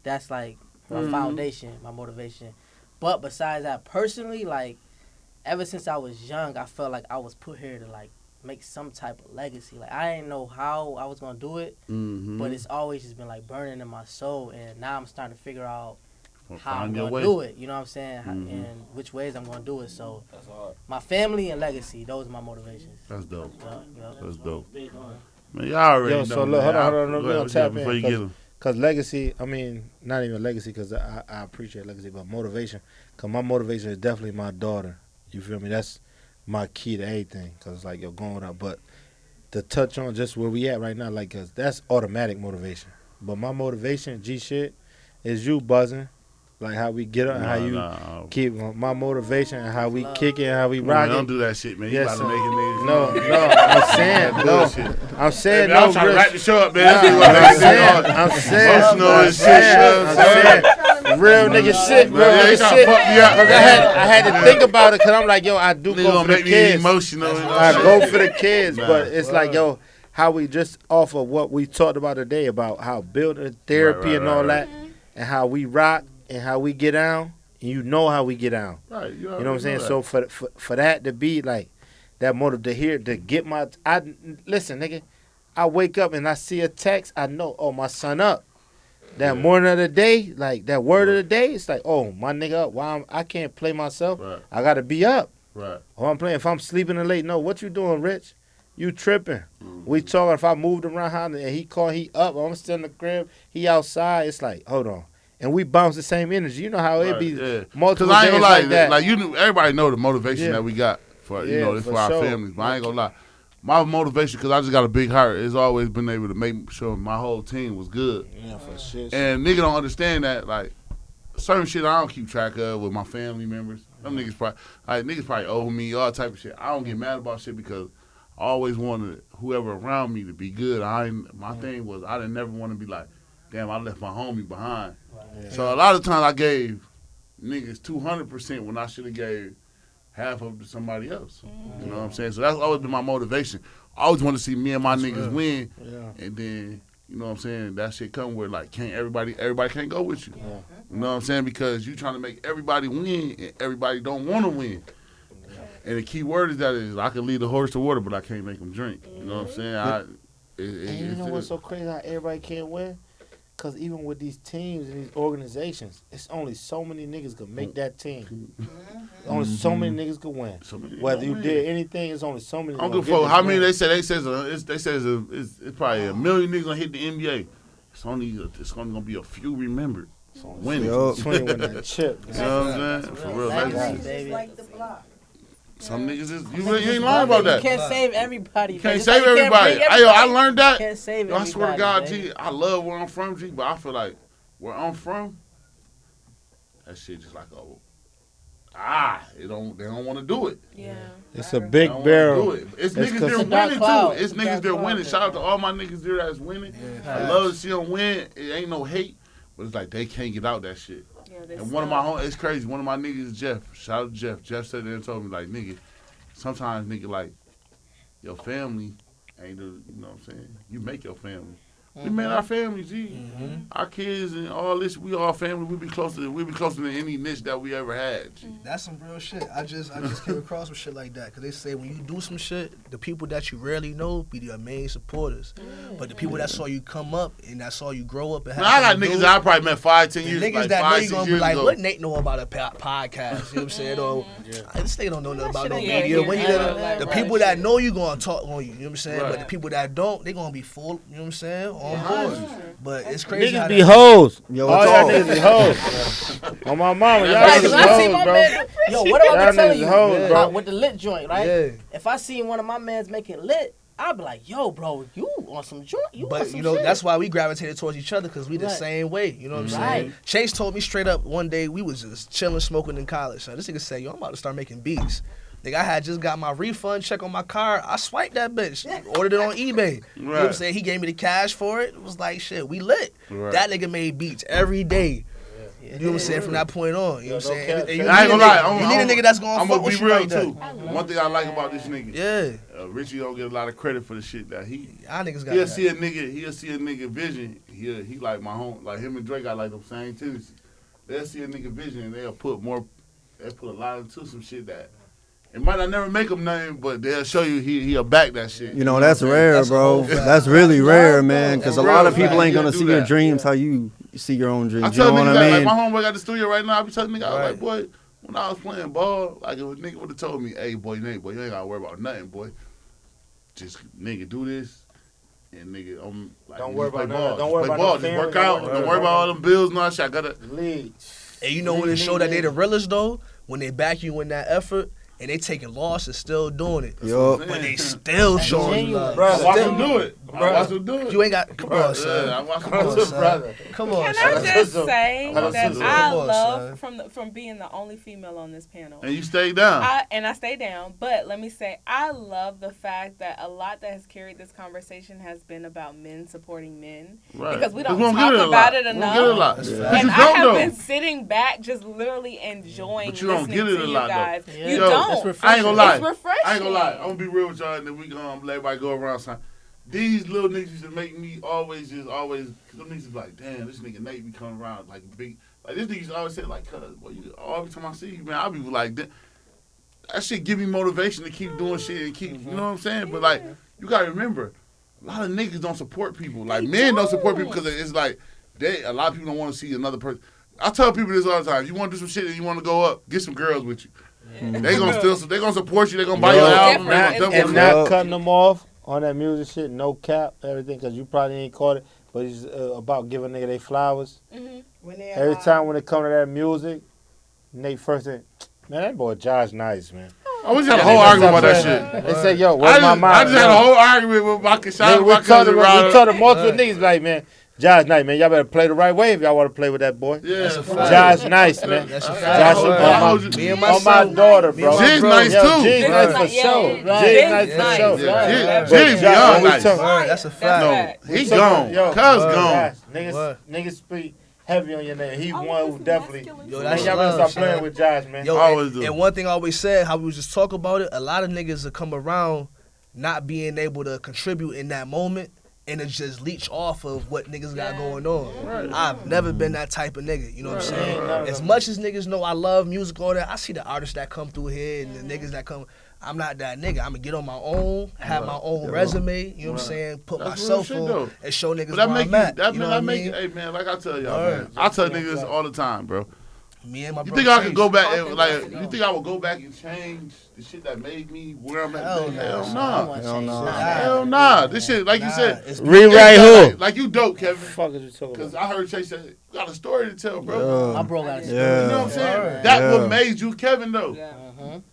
that's like my foundation, my motivation. But besides that, personally, like, ever since I was young, I felt like I was put here to like make some type of legacy. Like, I didn't know how I was gonna do it, but it's always just been like burning in my soul. And now I'm starting to figure out how I'm gonna do it. You know what I'm saying? And which ways I'm gonna do it. So my family and legacy, those are my motivations. That's dope. Yeah. That's dope. Man, y'all already know. So look, hold on, Go we're gonna ahead, tap before you in. get them. Because legacy, I mean, not even legacy, because I appreciate legacy, but motivation. Because my motivation is definitely my daughter. You feel me? That's my key to everything. Because, like, you're going up. But to touch on just where we at right now, like, cause that's automatic motivation. But my motivation, G shit, is you buzzing. Like how we get up and how you keep my motivation and how we kick it and how we rock it. Don't do that shit, man. You Yes, about to make it niggas. I'm saying, Baby, I'm trying to wrap the show up, man. I'm saying, real nigga shit, real nigga shit. Cause I had to think about it, cause I'm like, yo, I do go for the kids. Emotional. I go for the kids, but it's like, yo, how we just off of what we talked about today about how building therapy and all that, and how we rock. And how we get down, and you know how we get down. Right, you know what I'm saying? So for that to be like that motive to get my listen, nigga, I wake up and I see a text, I know, oh, my son up. That morning of the day, like that word of the day, it's like, oh, my nigga up. Why I can't play myself? Right. I gotta be up. Right. Oh, I'm playing. If I'm sleeping in late, no, what you doing, Rich? You tripping. We talking, if I moved around and he called, he up, I'm still in the crib, he outside, it's like, hold on. And we bounce the same energy. You know how it be multiple I ain't gonna days lie, like that. like you, everybody know the motivation that we got for it's for our sure. families. But I ain't gonna lie, my motivation, because I just got a big heart, has always been able to make sure my whole team was good. Yeah, for shit. And nigga don't understand that, like certain shit I don't keep track of with my family members. Them niggas probably owe me all type of shit. I don't get mad about shit because I always wanted whoever around me to be good. My thing was I didn't never want to be like, damn, I left my homie behind. Yeah. So a lot of times I gave niggas 200% when I should have gave half of it to somebody else. You know what I'm saying? So that's always been my motivation. I always want to see me and my niggas win, and then you know what I'm saying. That shit come where like everybody can't go with you. You know what I'm saying? Because you trying to make everybody win, and everybody don't want to win. And the key word is I can lead the horse to water, but I can't make them drink. You know what I'm saying? And you know what's so crazy? How everybody can't win? Because even with these teams and these organizations, it's only so many niggas can make that team. Only so many niggas can win. Whether you did anything, it's only so many. I don't give a fuck how many they say. It's probably a million niggas gonna hit the NBA. It's only gonna be a few remembered. Winning. 20 win that chip. You know what I'm saying? For real legacy. Like the block. Some niggas you ain't lying about that. You can't save everybody. You can't save everybody. I learned that. Can't save everybody. I swear to God, baby. G, I love where I'm from, G, but I feel like where I'm from, that shit just like they don't want to do it. Yeah. It's a big barrel. It's niggas there winning too. It's niggas there winning. Shout out to all my niggas there that's winning. I love to see them win. It ain't no hate, but it's like they can't get out that shit. And one of my it's crazy. One of my niggas is Jeff. Shout out to Jeff. Jeff said that and told me like, nigga, sometimes nigga like your family ain't the, you know what I'm saying? You make your family. We made our family, G. Our kids and all this, we all family. We be closer than any niche that we ever had, G. That's some real shit. I just came across some shit like that because they say when you do some shit, the people that you rarely know be your main supporters. But the people that saw you come up and that saw you grow up and have I got niggas that I probably met 5-10 years. Niggas like that know 5, you gonna be like, what Nate know about a podcast? You know what I'm saying? Or this nigga don't know nothing about no media. The people that know you gonna talk on you. You know what I'm saying? But the people that don't, they gonna be full. You know what I'm saying? On board. But it's crazy. Niggas be hoes. Yo, all y'all niggas be hoes. On my mama, y'all niggas be hoes, bro. Yo, what am I gonna tell you? Hoes, bro. With the lit joint, right? Yeah. If I seen one of my mans making lit, I'd be like, yo, bro, you on some joint? But you know, that's why we gravitated towards each other because we the same way. You know what I'm saying? Chase told me straight up one day we was just chilling, smoking in college. So this nigga said, yo, I'm about to start making beats. Nigga, I had just got my refund check on my car. I swiped that bitch. Ordered it on eBay. You know what I'm saying? He gave me the cash for it. It was like, shit, we lit. That nigga made beats every day. You know what I'm saying? From that point on, you know what I'm saying? No And cap. you I ain't gonna lie. You need a nigga that's gonna I'm fuck gonna with be you real like that. too. One thing I like about this nigga, Yeah, Richie don't get a lot of credit for the shit that y'all niggas got he'll that. see a nigga vision. He like my home, like him and Drake got like them same tendencies. They'll see a nigga vision and they'll put a lot into some shit that it might not never make him nothing, but they'll show you he'll back that shit. You know, that's rare, That's a bro. whole fact. That's really rare, man. Because a For lot real, of people man. ain't gonna You see do your that. dreams how you see your own I dreams. You tell know niggas what that, I like mean? my homeboy got the studio right now. I be telling niggas, I was Right. like, boy, when I was playing ball, like if a nigga would have told me, hey boy, you ain't gotta worry about nothing, boy. Just nigga do this. And nigga, like, Don't just worry play about ball. nothing. Don't Just worry play about ball. no Just family. work out. Don't worry about all them bills and all that shit. I gotta. Lead. And you know when it show that they the realest though, when they back you in that effort and they taking loss and still doing it. Yup. When they still showing you love. Bruh, Watch him do it. I watch him do it. You ain't got come on, Yeah, I son. watch him Come do on, it. son. brother. Come on, Can son. I just say I'm that listening. I Come on, love son. from being the only female on this panel. And you stay down. I stay down, but let me say I love the fact that a lot that has carried this conversation has been about men supporting men Right. because we don't won't talk get it a about lot. it We don't enough. get it a lot. That's But fact. And you I don't have though. been sitting back, just literally enjoying But you don't listening get it to a you lot, though. guys. Yeah. You Yo, don't. It's I ain't gonna lie. It's refreshing. I ain't gonna lie. I'm gonna be real with y'all, and then we gonna let everybody go around. Son. These little niggas used to make me always, cause them niggas be like, damn, this nigga Nate be coming around like big. Like this nigga used to always say like, cuz, boy, every time I see you, man, I be like, that shit give me motivation to keep doing shit and keep, you know what I'm saying? But like, you gotta remember, a lot of niggas don't support people. Like men don't support people because it's like a lot of people don't want to see another person. I tell people this all the time. You want to do some shit and you want to go up, get some girls with you. They gonna support you. They gonna buy your album. They gonna double And it. not cutting them off on that music shit, no cap, everything, because you probably ain't caught it, but it's about giving nigga they flowers. When they Every time when it come to that music, Nate first thing, man, that boy Josh nice, man. I was had a whole argument about that shit. They say, yo, where's my mind? I just had a whole argument with my cousin. We told the multiple niggas like, man, Josh nice, man. Y'all better play the right way if y'all want to play with that boy. Yeah, That's a fact. Josh nice, man. That's a Josh fact. on Me and my son. daughter, bro. Jig's bro. nice Yo, too. Jig's nice for Yeah, sure. yeah. Jig's Jig's nice for nice. sure. Yeah, But Jig's Josh, beyond we nice. talk- That's a fact. No, he we talk- gone. yo, Cuz Josh, gone. What? Niggas speak heavy on your name. He Oh, one who listen, definitely. masculine. Yo, Man, that's y'all better love, stop playing son. with Josh, man. Yo, Always do. and one thing I always said, how we was just talk about it, a lot of niggas will come around not being able to contribute in that moment and it just leech off of what niggas got going on. I've never been that type of nigga, you know what I'm saying? As much as niggas know I love music, all that, I see the artists that come through here and the niggas that come. I'm not that nigga. I'm gonna get on my own, have my own resume, you know what I'm saying? Put That's myself real shit, though. on and show niggas But that where make I'm you, at. that You know man, what I that make mean? hey man, like I tell y'all, Word. man. I tell niggas all the time, bro. Me and my You bro think I could Chase. go back and like? You think I would go back and change the shit that made me where I'm at? Hell today? no. Hell I nah. want Hell change. no. Nah. Hell nah. This shit, like you said, It's Rewrite who? like you dope, Kevin. Fuck is you talking Because about? I heard Chase say, you got a story to tell, bro. My bro got a story. Yeah. You know what I'm saying? Word. That Yeah. what made you Kevin, though. Yeah.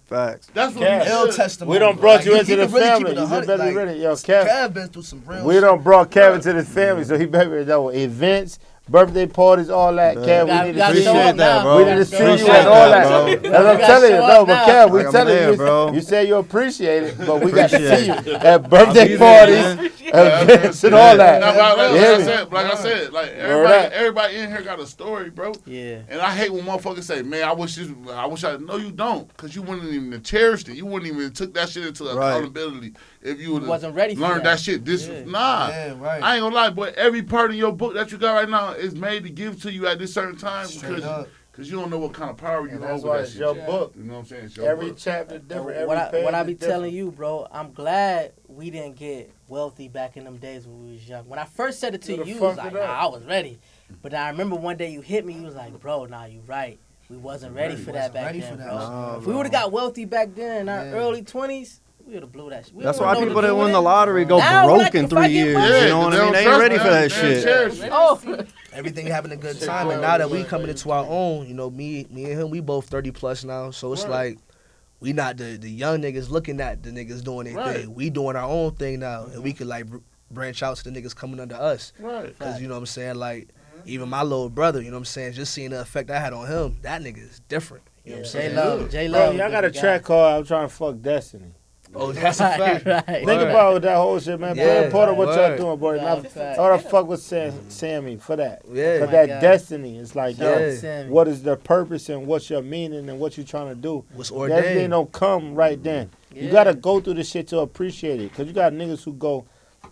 Facts. That's what Yeah. we ill did. testimony. We don't brought Like, you he into the can really keep family. it You 100, better be like, ready. Yo, Kev. Kev been through some real We shit. don't brought Kevin to this family, so he better know events, birthday parties, all that. Yeah. Kev, Gotta- we need gotta to see show you. up now. bro. We need to see you Appreciate and all that, that. bro. That's what You I'm gotta telling you. show No, up but now. Kev, we Like I'm telling there, you. bro. You say you appreciate it, but we got to Appreciate see you at birthday parties, events, and all that. Now, like, You hear me? I said, like that. everybody in here got a story, bro. Yeah. And I hate when motherfuckers say, "Man, I wish I." No, you don't, cause you wouldn't even cherished it. You wouldn't even took that shit into Right. accountability if you would Wasn't ready for learned that. that shit. Yeah. Nah, Yeah, right. I ain't gonna lie, boy. Every part of your book that you got right now is made to give to you at this certain time Straight up. because you don't know what kind of power you And hold that's with why that it's shit. your book. You know what I'm saying? It's your Every book. chapter different. Every What page I be is telling different. you, bro, I'm glad we didn't get wealthy back in them days when we was young. When I first said it to Could've you, you was fucked like, it nah, up. I was ready. But I remember one day you hit me, you was like, bro, nah, you right. We wasn't ready for that Wasn't back ready then, for that. bro. Nah, If we would have got wealthy back then in our Yeah. early 20s, we would have blew that shit. We That's wouldn't why know people what to that do win with the it. lottery go Now, broke like, in if I 3 get years. money- You know what I mean? They ain't don't ready trust for that them. They shit. cherish it. Oh, Everything having a good time, and now that we coming into our own, you know, me and him, we both 30 plus now, so it's Right. like we not the young niggas looking at the niggas doing their Right. thing. We doing our own thing now, and we could like branch out to the niggas coming under us, Right. cause you know what I'm saying, like even my little brother, you know what I'm saying, just seeing the effect I had on him, that nigga is different. You know what I'm J saying? Love, J Bro, Love. y'all got a track called I'm Trying to Fuck Destiny. Oh, that's a fact. Think about that whole shit, man. Play a part of what y'all doing, boy. Yeah, I ought to fuck with Sammy for that. Yeah. Cause my that God. destiny is like, Shout out yo, to Sammy. what is the purpose and what's your meaning and what you trying to do? What's Everything ordained? don't come right then. You Yeah. gotta go through the shit to appreciate it. Cause you got niggas who go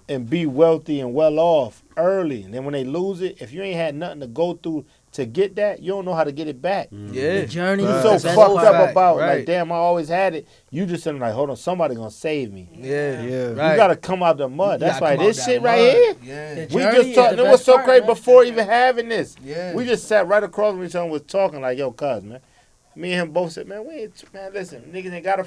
and be wealthy and well off early. And then when they lose it, if you ain't had nothing to go through to get that, you don't know how to get it back. Yeah. The journey You is so the best fucked part. up about Right. like, damn, I always had it. You just sitting like, hold on, somebody gonna save me. Yeah. Yeah. Right. You gotta come out the mud. You That's gotta why come this out shit that right mud. here. Yeah. The We journey just is talked. the It was best so part, great man. before even having this. Yeah. We just sat right across from each other and was talking like, yo, cuz, man. Me and him both said, man, listen, niggas ain't gotta,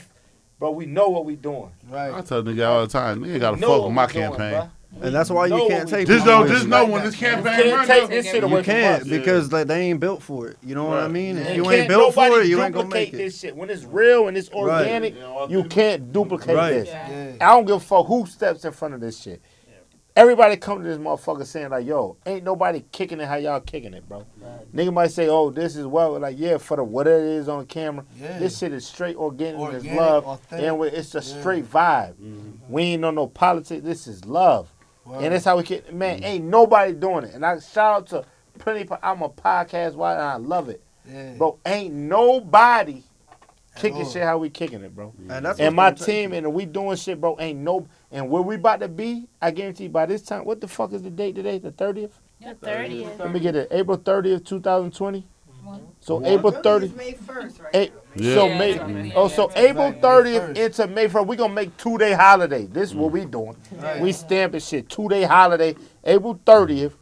bro, we know what we doing. I Right. tell nigga all the time, nigga gotta We know fuck what with my we doing, campaign. bruh. And that's why you know can't what we take Just people know, with just you. know like when that. this You campaign can't run take up, this shit away You from can't us. because they ain't built for it. You know what I Right. mean? If And you can't ain't built for nobody it, you ain't gonna duplicate make it. this shit. When it's real and it's Right. organic, you can't duplicate Right. this. Yeah. I don't give a fuck who steps in front of this shit. Everybody come to this motherfucker saying like, yo, ain't nobody kicking it how y'all kicking it, bro. Nigga might say, oh, this is well, like, yeah, for the whatever it is on camera. Yeah. This shit is straight organic, and it's Organic, love, authentic. and it's a Yeah. straight vibe. We ain't on no politics. This is love, Word. and that's how we get. Man, ain't nobody doing it. And I shout out to plenty. I'm a podcast watcher, and I love it, Yeah. bro. Ain't nobody kicking all. shit how we kicking it, bro. And that's And what's my gonna take team and we doing shit, bro. Ain't no. And where we about to be, I guarantee by this time, what the fuck is the date today? The 30th? The 30th. Let me get it. April 30th, 2020. So Yeah. April Really, 30th. it's May 1st right Eight, Yeah. So Yeah, May, something. so Yeah. April Right, May 30th 1st. into May 1st, we gonna make 2-day holiday. This is what we doing. Right. We stamping shit 2-day holiday, April 30th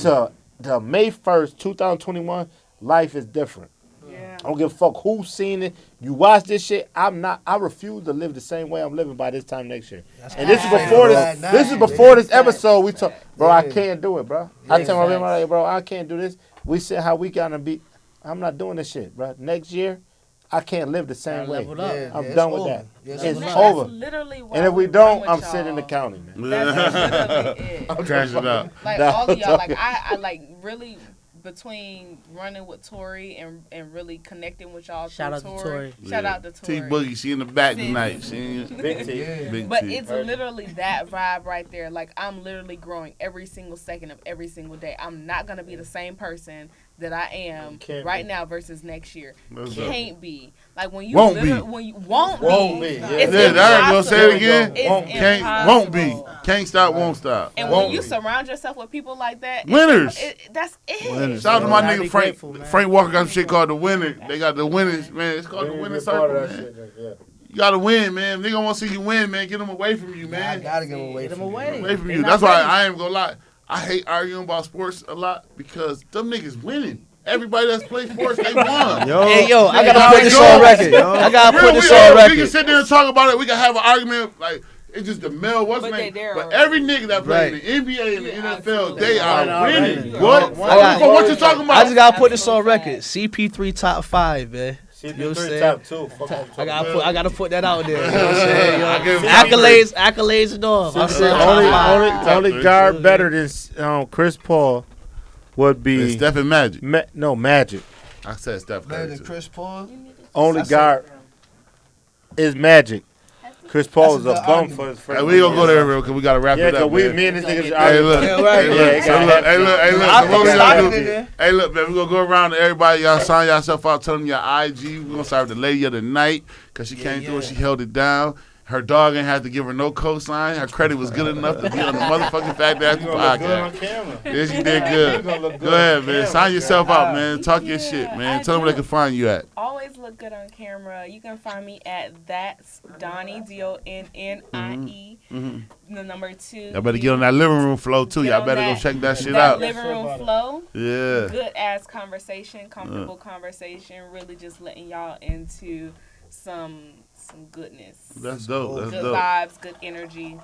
to the May 1st, 2021. Life is different. Yeah. I don't give a fuck who's seen it. You watch this shit. I refuse to live the same way I'm living by this time next year. And this is before this. This is before this episode. We talk, bro. I can't do it, bro. I tell my facts. man, like, bro, I can't do this. We said how we gonna be. I'm not doing this shit, bro. Next year, I can't live the same Gotta way. level up. I'm it's done with over. that. Yeah, It's level up. over. That's literally why And if we run don't, with I'm y'all. sitting in the county, man. That's literally it. Trash it up. Like No, all of y'all, like okay. I like really between running with Tori and really connecting with y'all. Shout through out to Tori. Shout out to T Tori. Boogie, she in the back tonight. She ain't- Big T. Yeah. big But T. it's literally that vibe right there. Like I'm literally growing every single second of every single day. I'm not gonna be the same person that I am Can't right be. now versus next year. That's up. Can't be. Like when you Won't literally, be. when you won't Won't be. be, yeah. It's Yeah, there you go. Say it again. It's Won't- Can't, won't be. impossible. Can't stop, won't stop. And Won't when you be. surround yourself with people like that, Winners. that's it. Winners. Shout out to my Gotta nigga be Frank. grateful, man. Frank Walker got some shit called the Winner. They got the winners, man. It's called the winning circle, man. You gotta win, man. If nigga want to see you win, man. Get them away from you, I man. gotta get away Get them from you. away. Away from They you. not That's why ready. I ain't gonna lie. I hate arguing about sports a lot because them niggas winning. Everybody that's played sports, they won. Yo, Hey, yo, I Nigga, gotta put this on record. I gotta put this on We can record. sit there and talk about it. We can have an argument like it's just the male. What's But name? they're But already- every nigga that plays Right. in the NBA and the Yeah, NFL, absolutely. they are Right, winning. right. What? got- What you talking about? I just gotta put this on record. CP3 top 5, man. You know what I'm saying? top 2. Fuck off. I gotta put that out there. You know what I'm saying? Yo, I give him accolades and all. I'm saying Only, top five. only guard better than Chris Paul would It's be Stephen Magic. Magic. I said Steph Better Curry. than too. Chris Paul. Only That's guard is Magic. Chris Paul was That's a a good bum argument. for his Hey, friend. we gonna go there real because we gotta wrap Yeah, it up. cause man. me and this niggas Hey, look. Yeah, right. Hey, look. Yeah, So look. Hey, look. Hey, look. I So what we think gonna it's do? like- Hey, look, man. We gonna go around to everybody. Y'all sign yourself out. Tell them your IG. We gonna start with the lady of the night because she came through and she held it down. Her dog ain't had to give her no cosign. Her credit was good enough to be on the motherfucking Fact Nasty You gonna look good on podcast. camera. Yeah, she did good. gonna look Go good ahead, on man. camera, Sign yourself out, God. man. Talk your Yeah, shit, man. I Tell them where they do. can find you at. Always look good on camera. You can find me at That's Donnie DONNIE. The number 2. Y'all better get on that living room flow too. Get Y'all on better go that- check that shit That out. living room flow. Yeah. Good ass conversation, comfortable conversation. Really just letting y'all into some goodness. That's dope. That's Good dope. vibes, good energy.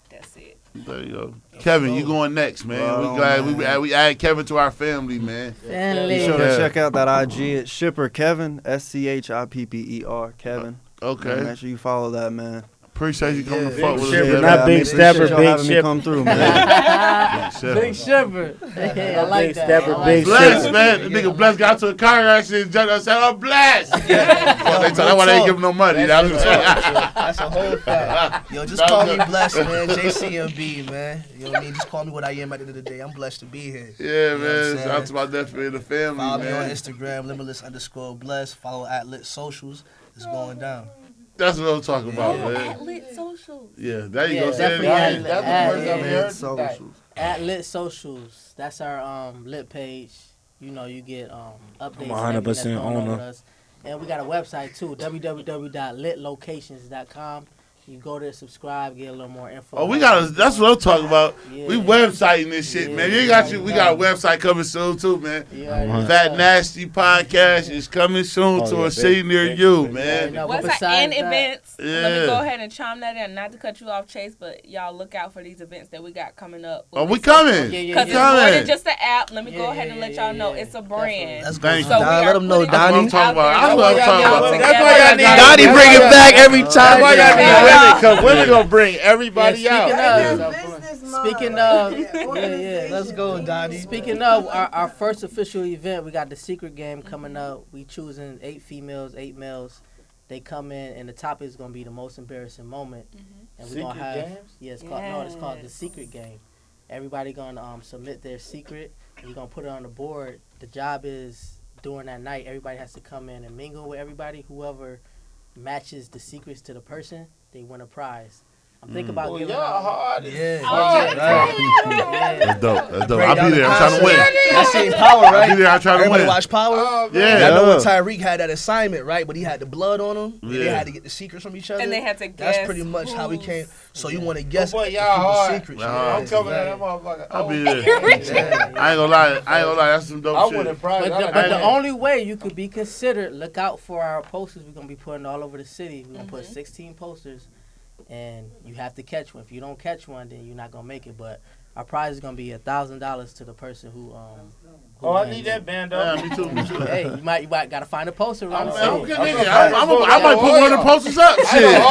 That's it. There you go. Kevin, you going next, man. Right We on, glad we add Kevin to our family, man. Family. Be sure Yeah. to check out that IG at Shipper Kevin, SCHIPPER Kevin. Okay. Make sure you follow that, man. Appreciate you coming to fuck with us. Shipper, man. not Big Stepper, Big having me Shipper. come through, man. Big Shipper. Hey, I like Big that. Stepper, I like Big that. Blessed, man. The nigga Blessed got to a car accident and jumped and said, I'm blessed. That's why they ain't give him no money. That's a whole fact. Yo, just call me blessed, man. JCMB, man. You know what I mean? Just call me what I am at the end of the day. I'm blessed to be here. Yeah, You know what I'm man. saying? Shout out to my nephew and the family, Follow me on man. Instagram, limitless_blessed. Follow @lit socials. It's going down. That's what I'm talking about, man. Lit social. Yeah, there you Yeah, go. Say it definitely again. That's the first time we Lit socials. @lit socials. That's our lit page. You know, you get updates. I'm and everything that's 100% going on owner. with us. And we got a website too, www.litlocations.com. You go there, subscribe, get a little more info. Oh, that's what I'm talking about. Yeah. We websiting this shit, man. We got a website coming soon too, man. Yeah, Fat Nasty Podcast is coming soon Oh, to yeah, a city baby. near you, man. know, What's but that? besides And that- events. Let Yeah. me go ahead and chime that in. Not to cut you off, Chase, but y'all look out for these events that we got coming up. Oh, we coming. Yeah, Because it's Coming. more than just an app. Let me Yeah, go ahead and yeah, let y'all yeah, know yeah. it's a brand. Let's Thank go. you. So we Don, are let them know, putting That's what Donnie. I'm talking about. out That's there. what I'm talking about. That's why y'all need Donnie bring it back every time. Why y'all need Yeah. women? Because women gonna bring everybody Yeah, out. Speaking of, Let's go, Donnie. Speaking of our first official event, we got the secret game coming up. We choosing 8 females, 8 males. They come in, and the topic is gonna be the most embarrassing moment. And we're gonna Secret have games? it's called the secret game. Everybody gonna submit their secret. And we're gonna put it on the board. The job is during that night, everybody has to come in and mingle with everybody. Whoever matches the secrets to the person, they win a prize. I'm thinking about Well, giving y'all out. hard. Yeah. Yeah. That's dope. That's dope. Break I'll down be there. the I'm trying to win. concept. That's seen Power, I'll right? be there. I'm trying to Everybody win. watch Power? Oh, man. Yeah. I know when Tyreek had that assignment, right? But he had the blood on him. And they Yeah. had to get the secrets from each other. And they had to guess. That's pretty much how we who's- came. So you want to guess Oh, boy, the y'all people's hard. secrets. Nah, yeah. I'm coming at that motherfucker. I'll be there. I ain't gonna lie. That's some dope I shit. wouldn't prize. But the only way you could be considered, look out for our posters we're going to be putting all over the city. We're going to put 16 posters, and you have to catch one. If you don't catch one, then you're not going to make it. But our prize is going to be $1,000 to the person who Oh, I wins. need that band Yeah, up. me too. Me too. Hey, you might got to find a poster around the I'm a city. good nigga. I might put one of the posters up. Shit.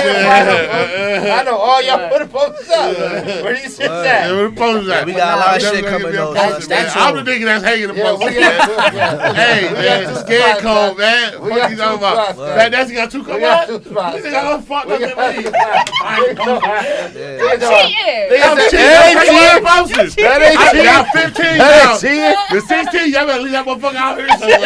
I know all y'all put the posters up. Where do you sit Yeah, at? where the posters at? we got a lot of I'm shit definitely coming, gonna though. get a poster, man. That's I'm the true. nigga that's hanging the Yeah, posters. we got- Hey, man, scared cold, man. We What got you two talking about? spots, That that's got 2 We come got out? 2 spots. This nigga fucked up We in got- me. Cheating. I'm cheating. Posters. That ain't I cheating. got 15 That now. ain't cheating. The 16, y'all better leave that motherfucker out here somewhere.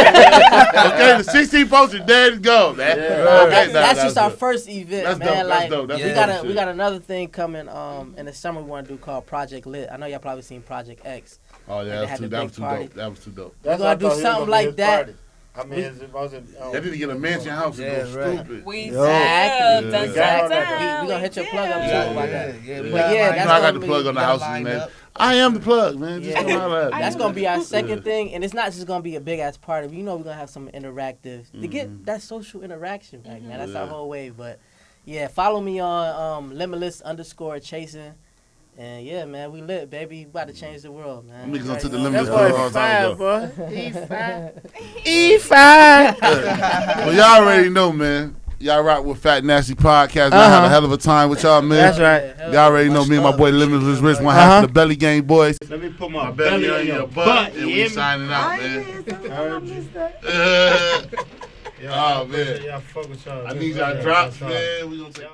Okay, the 16 posters, there it go, man. Okay, That's just our first event, That's man. dope, that's Like dope, that's we dope got shit. we got another thing coming in the summer we want to do called Project Lit. I know y'all probably seen Project X. Oh, yeah, They had the that big was too party. dope. That was too dope. We're gonna do something like that. I mean, it wasn't. They need to get a mansion house and Yeah, go right. stupid. We Yo. said, Yeah. dun, Exactly. dun, dun, We gonna hit your plug up Yeah, too about that. Yeah, we But got yeah, lined that's I got gonna the be- plug on the got house, lined man. up. I am the plug, man. Just Yeah. come holler at me. That's gonna be our second thing, and it's not just gonna be a big ass party. You know, we're gonna have some interactive to get that social interaction back, man. That's our Yeah. whole wave. But yeah, follow me on limitless_chasing, and yeah, man, we lit, baby. We about to change the world, man. Niggas done took the You know? limitless That plug boy all time fine, ago. boy. E5. Well, y'all already know, man. Y'all rock with Fat Nasty Podcast. I have a hell of a time with y'all, man. That's right. Y'all already know me and my boy Limitless Rich, one half of the Belly Gang Boys. Let me put my Belly on your butt, and you we hear me? signing out, man. Yeah, Oh, man. y'all fuck with y'all. I need y'all drops, man. We gonna take